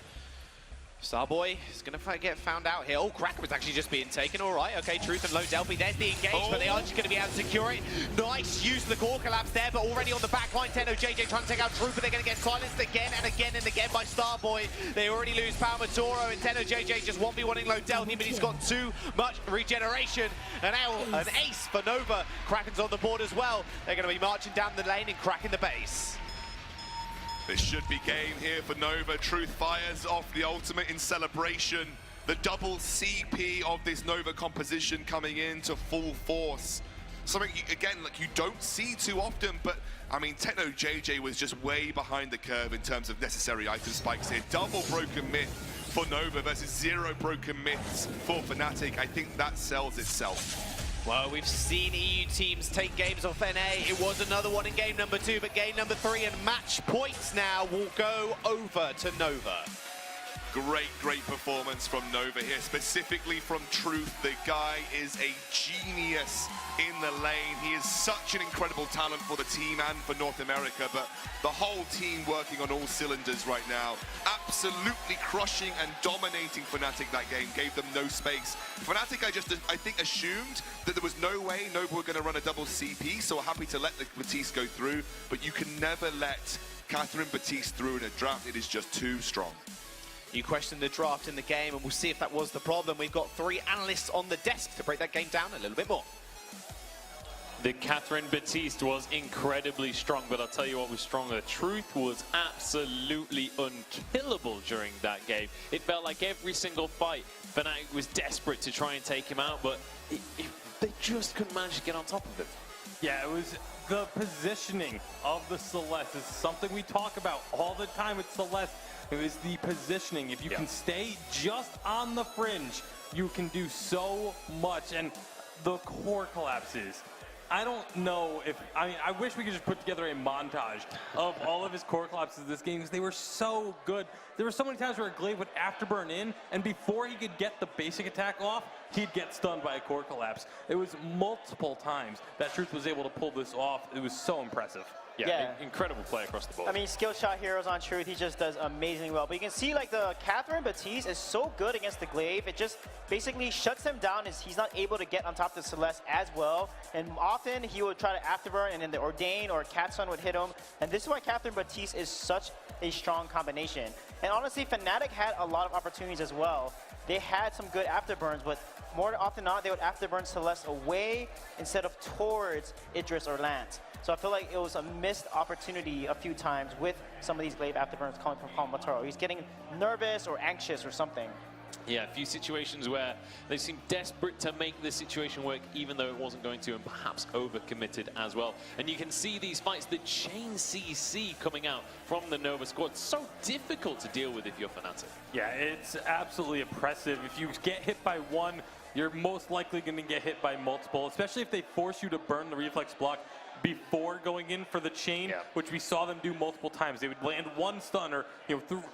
Starboy is going to get found out here. Oh, Kraken was actually just being taken. All right, okay, Truth and Lone Delphi. There's the engage, but they are just going to be able to secure it. Nice use of the core collapse there, but already on the back line, TechnoJJ trying to take out Truth, but they're going to get silenced again and again and again by Starboy. They already lose Palmatoro, and TechnoJJ just 1v1ing Lone Delphi, but he's got too much regeneration. And now an ace for Nova. Kraken's on the board as well. They're going to be marching down the lane and cracking the base. This should be game here for Nova. Truth fires off the ultimate in celebration. The double CP of this Nova composition coming in to full force. Something, again, like you don't see too often, but I mean, TechnoJJ was just way behind the curve in terms of necessary item spikes here. Double Broken Myth for Nova versus 0 Broken Myths for Fnatic. I think that sells itself. Well, we've seen EU teams take games off NA. It was another one in game number 2, but game number 3 and match points now will go over to Nova. Great performance from Nova here, specifically from Truth. The guy is a genius in the lane. He is such an incredible talent for the team and for North America, but the whole team working on all cylinders right now. Absolutely crushing and dominating Fnatic that game, gave them no space. Fnatic, I think, assumed that there was no way Nova were going to run a double CP, so we're happy to let the Batiste go through, but you can never let Catherine Batiste through in a draft. It is just too strong. You questioned the draft in the game, and we'll see if that was the problem. We've got 3 analysts on the desk to break that game down a little bit more. The Catherine Batiste was incredibly strong, but I'll tell you what was stronger. Truth was absolutely unkillable during that game. It felt like every single fight, Fnatic was desperate to try and take him out, but they just couldn't manage to get on top of him. Yeah, it was the positioning of the Celeste is something we talk about all the time with Celeste. It was the positioning. If you can stay just on the fringe, you can do so much. And the core collapses. I don't know if, I wish we could just put together a montage of all of his core collapses this game because they were so good. There were so many times where Glaive would afterburn in, and before he could get the basic attack off, he'd get stunned by a core collapse. It was multiple times that Truth was able to pull this off. It was so impressive. Yeah, incredible play across the board. I mean, skill shot heroes on Truth, he just does amazingly well. But you can see, like, the Catherine Batiste is so good against the Glaive. It just basically shuts him down. He's not able to get on top of the Celeste as well. And often he would try to afterburn, and then the Ordain or Catsun would hit him. And this is why Catherine Batiste is such a strong combination. And honestly, Fnatic had a lot of opportunities as well. They had some good afterburns, but more often than not, they would afterburn Celeste away instead of towards Idris or Lance. So I feel like it was a missed opportunity a few times with some of these Glaive afterburns coming from Palmatoro. He's getting nervous or anxious or something. Yeah, a few situations where they seemed desperate to make the situation work, even though it wasn't going to, and perhaps overcommitted as well. And you can see these fights, the chain CC coming out from the Nova squad. So difficult to deal with if you're Fnatic. Yeah, it's absolutely oppressive. If you get hit by one, you're most likely going to get hit by multiple, especially if they force you to burn the reflex block before going in for the chain, which we saw them do multiple times. They would land one stun or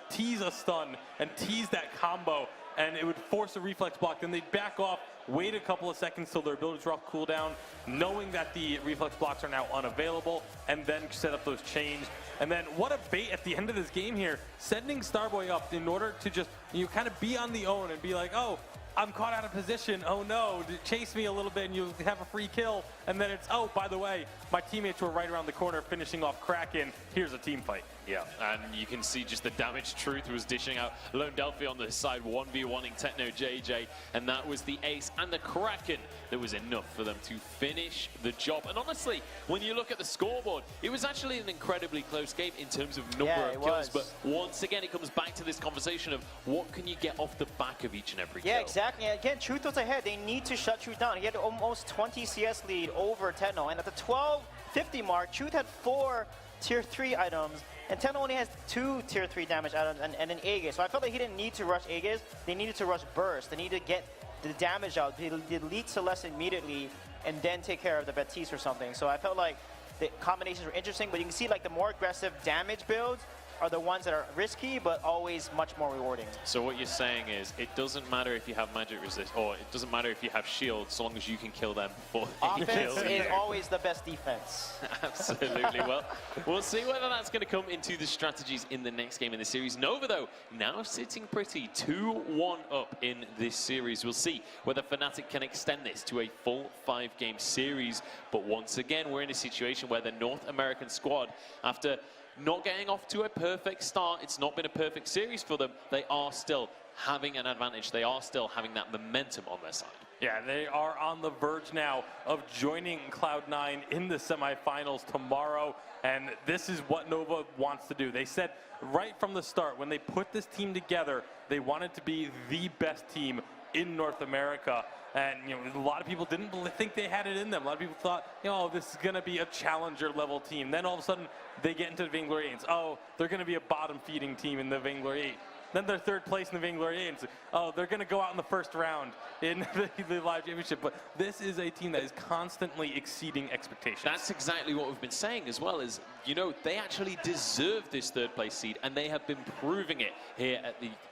tease a stun and tease that combo, and it would force a reflex block. Then they'd back off, wait a couple of seconds till their abilities drop cooldown, knowing that the reflex blocks are now unavailable, and then set up those chains. And then what a bait at the end of this game here, sending Starboy up in order to just kind of be on the own and be like, oh, I'm caught out of position. Oh no, chase me a little bit and you have a free kill. And then it's, oh, by the way, my teammates were right around the corner finishing off Kraken. Here's a team fight. Yeah, and you can see just the damage Truth was dishing out. Lone Delphi on the side, 1v1ing Techno JJ, and that was the ace and the Kraken that was enough for them to finish the job. And honestly, when you look at the scoreboard, it was actually an incredibly close game in terms of number of kills. But once again, it comes back to this conversation of what can you get off the back of each and every kill. Yeah, exactly. And again, Truth was ahead. They need to shut Truth down. He had almost 20 CS lead over Techno. And at the 12:50 mark, Truth had 4 tier 3 items. And Techno only has 2 tier 3 damage items and an Aegis. So I felt like he didn't need to rush Aegis. They needed to rush Burst. They needed to get the damage out. They delete Celeste immediately and then take care of the Batiste or something. So I felt like the combinations were interesting, but you can see like the more aggressive damage builds are the ones that are risky, but always much more rewarding. So what you're saying is, it doesn't matter if you have magic resist, or it doesn't matter if you have shield, so long as you can kill them before they kill you. Offense is always the best defense. Absolutely. Well, we'll see whether that's going to come into the strategies in the next game in the series. Nova, though, now sitting pretty 2-1 up in this series. We'll see whether Fnatic can extend this to a full 5-game series. But once again, we're in a situation where the North American squad, after not getting off to a perfect start, it's not been a perfect series for them, they are still having an advantage. They are still having that momentum on their side. Yeah, they are on the verge now of joining Cloud9 in the semifinals tomorrow, and this is what Nova wants to do. They said right from the start, when they put this team together, they wanted to be the best team in North America. And a lot of people didn't think they had it in them. A lot of people thought, this is going to be a challenger level team. Then all of a sudden, they get into the Vainglory 8s. Oh, they're going to be a bottom feeding team in the Vainglory 8. then they're third place in the Vainglory. And oh, they're going to go out in the first round in the live championship. But this is a team that is constantly exceeding expectations. That's exactly what we've been saying as well, is, you know, they actually deserve this third place seed, and they have been proving it here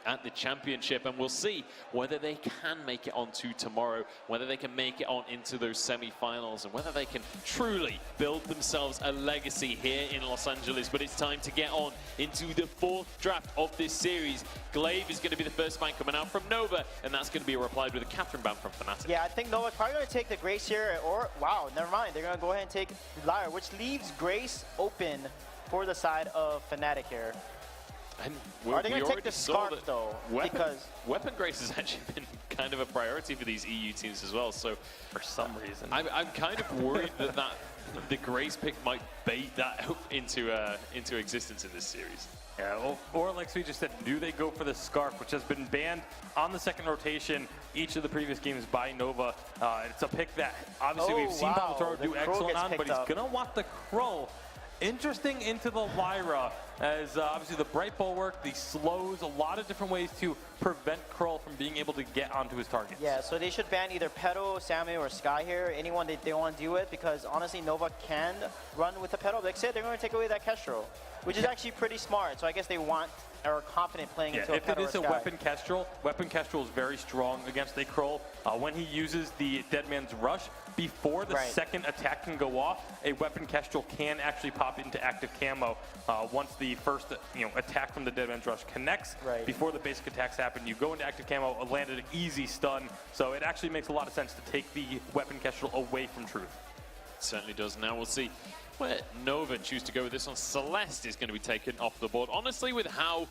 at the championship. And we'll see whether they can make it on to tomorrow, whether they can make it on into those semi-finals, and whether they can truly build themselves a legacy here in Los Angeles. But it's time to get on into the fourth draft of this series. Glaive is going to be the first man coming out from Nova, and that's going to be replied with a Catherine ban from Fnatic. Yeah, I think Nova's probably going to take the Grace here, or, wow, never mind. They're going to go ahead and take Lyra, which leaves Grace open for the side of Fnatic here. And are they going to take the Scarf, though? Weapon Grace has actually been kind of a priority for these EU teams as well, so for some reason. I'm kind of worried that the Grace pick might bait that out into existence in this series. Yeah, or like we just said, do they go for the Scarf, which has been banned on the second rotation each of the previous games by Nova. It's a pick that obviously we've seen Palmatoro do excellent on, but he's going to want the Krull. Interesting into the Lyra, as obviously the Bright Bulwark, the slows, a lot of different ways to prevent Krull from being able to get onto his targets. Yeah, so they should ban either Petal, Samu, or Sky here, anyone they want to do it, because honestly Nova can run with the Petal. Like I said, they're going to take away that Kestrel, which is actually pretty smart, so I guess they want or are confident playing into a Petal or Sky. If it is a Weapon Kestrel is very strong against a Krull. When he uses the Dead Man's Rush, before the second attack can go off, a Weapon Kestrel can actually pop into active camo once the first attack from the Dead Man's Rush connects. Before the basic attacks happen, you go into active camo, landed an easy stun, so it actually makes a lot of sense to take the Weapon Kestrel away from Truth. It certainly does. Now we'll see where Nova choose to go with this one. Celeste is going to be taken off the board. Honestly, with how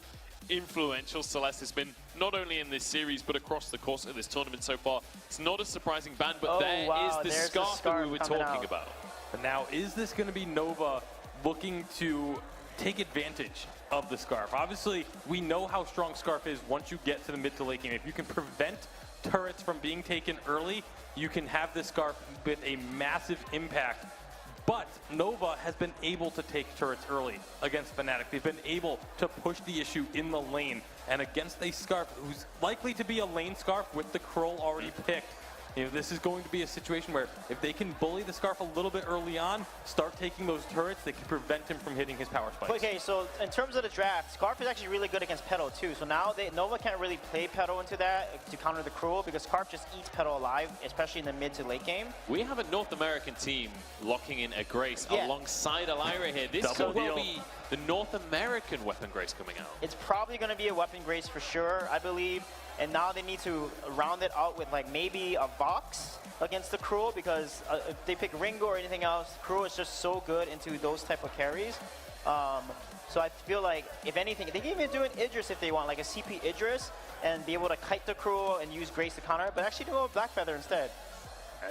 influential Celeste has been, not only in this series, but across the course of this tournament so far, it's not a surprising ban, but there's the scarf that we were talking about. But now, is this going to be Nova looking to take advantage of the Scarf? Obviously, we know how strong Scarf is once you get to the mid to late game. If you can prevent turrets from being taken early, you can have this Scarf with a massive impact. But Nova has been able to take turrets early against Fnatic. They've been able to push the issue in the lane. And against a Scarf who's likely to be a lane Scarf with the Krull already picked, this is going to be a situation where if they can bully the Scarf a little bit early on, start taking those turrets, they can prevent him from hitting his power spikes. Okay, so in terms of the draft, Scarf is actually really good against Petal too. So now Nova can't really play Petal into that to counter the Krull, because Scarf just eats Petal alive, especially in the mid to late game. We have a North American team locking in a Grace alongside a Lyra here. This could well be the North American Weapon Grace coming out. It's probably going to be a Weapon Grace for sure, I believe. And now they need to round it out with like maybe a Vox against the Krull, because if they pick Ringo or anything else, Krull is just so good into those type of carries. So I feel like, if anything, they can even do an Idris if they want, like a CP Idris, and be able to kite the Krull and use Grace to counter it, but actually do a Black Feather instead.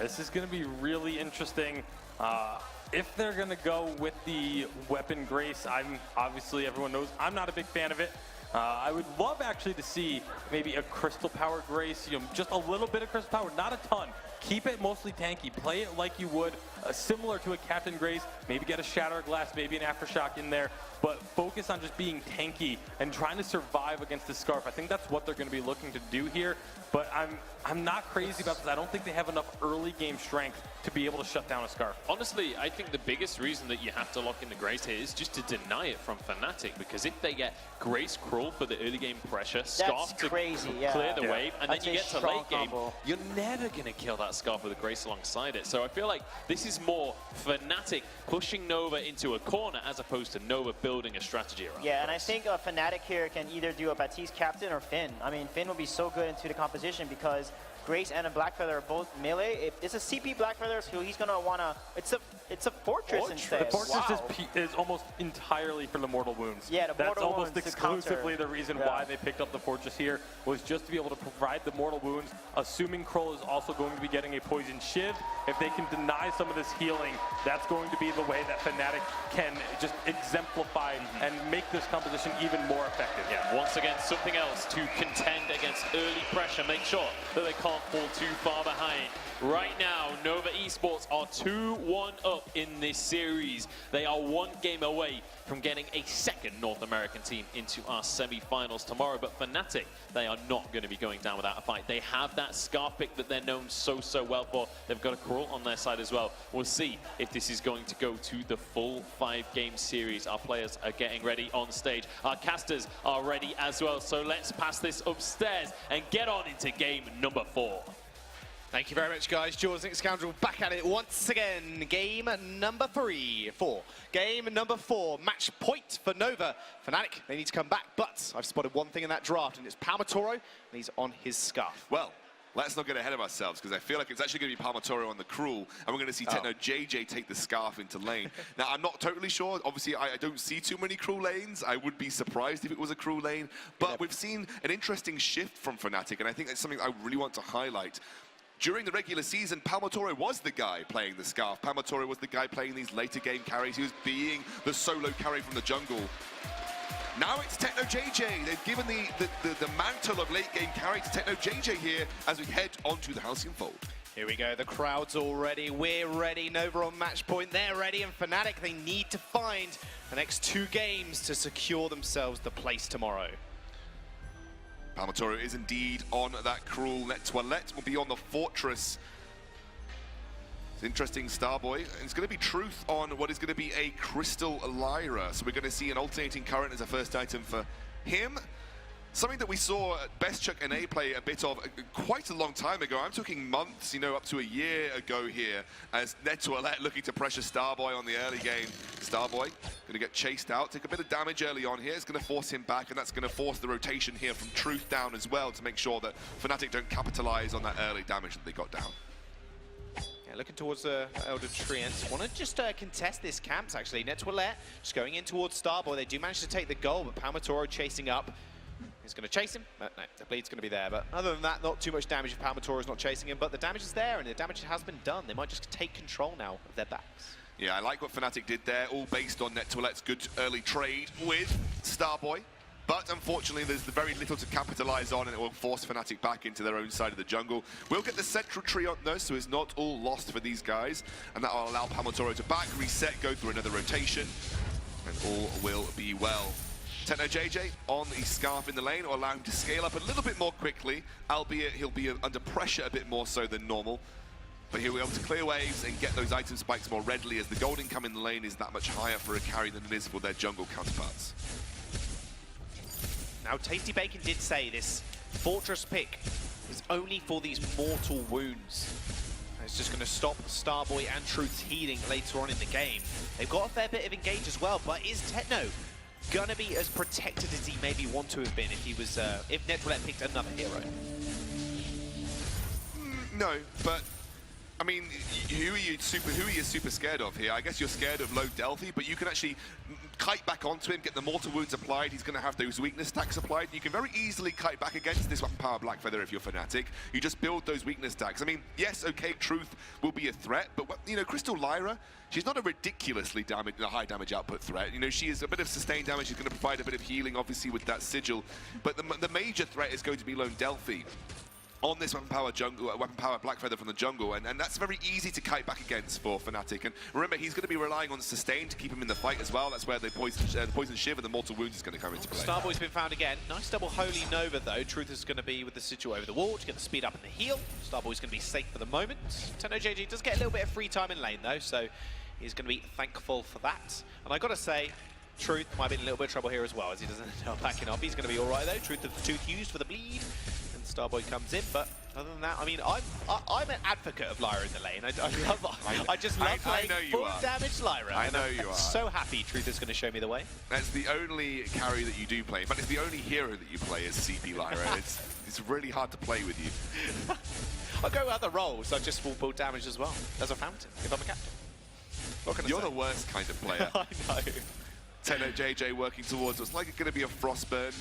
This is going to be really interesting. If they're going to go with the Weapon Grace, obviously everyone knows I'm not a big fan of it. I would love actually to see maybe a Crystal Power Grace, just a little bit of Crystal Power, not a ton. Keep it mostly tanky. Play it like you would, similar to a Captain Grace. Maybe get a Shatter Glass, maybe an Aftershock in there, but focus on just being tanky and trying to survive against the Scarf. I think that's what they're going to be looking to do here, but I'm not crazy about this. I don't think they have enough early game strength to be able to shut down a Scarf. Honestly, I think the biggest reason that you have to lock in the Grace here is just to deny it from Fnatic, because if they get Grace Krull for the early game pressure, Scarf to clear the wave, and then you get to late game, you're never going to kill that Scarf with a Grace alongside it. So I feel like this is more Fnatic pushing Nova into a corner as opposed to Nova building a strategy around. Yeah, and I think Fnatic here can either do a Baptiste Captain or Finn. I mean, Finn will be so good into the composition because Grace and a Black Feather are both melee. It's a CP Black Feather, so he's gonna wanna. It's a Fortress instead. The Fortress is almost entirely for the Mortal Wounds. Yeah, that's almost exclusively the reason why they picked up the Fortress here, was just to be able to provide the Mortal Wounds. Assuming Krull is also going to be getting a Poison Shiv, if they can deny some of this healing, that's going to be the way that Fnatic can just exemplify and make this composition even more effective. Yeah, once again, something else to contend against early pressure. Make sure that they can't not fall too far behind. Right now, Nova Esports are 2-1 up in this series. They are 1 game away from getting a second North American team into our semi-finals tomorrow. But Fnatic, they are not going to be going down without a fight. They have that Scarf pick that they're known so well for. They've got a Crawl on their side as well. We'll see if this is going to go to the full 5-game series. Our players are getting ready on stage. Our casters are ready as well. So let's pass this upstairs and get on into game number 4. Thank you very much, guys. Jordan Scoundrel back at it once again. Game number 4. Game number 4. Match point for Nova. Fnatic, they need to come back, but I've spotted one thing in that draft, and it's Palmatoro, and he's on his Scarf. Well, let's not get ahead of ourselves, because I feel like it's actually going to be Palmatoro on the Cruel, and we're going to see Techno JJ take the Scarf into lane. Now, I'm not totally sure. Obviously, I don't see too many Cruel lanes. I would be surprised if it was a Cruel lane, but we've seen an interesting shift from Fnatic, and I think that's something I really want to highlight. During the regular season, Palmatoro was the guy playing the Scarf. Palmatoro was the guy playing these later game carries. He was being the solo carry from the jungle. Now it's Techno JJ. They've given the mantle of late game carry to Techno JJ here as we head onto the Halcyon Fold. Here we go, the crowd's all ready, we're ready, Nova on match point, they're ready, and Fnatic, they need to find the next 2 games to secure themselves the place tomorrow. Palmatoro is indeed on that Cruel. Net Toilette will be on the Fortress. It's interesting, Starboy. It's going to be Truth on what is going to be a Crystal Lyra. So we're going to see an alternating current as a first item for him. Something that we saw Best Chuck NA play a bit of quite a long time ago. I'm talking months, you know, up to a year ago here, as Net Toilette looking to pressure Starboy on the early game. Starboy going to get chased out, take a bit of damage early on here. It's going to force him back, and that's going to force the rotation here from Truth down as well to make sure that Fnatic don't capitalize on that early damage that they got down. Yeah, looking towards the Elder Treants. Want to just contest this camps, actually. Net Toilette just going in towards Starboy. They do manage to take the goal, but Palmatoro chasing up. He's going to chase him. No, the bleed's going to be there. But other than that, not too much damage if Palmatoro's not chasing him. But the damage is there, and the damage has been done. They might just take control now of their backs. Yeah, I like what Fnatic did there, all based on Net Toilette's good early trade with Starboy. But unfortunately, there's very little to capitalize on, and it will force Fnatic back into their own side of the jungle. We'll get the central tree on though, so it's not all lost for these guys. And that will allow Palmatoro to back, reset, go through another rotation, and all will be well. Techno JJ on the Scarf in the lane will allow him to scale up a little bit more quickly, albeit he'll be under pressure a bit more so than normal. But he'll be able to clear waves and get those item spikes more readily, as the gold income in the lane is that much higher for a carry than it is for their jungle counterparts. Now, Tasty Bacon did say this Fortress pick is only for these mortal wounds. It's just going to stop Starboy and Truth's healing later on in the game. They've got a fair bit of engage as well, but is Techno gonna be as protected as he maybe want to have been if he was if Net Toilette picked another hero? No, but I mean, who are you super scared of here? I guess you're scared of low Delphi, but you can actually kite back onto him, get the mortal wounds applied. He's going to have those weakness stacks applied. You can very easily kite back against this weapon power Blackfeather if you're Fnatic. You just build those weakness stacks. I mean, yes, okay, Truth will be a threat, but you know, Crystal Lyra, she's not a ridiculously high damage output threat. You know, she is a bit of sustained damage. She's going to provide a bit of healing, obviously, with that sigil. But the major threat is going to be lone Delphi on this weapon power Blackfeather from the jungle, and that's very easy to kite back against for Fnatic. And remember, he's going to be relying on sustain to keep him in the fight as well. That's where the poison shiv and the mortal wounds is going to come into play. Starboy's been found again. Nice double Holy Nova though. Truth is going to be with the sigil over the wall to get the speed up and the heal. Starboy's going to be safe for the moment. Techno JJ does get a little bit of free time in lane though, so he's going to be thankful for that. And I got to say, Truth might be in a little bit of trouble here as well, as he doesn't end up backing up. He's going to be all right though. Truth of the Tooth used for the bleed. Starboy comes in, but other than that, I mean, I'm an advocate of Lyra in the lane. I just love playing full damage Lyra. I know you are. So happy Truth is going to show me the way. That's the only carry that you do play. In fact, it's the only hero that you play as CP Lyra. It's really hard to play with you. I'll go other roles. I just will pull damage as well as a fountain if I'm a captain. What can I say? You're the worst kind of player. I know. Techno JJ working towards what's like going to be a Frostburn.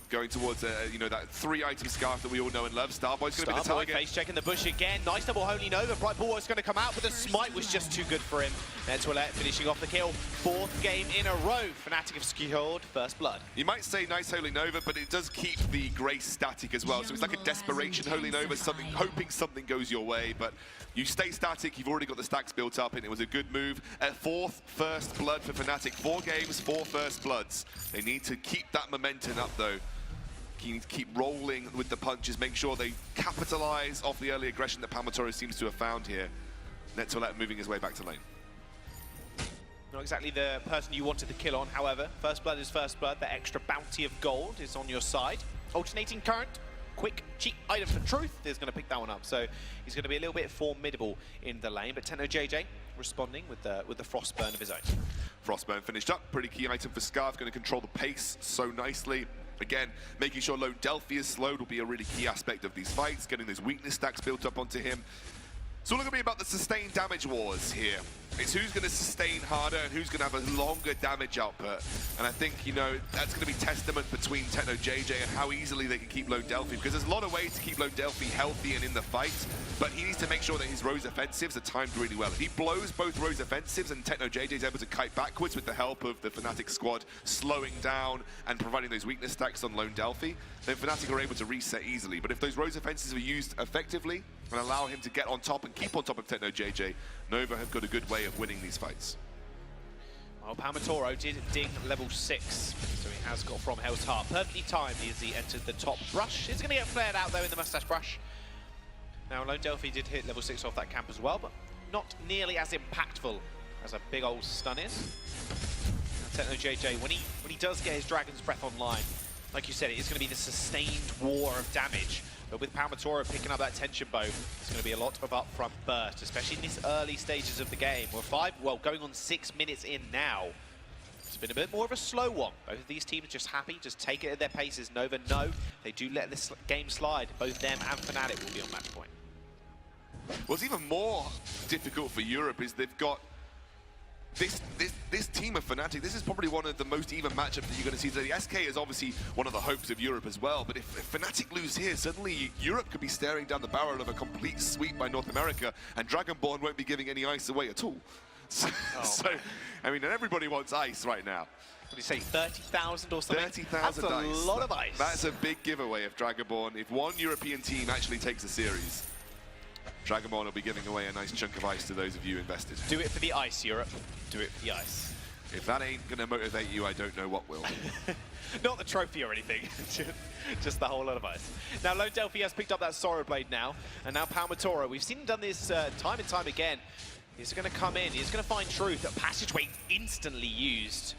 going towards, you know, that 3-item scarf that we all know and love. Starboy's going to be the target. Face checking the bush again. Nice double Holy Nova. Bright Ball was going to come out, but the smite was just too good for him. Netwillet finishing off the kill. 4th game in a row. Fnatic have secured first blood. You might say nice Holy Nova, but it does keep the Grace static as well. So it's like a desperation Holy Nova, something, hoping something goes your way, but you stay static, you've already got the stacks built up, and it was a good move. At 4th first blood for Fnatic. 4 games, 4 first bloods. They need to keep that momentum up, though. You need to keep rolling with the punches, make sure they capitalize off the early aggression that Palmatoro seems to have found here. Netwillet moving his way back to lane. Not exactly the person you wanted the kill on, however. First blood is first blood. The extra bounty of gold is on your side. Alternating current, quick, cheap item for Truth is going to pick that one up. So he's going to be a little bit formidable in the lane. But TechnoJJ responding with the Frostburn of his own. Frostburn finished up. Pretty key item for Scarf. Going to control the pace so nicely. Again, making sure Lone Delphi is slowed will be a really key aspect of these fights. Getting those weakness stacks built up onto him. It's all going to be about the sustained damage wars here. It's who's going to sustain harder and who's going to have a longer damage output. And I think, you know, that's going to be testament between TechnoJJ and how easily they can keep Lone Delphi, because there's a lot of ways to keep Lone Delphi healthy and in the fight, but he needs to make sure that his Rose offensives are timed really well. If he blows both Rose offensives and TechnoJJ is able to kite backwards with the help of the Fnatic squad slowing down and providing those weakness stacks on Lone Delphi, then Fnatic are able to reset easily. But if those Rose offensives are used effectively and allow him to get on top and keep on top of TechnoJJ, Nova have got a good way of winning these fights. Well, Palmatoro did ding level 6, so he has got from Hell's Heart. Perfectly timed as he entered the top brush. He's going to get flared out, though, in the mustache brush. Now, Lone Delphi did hit level 6 off that camp as well, but not nearly as impactful as a big old stun is. TechnoJJ, when he does get his Dragon's Breath online, like you said, it is going to be the sustained war of damage. But with Palmatoro picking up that tension bow, it's going to be a lot of upfront burst, especially in these early stages of the game. We're going on 6 minutes in now. It's been a bit more of a slow one. Both of these teams just happy, just take it at their paces. Nova, no, they do let this game slide. Both them and Fnatic will be on match point. What's even more difficult for Europe is they've got this team of Fnatic. This is probably one of the most even matchups that you're going to see today. The SK is obviously one of the hopes of Europe as well, but if Fnatic lose here, suddenly Europe could be staring down the barrel of a complete sweep by North America, and Dragonborn won't be giving any ice away at all. So, I mean, everybody wants ice right now. What do you say, 30,000 or something? 30,000 That's ice. a lot of ice. That's a big giveaway if Dragonborn, if one European team actually takes a series. Dragonborn will be giving away a nice chunk of ice to those of you invested. Do it for the ice, Europe. Do it for the ice. If that ain't going to motivate you, I don't know what will. Not the trophy or anything, just the whole lot of ice. Now, Lone Delphi has picked up that Sorrow Blade now, and now Palmatoro. We've seen him done this time and time again. He's going to come in, he's going to find Truth. A passageway instantly used.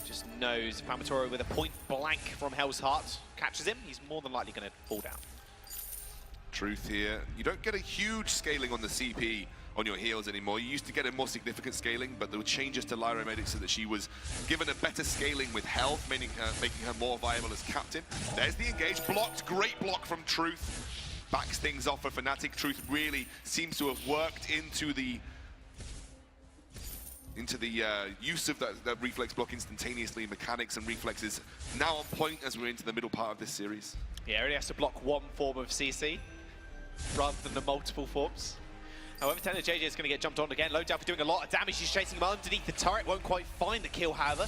Just knows Palmatoro with a point blank from Hell's Heart catches him. He's more than likely going to fall down. Truth here. You don't get a huge scaling on the CP on your heels anymore. You used to get a more significant scaling, but there were changes to Lyra made it so that she was given a better scaling with health, making her more viable as captain. There's the engage. Blocked. Great block from Truth. Backs things off for Fnatic. Truth really seems to have worked into the use of that reflex block instantaneously. Mechanics and reflexes now on point as we're into the middle part of this series. Yeah, only has to block one form of CC rather than the multiple forms. However, TechnoJJ is going to get jumped on again. Lone Delphi doing a lot of damage. He's chasing him underneath the turret. Won't quite find the kill, however.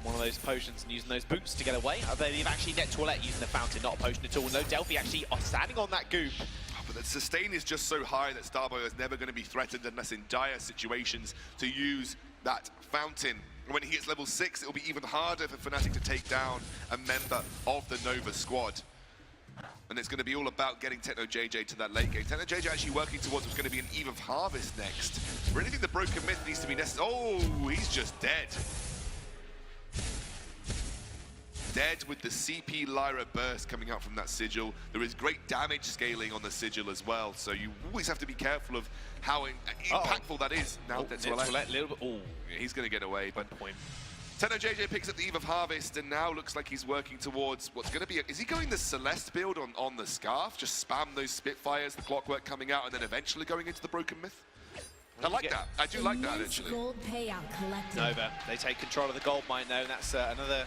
One of those potions and using those boots to get away. I believe actually Netwillet using the fountain, not a potion at all. Lone Delphi actually are standing on that goop. But the sustain is just so high that Starboy is never going to be threatened unless in dire situations to use that fountain. When he hits level 6, it'll be even harder for Fnatic to take down a member of the Nova squad. And it's going to be all about getting TechnoJJ to that late game. TechnoJJ actually working towards what's going to be an Eve of Harvest next. I really think the Broken Myth needs to be necessary. Oh, he's just dead. Dead with the CP Lyra burst coming out from that sigil. There is great damage scaling on the sigil as well, so you always have to be careful of how impactful that is. Now, Netwillet, little bit. Oh, he's going to get away, but TechnoJJ picks up the Eve of Harvest and now looks like he's working towards what's going to be is he going the Celeste build on the Scarf? Just spam those Spitfires, the Clockwork coming out, and then eventually going into the Broken Myth? I like that. I do like that, actually. Gold payout collected. Nova, they take control of the gold mine, though, and that's another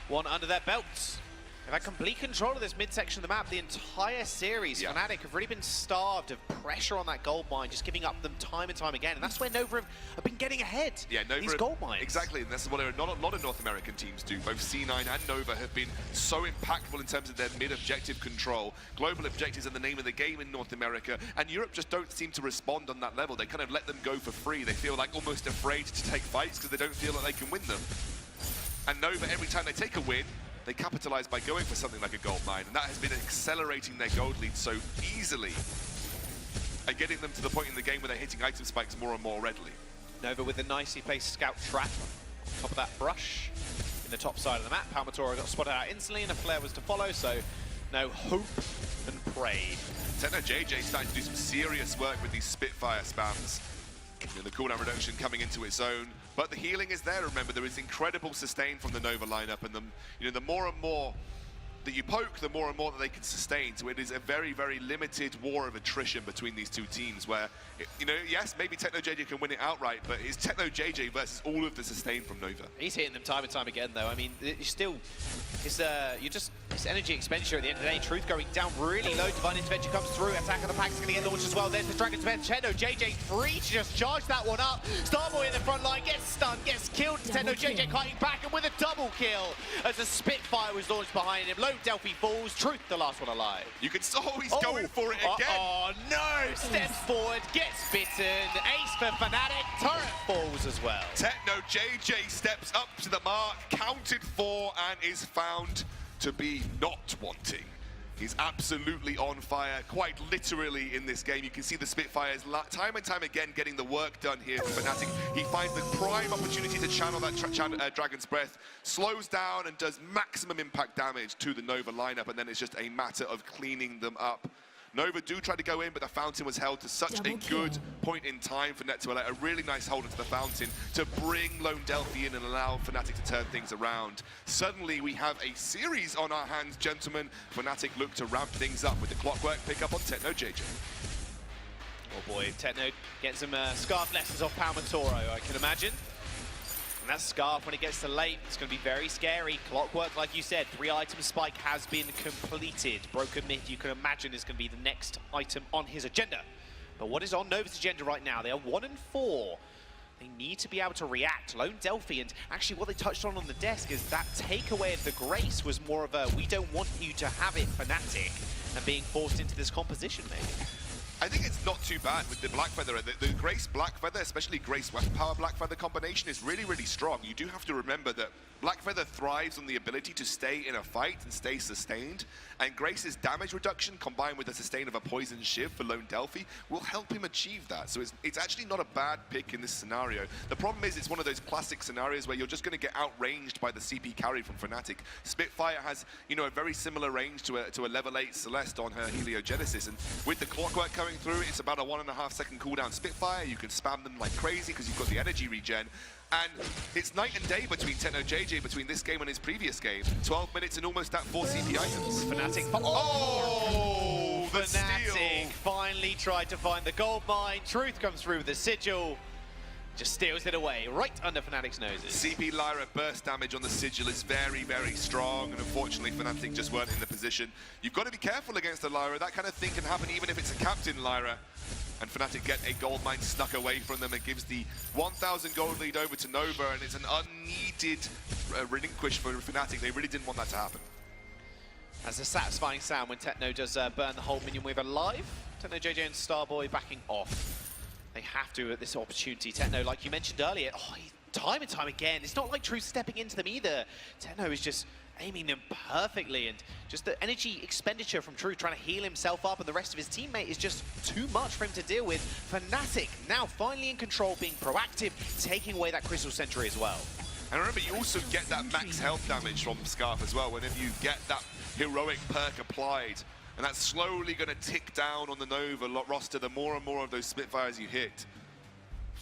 one under their belts. They've had complete control of this midsection of the map the entire series. Fnatic have really been starved of pressure on that gold mine, just giving up them time and time again. And that's where Nova have been getting ahead. Yeah, Nova, these gold mines. Exactly, and that's what a lot of North American teams do. Both C9 and Nova have been so impactful in terms of their mid-objective control. Global objectives are the name of the game in North America, and Europe just don't seem to respond on that level. They kind of let them go for free. They feel like almost afraid to take fights because they don't feel like they can win them. And Nova, every time they take a win, they capitalize by going for something like a gold mine, and that has been accelerating their gold lead so easily and getting them to the point in the game where they're hitting item spikes more and more readily. Nova with a nicely placed scout trap on top of that brush in the top side of the map. Palmatora got spotted out instantly and a flare was to follow, so no hope and pray. Techno JJ starting to do some serious work with these Spitfire spams. You know, the cooldown reduction coming into its own, but the healing is there. Remember, there is incredible sustain from the Nova lineup, and the more and more that you poke, the more and more that they can sustain. So it is a very, very limited war of attrition between these two teams where, yes, maybe Techno JJ can win it outright, but it's Techno JJ versus all of the sustain from Nova. He's hitting them time and time again, though. I mean, it's energy expenditure at the end of the day. Truth going down really low. Divine Intervention comes through. Attack of the Pack is going to get launched as well. There's the Dragon's Den. Techno JJ free to just charge that one up. Starboy in the front line gets stunned, gets killed. Techno JJ fighting back and with a double kill as a Spitfire was launched behind him. Low Delphi falls. Truth, the last one alive. You can always go in for it again. Oh no! Steps forward, gets bitten. Ace for Fnatic. Turret falls as well. Techno JJ steps up to the mark, counted 4, and is found to be not wanting. He's absolutely on fire, quite literally in this game. You can see the Spitfires time and time again getting the work done here for Fnatic. He finds the prime opportunity to channel that Dragon's Breath, slows down and does maximum impact damage to the Nova lineup, and then it's just a matter of cleaning them up. Nova do try to go in, but the fountain was held to such a good point in time for Net to allow a really nice hold into the fountain to bring Lone Delphi in and allow Fnatic to turn things around. Suddenly, we have a series on our hands, gentlemen. Fnatic look to ramp things up with the clockwork pickup on Techno JJ. Oh boy, Techno getting some Scarf lessons off Palmatora, I can imagine. And that Scarf, when it gets to late, it's going to be very scary. Clockwork, like you said, 3-item spike has been completed. Broken Mid, you can imagine, is going to be the next item on his agenda. But what is on Nova's agenda right now? They are 1 and 4. They need to be able to react. Lone Delphi, and actually what they touched on the desk is that takeaway of the Grace was more of a, we don't want you to have it Fnatic, and being forced into this composition, maybe. I think it's not too bad with the Blackfeather. The Grace Blackfeather, especially Grace Weapon Power Blackfeather combination is really, really strong. You do have to remember that Blackfeather thrives on the ability to stay in a fight and stay sustained, and Grace's damage reduction combined with the sustain of a Poison Shiv for Lone Delphi will help him achieve that. So it's actually not a bad pick in this scenario. The problem is it's one of those classic scenarios where you're just going to get outranged by the CP carry from Fnatic. Spitfire has, a very similar range to a level 8 Celeste on her Heliogenesis, and with the Clockwork coming through, it's about a 1.5 second cooldown Spitfire. You can spam them like crazy because you've got the energy regen. And it's night and day between Techno JJ, between this game and his previous game. 12 minutes and almost at 4 CP items. Fnatic. The Fnatic steal. finally tried to find the gold mine. Truth comes through with the sigil. Just steals it away, right under Fnatic's noses. CP Lyra burst damage on the sigil is very, very strong, and unfortunately Fnatic just weren't in the position. You've got to be careful against the Lyra. That kind of thing can happen even if it's a captain Lyra. And Fnatic get a gold mine snuck away from them. It gives the 1,000 gold lead over to Nova, and it's an unneeded relinquish for Fnatic. They really didn't want that to happen. That's a satisfying sound when Techno does burn the whole minion wave alive. Techno JJ and Starboy backing off. They have to at this opportunity. Techno, like you mentioned earlier, time and time again, it's not like Truth stepping into them either. Techno is just aiming them perfectly, and just the energy expenditure from Truth trying to heal himself up, and the rest of his teammate is just too much for him to deal with. Fnatic now finally in control, being proactive, taking away that Crystal Sentry as well. And remember, you also get that max health damage from Scarf as well, whenever you get that heroic perk applied. And that's slowly going to tick down on the Nova roster the more and more of those Spitfires you hit.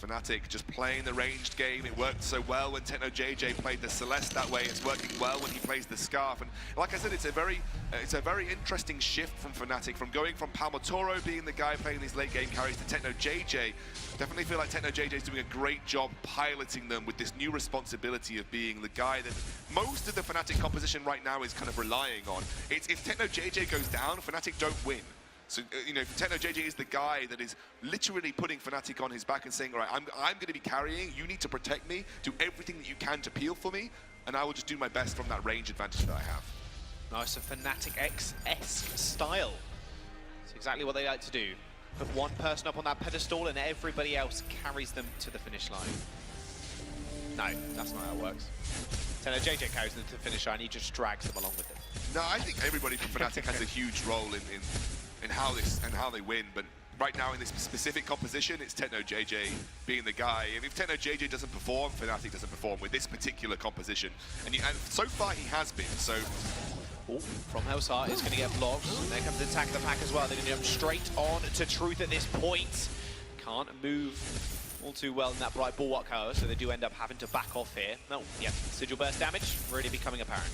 Fnatic just playing the ranged game. It worked so well when Techno JJ played the Celeste that way. It's working well when he plays the Scarf. And like I said, it's a very interesting shift from Fnatic, from going from Palmatoro being the guy playing these late game carries to Techno JJ. Definitely feel like Techno JJ is doing a great job piloting them with this new responsibility of being the guy that most of the Fnatic composition right now is kind of relying on. It's if Techno JJ goes down, Fnatic don't win. So, you know, Techno JJ is the guy that is literally putting Fnatic on his back and saying, all right, I'm going to be carrying, you need to protect me, do everything that you can to peel for me, and I will just do my best from that range advantage that I have. Nice, a Fnatic-esque style. It's exactly what they like to do. Put one person up on that pedestal and everybody else carries them to the finish line. No, that's not how it works. Techno JJ carries them to the finish line, he just drags them along with him. No, I think everybody from Fnatic has a huge role in how they win, but right now in this specific composition, it's Techno JJ being the guy. If Techno JJ doesn't perform, Fnatic doesn't perform with this particular composition, and so far he has been. So, from Hellsheart, it's going to get blocked. There comes the attack of the pack as well. They're going to jump straight on to Truth at this point. Can't move all too well in that bright bulwark, however, so they do end up having to back off here. No, yeah, sigil burst damage really becoming apparent.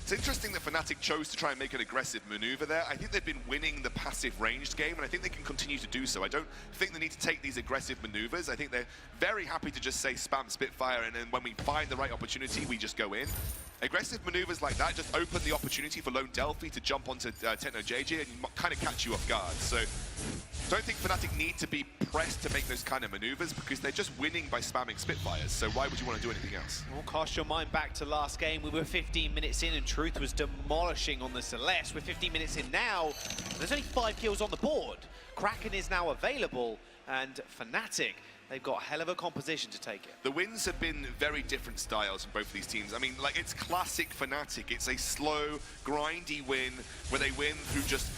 It's interesting that Fnatic chose to try and make an aggressive maneuver there. I think they've been winning the passive ranged game, and I think they can continue to do so. I don't think they need to take these aggressive maneuvers. I think they're very happy to just say spam Spitfire, and then when we find the right opportunity, we just go in. Aggressive maneuvers like that just open the opportunity for Lone Delphi to jump onto Techno JJ and kind of catch you off guard. So, don't think Fnatic need to be pressed to make those kind of maneuvers because they're just winning by spamming Spitfires. So why would you want to do anything else? Well, cast your mind back to last game. We were 15 minutes in and Truth was demolishing on the Celeste. We're 15 minutes in now. There's only 5 kills on the board. Kraken is now available, and Fnatic, they've got a hell of a composition to take it. The wins have been very different styles from both of these teams. I mean, like, it's classic Fnatic. It's a slow, grindy win where they win through just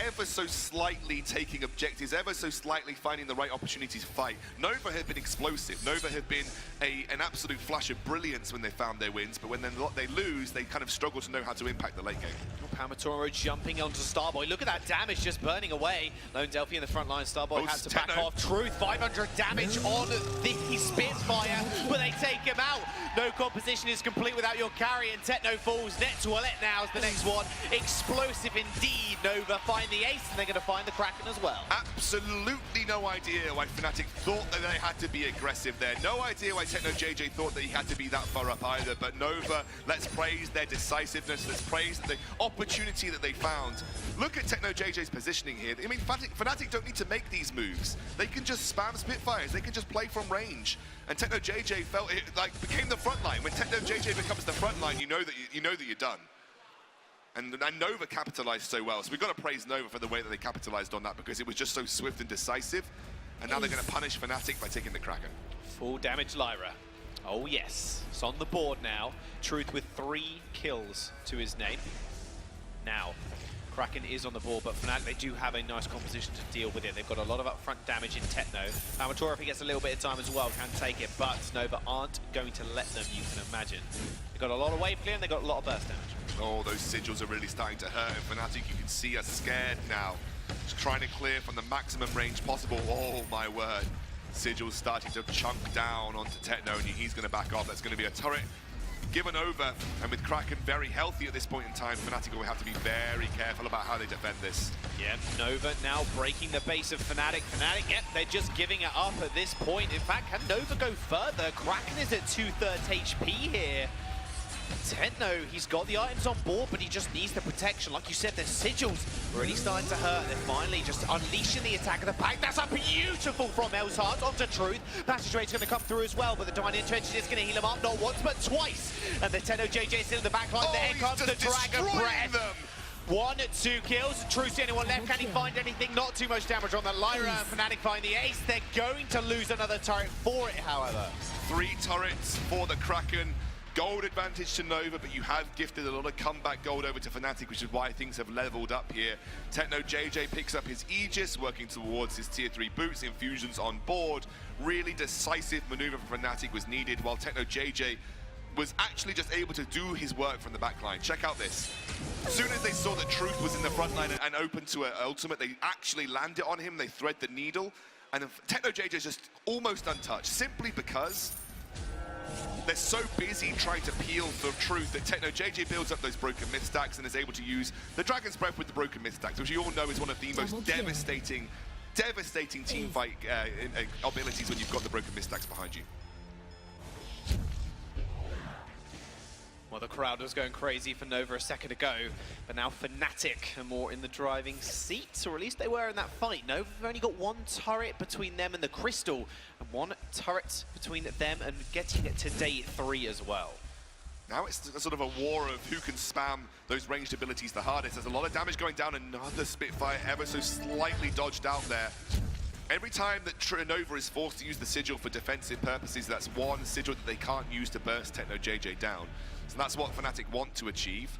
ever so slightly taking objectives, ever so slightly finding the right opportunity to fight. Nova have been explosive. Nova have been an absolute flash of brilliance when they found their wins, but when they lose, they kind of struggle to know how to impact the late game. Palmatoro jumping onto Starboy. Look at that damage just burning away. Lone Delphi in the front line. Starboy has to back off. Truth, 500 damage on the Spitfire, but they take him out. No composition is complete without your carry, and Techno falls. Net Toilette now is the next one. Explosive indeed. Nova find the ace, and they're going to find the Kraken as well. Absolutely no idea why Fnatic thought that they had to be aggressive there. No idea why Techno JJ thought that he had to be that far up either. But Nova, let's praise their decisiveness. Let's praise the opportunity that they found. Look at Techno JJ's positioning here. I mean, Fnatic don't need to make these moves. They can just spam Spitfires. They can just play from range. And Techno JJ felt it like became the front line. When Techno JJ becomes the front line, you know that you're done. And Nova capitalized so well. So we've got to praise Nova for the way that they capitalized on that because it was just so swift and decisive. And now they're going to punish Fnatic by taking the Kraken. Full damage Lyra. Oh yes, it's on the board now. Truth with 3 kills to his name. Now, Kraken is on the board, but Fnatic, they do have a nice composition to deal with it. They've got a lot of upfront damage in Techno. Palmatoro, if he gets a little bit of time as well, can take it, but Nova aren't going to let them, you can imagine. They've got a lot of wave clear and they've got a lot of burst damage. Oh, those sigils are really starting to hurt. And Fnatic, you can see, are scared now. Just trying to clear from the maximum range possible. Oh, my word. Sigil's starting to chunk down onto Techno, and he's going to back off. That's going to be a turret given over, and with Kraken very healthy at this point in time, Fnatic will have to be very careful about how they defend this. Yep, Nova now breaking the base of Fnatic. Fnatic, yep, they're just giving it up at this point. In fact, can Nova go further? Kraken is at 2/3 HP here. Techno, he's got the items on board, but he just needs the protection. Like you said, the sigils really starting to hurt. They're finally just unleashing the attack of the pack. That's a beautiful from Hellsheart onto Truth. Passage rate's going to come through as well, but the Divine Intervention is going to heal him up not once, but twice. And the Techno JJ still in the back line. There comes the Dragon Breath. 1, 2 kills. Truth's the only one left. Can he find anything? Not too much damage on the Lyra. Fnatic find the ace. They're going to lose another turret for it, however. 3 turrets for the Kraken. Gold advantage to Nova, but you have gifted a lot of comeback gold over to Fnatic, which is why things have leveled up here. Techno JJ picks up his Aegis, working towards his tier 3 boots, infusions on board. Really decisive maneuver from Fnatic was needed, while Techno JJ was actually just able to do his work from the backline. Check out this. As soon as they saw that Truth was in the front line and open to an ultimate, they actually landed on him, they thread the needle. and Techno JJ is just almost untouched, simply because they're so busy trying to peel for truth that Techno JJ builds up those broken myth stacks and is able to use the Dragon's Breath with the broken myth stacks, which you all know is one of the most devastating team fight abilities when you've got the broken myth stacks behind you. Well, the crowd was going crazy for Nova a second ago, but now Fnatic are more in the driving seat, or at least they were in that fight. Nova have only got one turret between them and the Crystal, and one turret between them and getting it to day 3 as well. Now it's a sort of a war of who can spam those ranged abilities the hardest. There's a lot of damage going down, another Spitfire ever so slightly dodged out there. Every time that Nova is forced to use the Sigil for defensive purposes, that's one Sigil that they can't use to burst Techno JJ down. So that's what Fnatic want to achieve.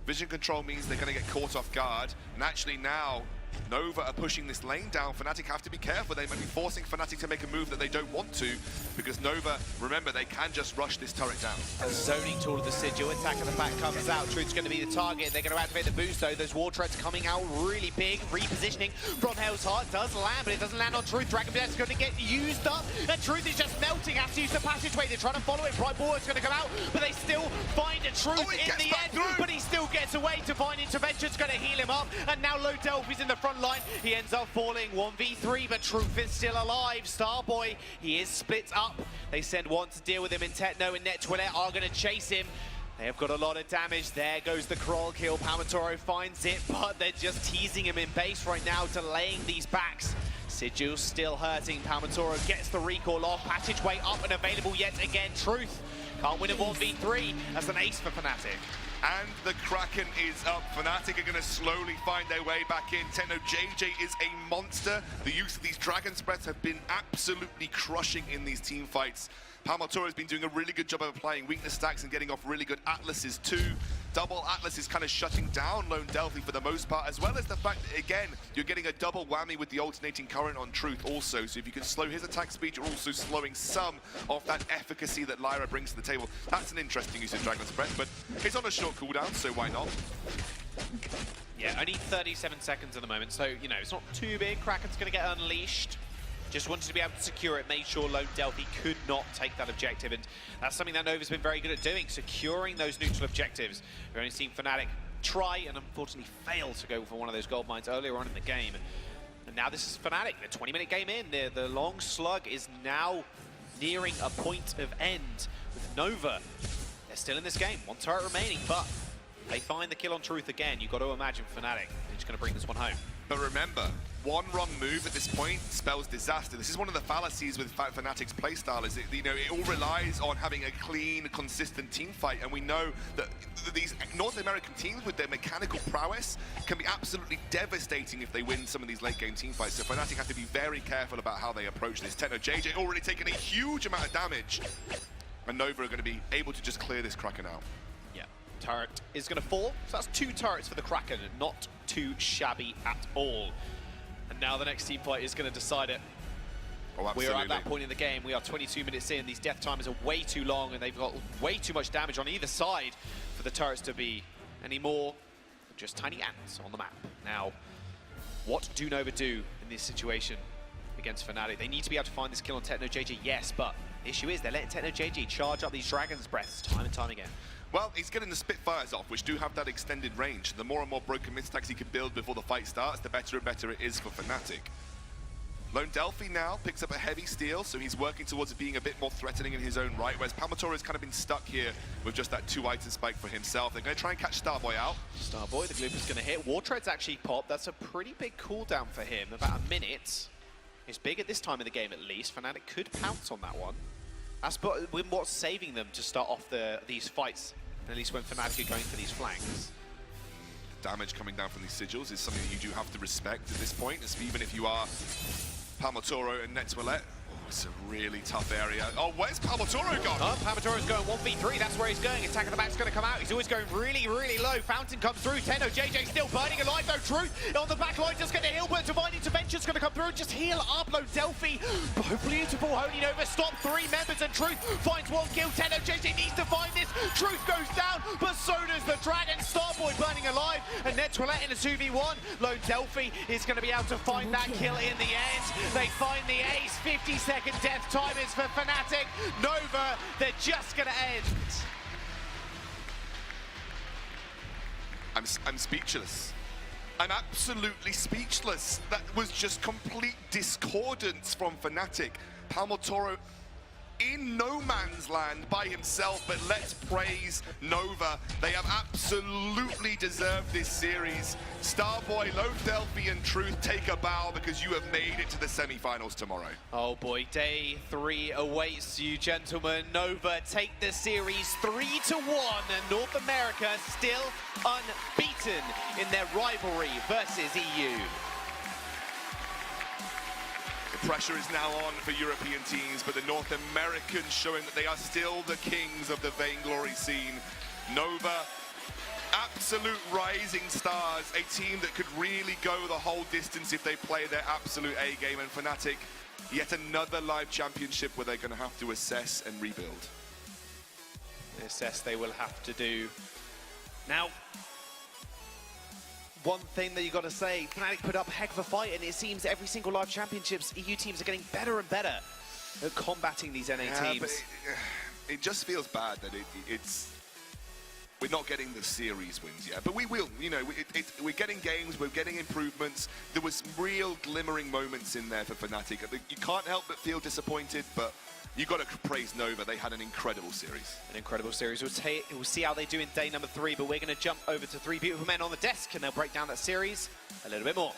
Vision control means they're going to get caught off guard, and actually now Nova are pushing this lane down. Fnatic have to be careful. They might be forcing Fnatic to make a move that they don't want to, because Nova, remember, they can just rush this turret down. A zoning tool of the Sigil, attack at the back comes out. Truth's going to be the target. They're going to activate the boost though. Those war treads coming out really big. Repositioning from Hell's Heart does land, but it doesn't land on Truth. Dragon Breath's going to get used up, and Truth is just melting. Has to use the passageway. They're trying to follow it. Bright Ball is going to come out, but they still find a Truth in the end. But he still gets away. Divine Intervention's going to heal him up, and now Low Delphi's in the front line. He ends up falling 1v3, but Truth is still alive. Starboy, he is split up. They send one to deal with him in Techno, and NetToilette are going to chase him. They have got a lot of damage. There goes the crawl kill. Palmatoro finds it, but they're just teasing him in base right now, delaying these backs. Sigil's still hurting. Palmatoro gets the recall off. Passageway up and available yet again. Truth can't win a 1v3. That's an ace for Fnatic. And the Kraken is up. Fnatic are going to slowly find their way back in. Techno JJ is a monster. The use of these Dragon's Breaths have been absolutely crushing in these team fights. Palmatoro has been doing a really good job of applying weakness stacks and getting off really good Atlases too. Double Atlas is kind of shutting down Lone Delphi for the most part, as well as the fact that, again, you're getting a double whammy with the alternating current on Truth also. So if you can slow his attack speed, you're also slowing some of that efficacy that Lyra brings to the table. That's an interesting use of Dragon's Breath, but it's on a short cooldown, so why not? Yeah, only 37 seconds at the moment, so, you know, it's not too big. Kraken's going to get unleashed. Just wanted to be able to secure it, made sure Lone Delphi could not take that objective, and that's something that Nova's been very good at doing, securing those neutral objectives. We've only seen Fnatic try and unfortunately fail to go for one of those gold mines earlier on in the game. And now this is Fnatic, the 20-minute game in. The long slug is now nearing a point of end with Nova. They're still in this game, one turret remaining, but they find the kill on Truth again. You've got to imagine Fnatic is just going to bring this one home. But remember, one wrong move at this point spells disaster. This is one of the fallacies with Fnatic's playstyle, is it all relies on having a clean, consistent team fight, and we know that these North American teams with their mechanical prowess can be absolutely devastating if they win some of these late game team fights. So Fnatic have to be very careful about how they approach this. Techno JJ already taking a huge amount of damage, and Nova are going to be able to just clear this Kraken out. Yeah, turret is going to fall. So that's 2 turrets for the Kraken, not too shabby at all. And now the next team fight is going to decide it. Oh, we are at that point in the game. We are 22 minutes in. These death timers are way too long, and they've got way too much damage on either side for the turrets to be any more than just tiny ants on the map. Now, what do Nova do in this situation against Fnatic? They need to be able to find this kill on Techno JJ, yes, but the issue is they're letting Techno JJ charge up these Dragon's Breaths time and time again. Well, he's getting the Spitfires off, which do have that extended range. The more and more broken mid stacks he can build before the fight starts, the better and better it is for Fnatic. Lone Delphi now picks up a heavy steal, so he's working towards it being a bit more threatening in his own right, whereas Palmatoro has kind of been stuck here with just that 2-item spike for himself. They're going to try and catch Starboy out. Starboy, the gloop is going to hit. War Tread's actually popped. That's a pretty big cooldown for him, about a minute. It's big at this time of the game, at least. Fnatic could pounce on that one. That's what's saving them to start off these fights, at least when Fnatic are going for these flanks. Damage coming down from these sigils is something that you do have to respect at this point, even if you are Palmatoro and NetToilette. It's a really tough area. Oh, where's Palmatoro gone? Oh, Palmatoro's going 1v3. That's where he's going. Attack of the back's going to come out. He's always going really, really low. Fountain comes through. Tenno, JJ still burning alive, though. Truth on the back line, just going to heal, but Divine Intervention's going to come through and just heal up low Delphi. Beautiful Holy Nova. Stop 3 members, and Truth finds 1 kill. Tenno, JJ needs to find this. Truth goes down, but so does the Dragon. Starboy burning alive, and Ned Toilette in a 2v1. Low Delphi is going to be able to find that kill in the end. They find the ace. 50-second death time is for Fnatic. Nova, they're just going to end. I'm speechless. I'm absolutely speechless. That was just complete discordance from Fnatic. Palmatoro in no man's land by himself, but let's praise Nova. They have absolutely deserved this series. Starboy, Low Delphi and Truth, take a bow because you have made it to the semi-finals tomorrow. Oh boy, day 3 awaits you, gentlemen. Nova take the series 3-1, and North America still unbeaten in their rivalry versus EU. The pressure is now on for European teams, but the North Americans showing that they are still the kings of the Vainglory scene. Nova, absolute rising stars, a team that could really go the whole distance if they play their absolute A game. And Fnatic, yet another live championship where they're going to have to assess and rebuild. The assess they will have to do. Now, one thing that you got to say, Fnatic put up a heck of a fight, and it seems every single live championships, EU teams are getting better and better at combating these NA teams. But it just feels bad that we're not getting the series wins yet, but we will. You know, we're getting games, we're getting improvements. There was real glimmering moments in there for Fnatic. You can't help but feel disappointed, but you got to praise Nova. They had an incredible series. An incredible series. We'll see how they do in day number 3, but we're going to jump over to 3 beautiful men on the desk, and they'll break down that series a little bit more.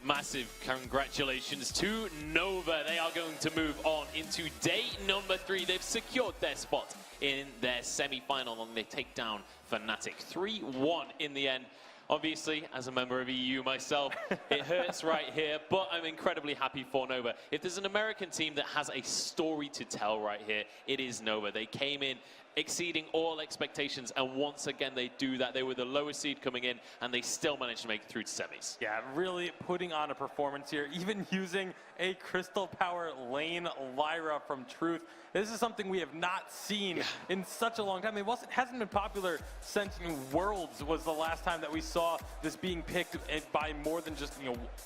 Massive congratulations to Nova. They are going to move on into day number 3. They've secured their spot in their semi-final, and they take down Fnatic 3-1 in the end. Obviously, as a member of EU myself, it hurts right here, but I'm incredibly happy for Nova. If there's an American team that has a story to tell right here, it is Nova. They came in exceeding all expectations, and once again they do that. They were the lowest seed coming in, and they still managed to make it through to semis. Yeah, really putting on a performance here, even using a Crystal Power lane Lyra from Truth. This is something we have not seen in such a long time. It hasn't been popular since Worlds was the last time that we saw this being picked by more than just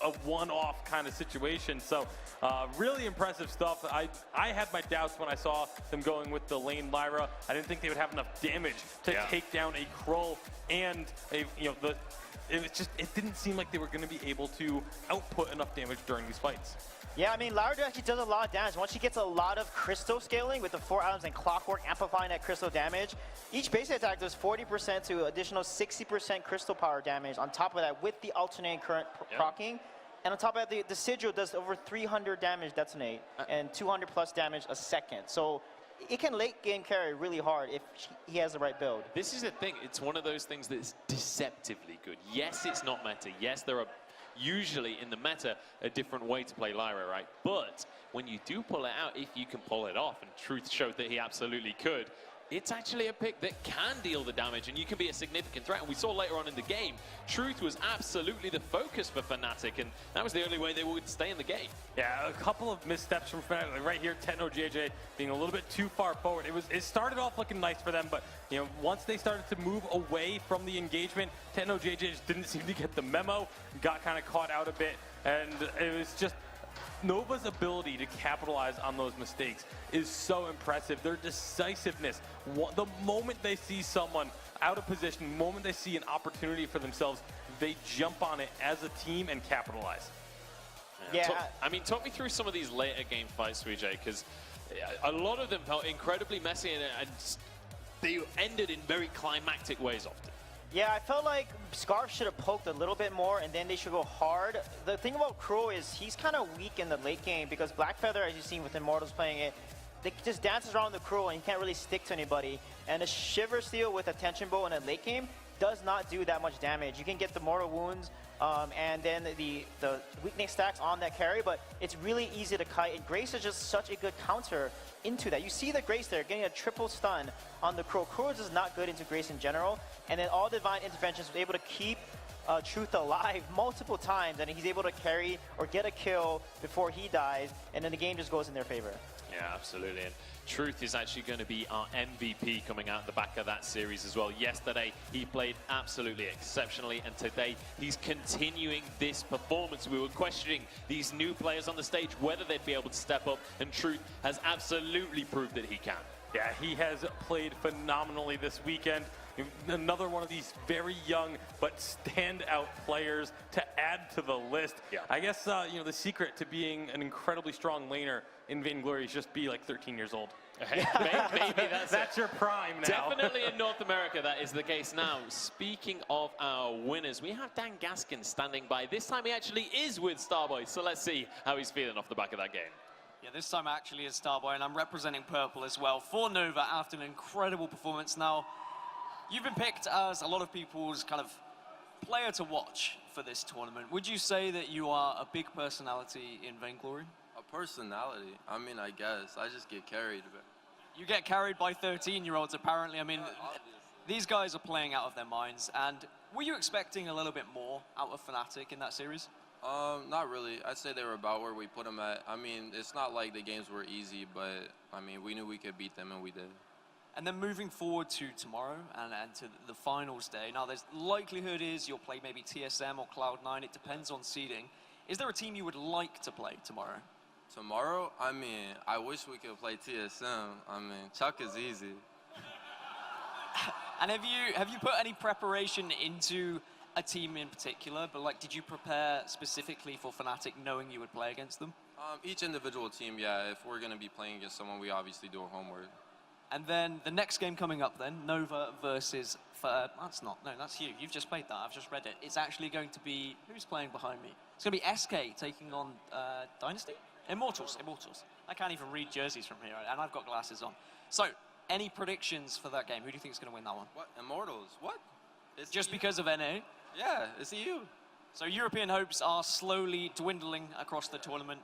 a one-off kind of situation. So really impressive stuff. I had my doubts when I saw them going with the lane Lyra. I didn't think they would have enough damage to take down a Krull and it didn't seem like they were going to be able to output enough damage during these fights. Yeah, I mean, Lyra actually does a lot of damage. Once she gets a lot of crystal scaling with the 4 items and clockwork amplifying that crystal damage, each base attack does 40% to additional 60% crystal power damage on top of that with the alternating current proccing. And on top of that, the sigil does over 300 damage detonate and 200 plus damage a second. So it can late game carry really hard if he has the right build. This is the thing. It's one of those things that's deceptively good. Yes, it's not meta. Yes, there are usually in the meta a different way to play Lyra, right? But when you do pull it out, if you can pull it off, and Truth showed that he absolutely could, it's actually a pick that can deal the damage, and you can be a significant threat. And we saw later on in the game, Truth was absolutely the focus for Fnatic, and that was the only way they would stay in the game. Yeah, a couple of missteps from Fnatic. Like right here, Tenno JJ being a little bit too far forward. It started off looking nice for them, but once they started to move away from the engagement, Tenno JJ just didn't seem to get the memo, got kind of caught out a bit, and it was just Nova's ability to capitalize on those mistakes is so impressive. Their decisiveness, the moment they see someone out of position, the moment they see an opportunity for themselves, they jump on it as a team and capitalize. I mean, talk me through some of these later game fights, Vijay, because a lot of them felt incredibly messy, and they ended in very climactic ways often. Yeah, I felt like Scarf should have poked a little bit more, and then they should go hard. The thing about Krull is he's kind of weak in the late game because Blackfeather, as you've seen with Immortals playing it, they just dances around the Krull and he can't really stick to anybody. And a Shiver Steel with a Tension Bow in the late game, does not do that much damage. You can get the mortal wounds and then the weakness stacks on that carry, but it's really easy to kite, and Grace is just such a good counter into that. You see the Grace there getting a triple stun on the Crow. Crow is not good into Grace in general, and then all Divine Interventions was able to keep Truth alive multiple times, and he's able to carry or get a kill before he dies, and then the game just goes in their favor. Yeah, absolutely. And Truth is actually going to be our MVP coming out the back of that series as well. Yesterday, he played absolutely exceptionally, and today he's continuing this performance. We were questioning these new players on the stage, whether they'd be able to step up, and Truth has absolutely proved that he can. Yeah, he has played phenomenally this weekend. Another one of these very young but standout players to add to the list. Yeah. I guess you know, the secret to being an incredibly strong laner in Vainglory is just be like 13 years old. Hey, maybe that's your prime now. Definitely in North America, that is the case now. Speaking of our winners, we have Dan Gaskin standing by. This time he actually is with Starboy, so let's see how he's feeling off the back of that game. Yeah, this time actually is Starboy, and I'm representing Purple as well for Nova after an incredible performance. Now, you've been picked as a lot of people's kind of player to watch for this tournament. Would you say that you are a big personality in Vainglory? A personality? I mean, I guess. I just get carried a bit. You get carried by 13-year-olds, apparently. I mean, these guys are playing out of their minds. And were you expecting a little bit more out of Fnatic in that series? Not really. I'd say they were about where we put them at. I mean, it's not like the games were easy, but, I mean, we knew we could beat them, and we did. And then moving forward to tomorrow and to the finals day. Now, there's likelihood is you'll play maybe TSM or Cloud9. It depends on seeding. Is there a team you would like to play tomorrow? Tomorrow? I mean, I wish we could play TSM. I mean, Chuck is easy. And have you put any preparation into a team in particular? But like, did you prepare specifically for Fnatic knowing you would play against them? Each individual team, yeah. If we're going to be playing against someone, we obviously do our homework. And then the next game coming up then, Nova versus, that's you. You've just played that, I've just read it. It's actually going to be, who's playing behind me? It's going to be SK taking on Dynasty? Immortals. I can't even read jerseys from here, and I've got glasses on. So, any predictions for that game? Who do you think is going to win that one? What? Immortals? What? It's just because of NA? Yeah, it's EU. So European hopes are slowly dwindling across the tournament.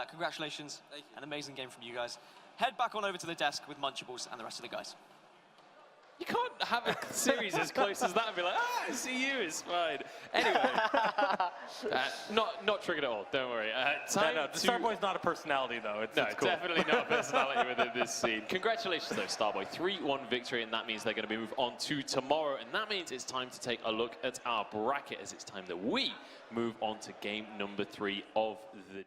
Congratulations. Thank you. An amazing game from you guys. Head back on over to the desk with Munchables and the rest of the guys. You can't have a series as close as that and be like, I see you, it's fine. Anyway, not triggered at all, don't worry. Starboy's not a personality, though. It's cool. Definitely not a personality within this scene. Congratulations, though, Starboy. 3-1 victory, and that means they're going to move on to tomorrow. And that means it's time to take a look at our bracket, as it's time that we move on to game number 3 of the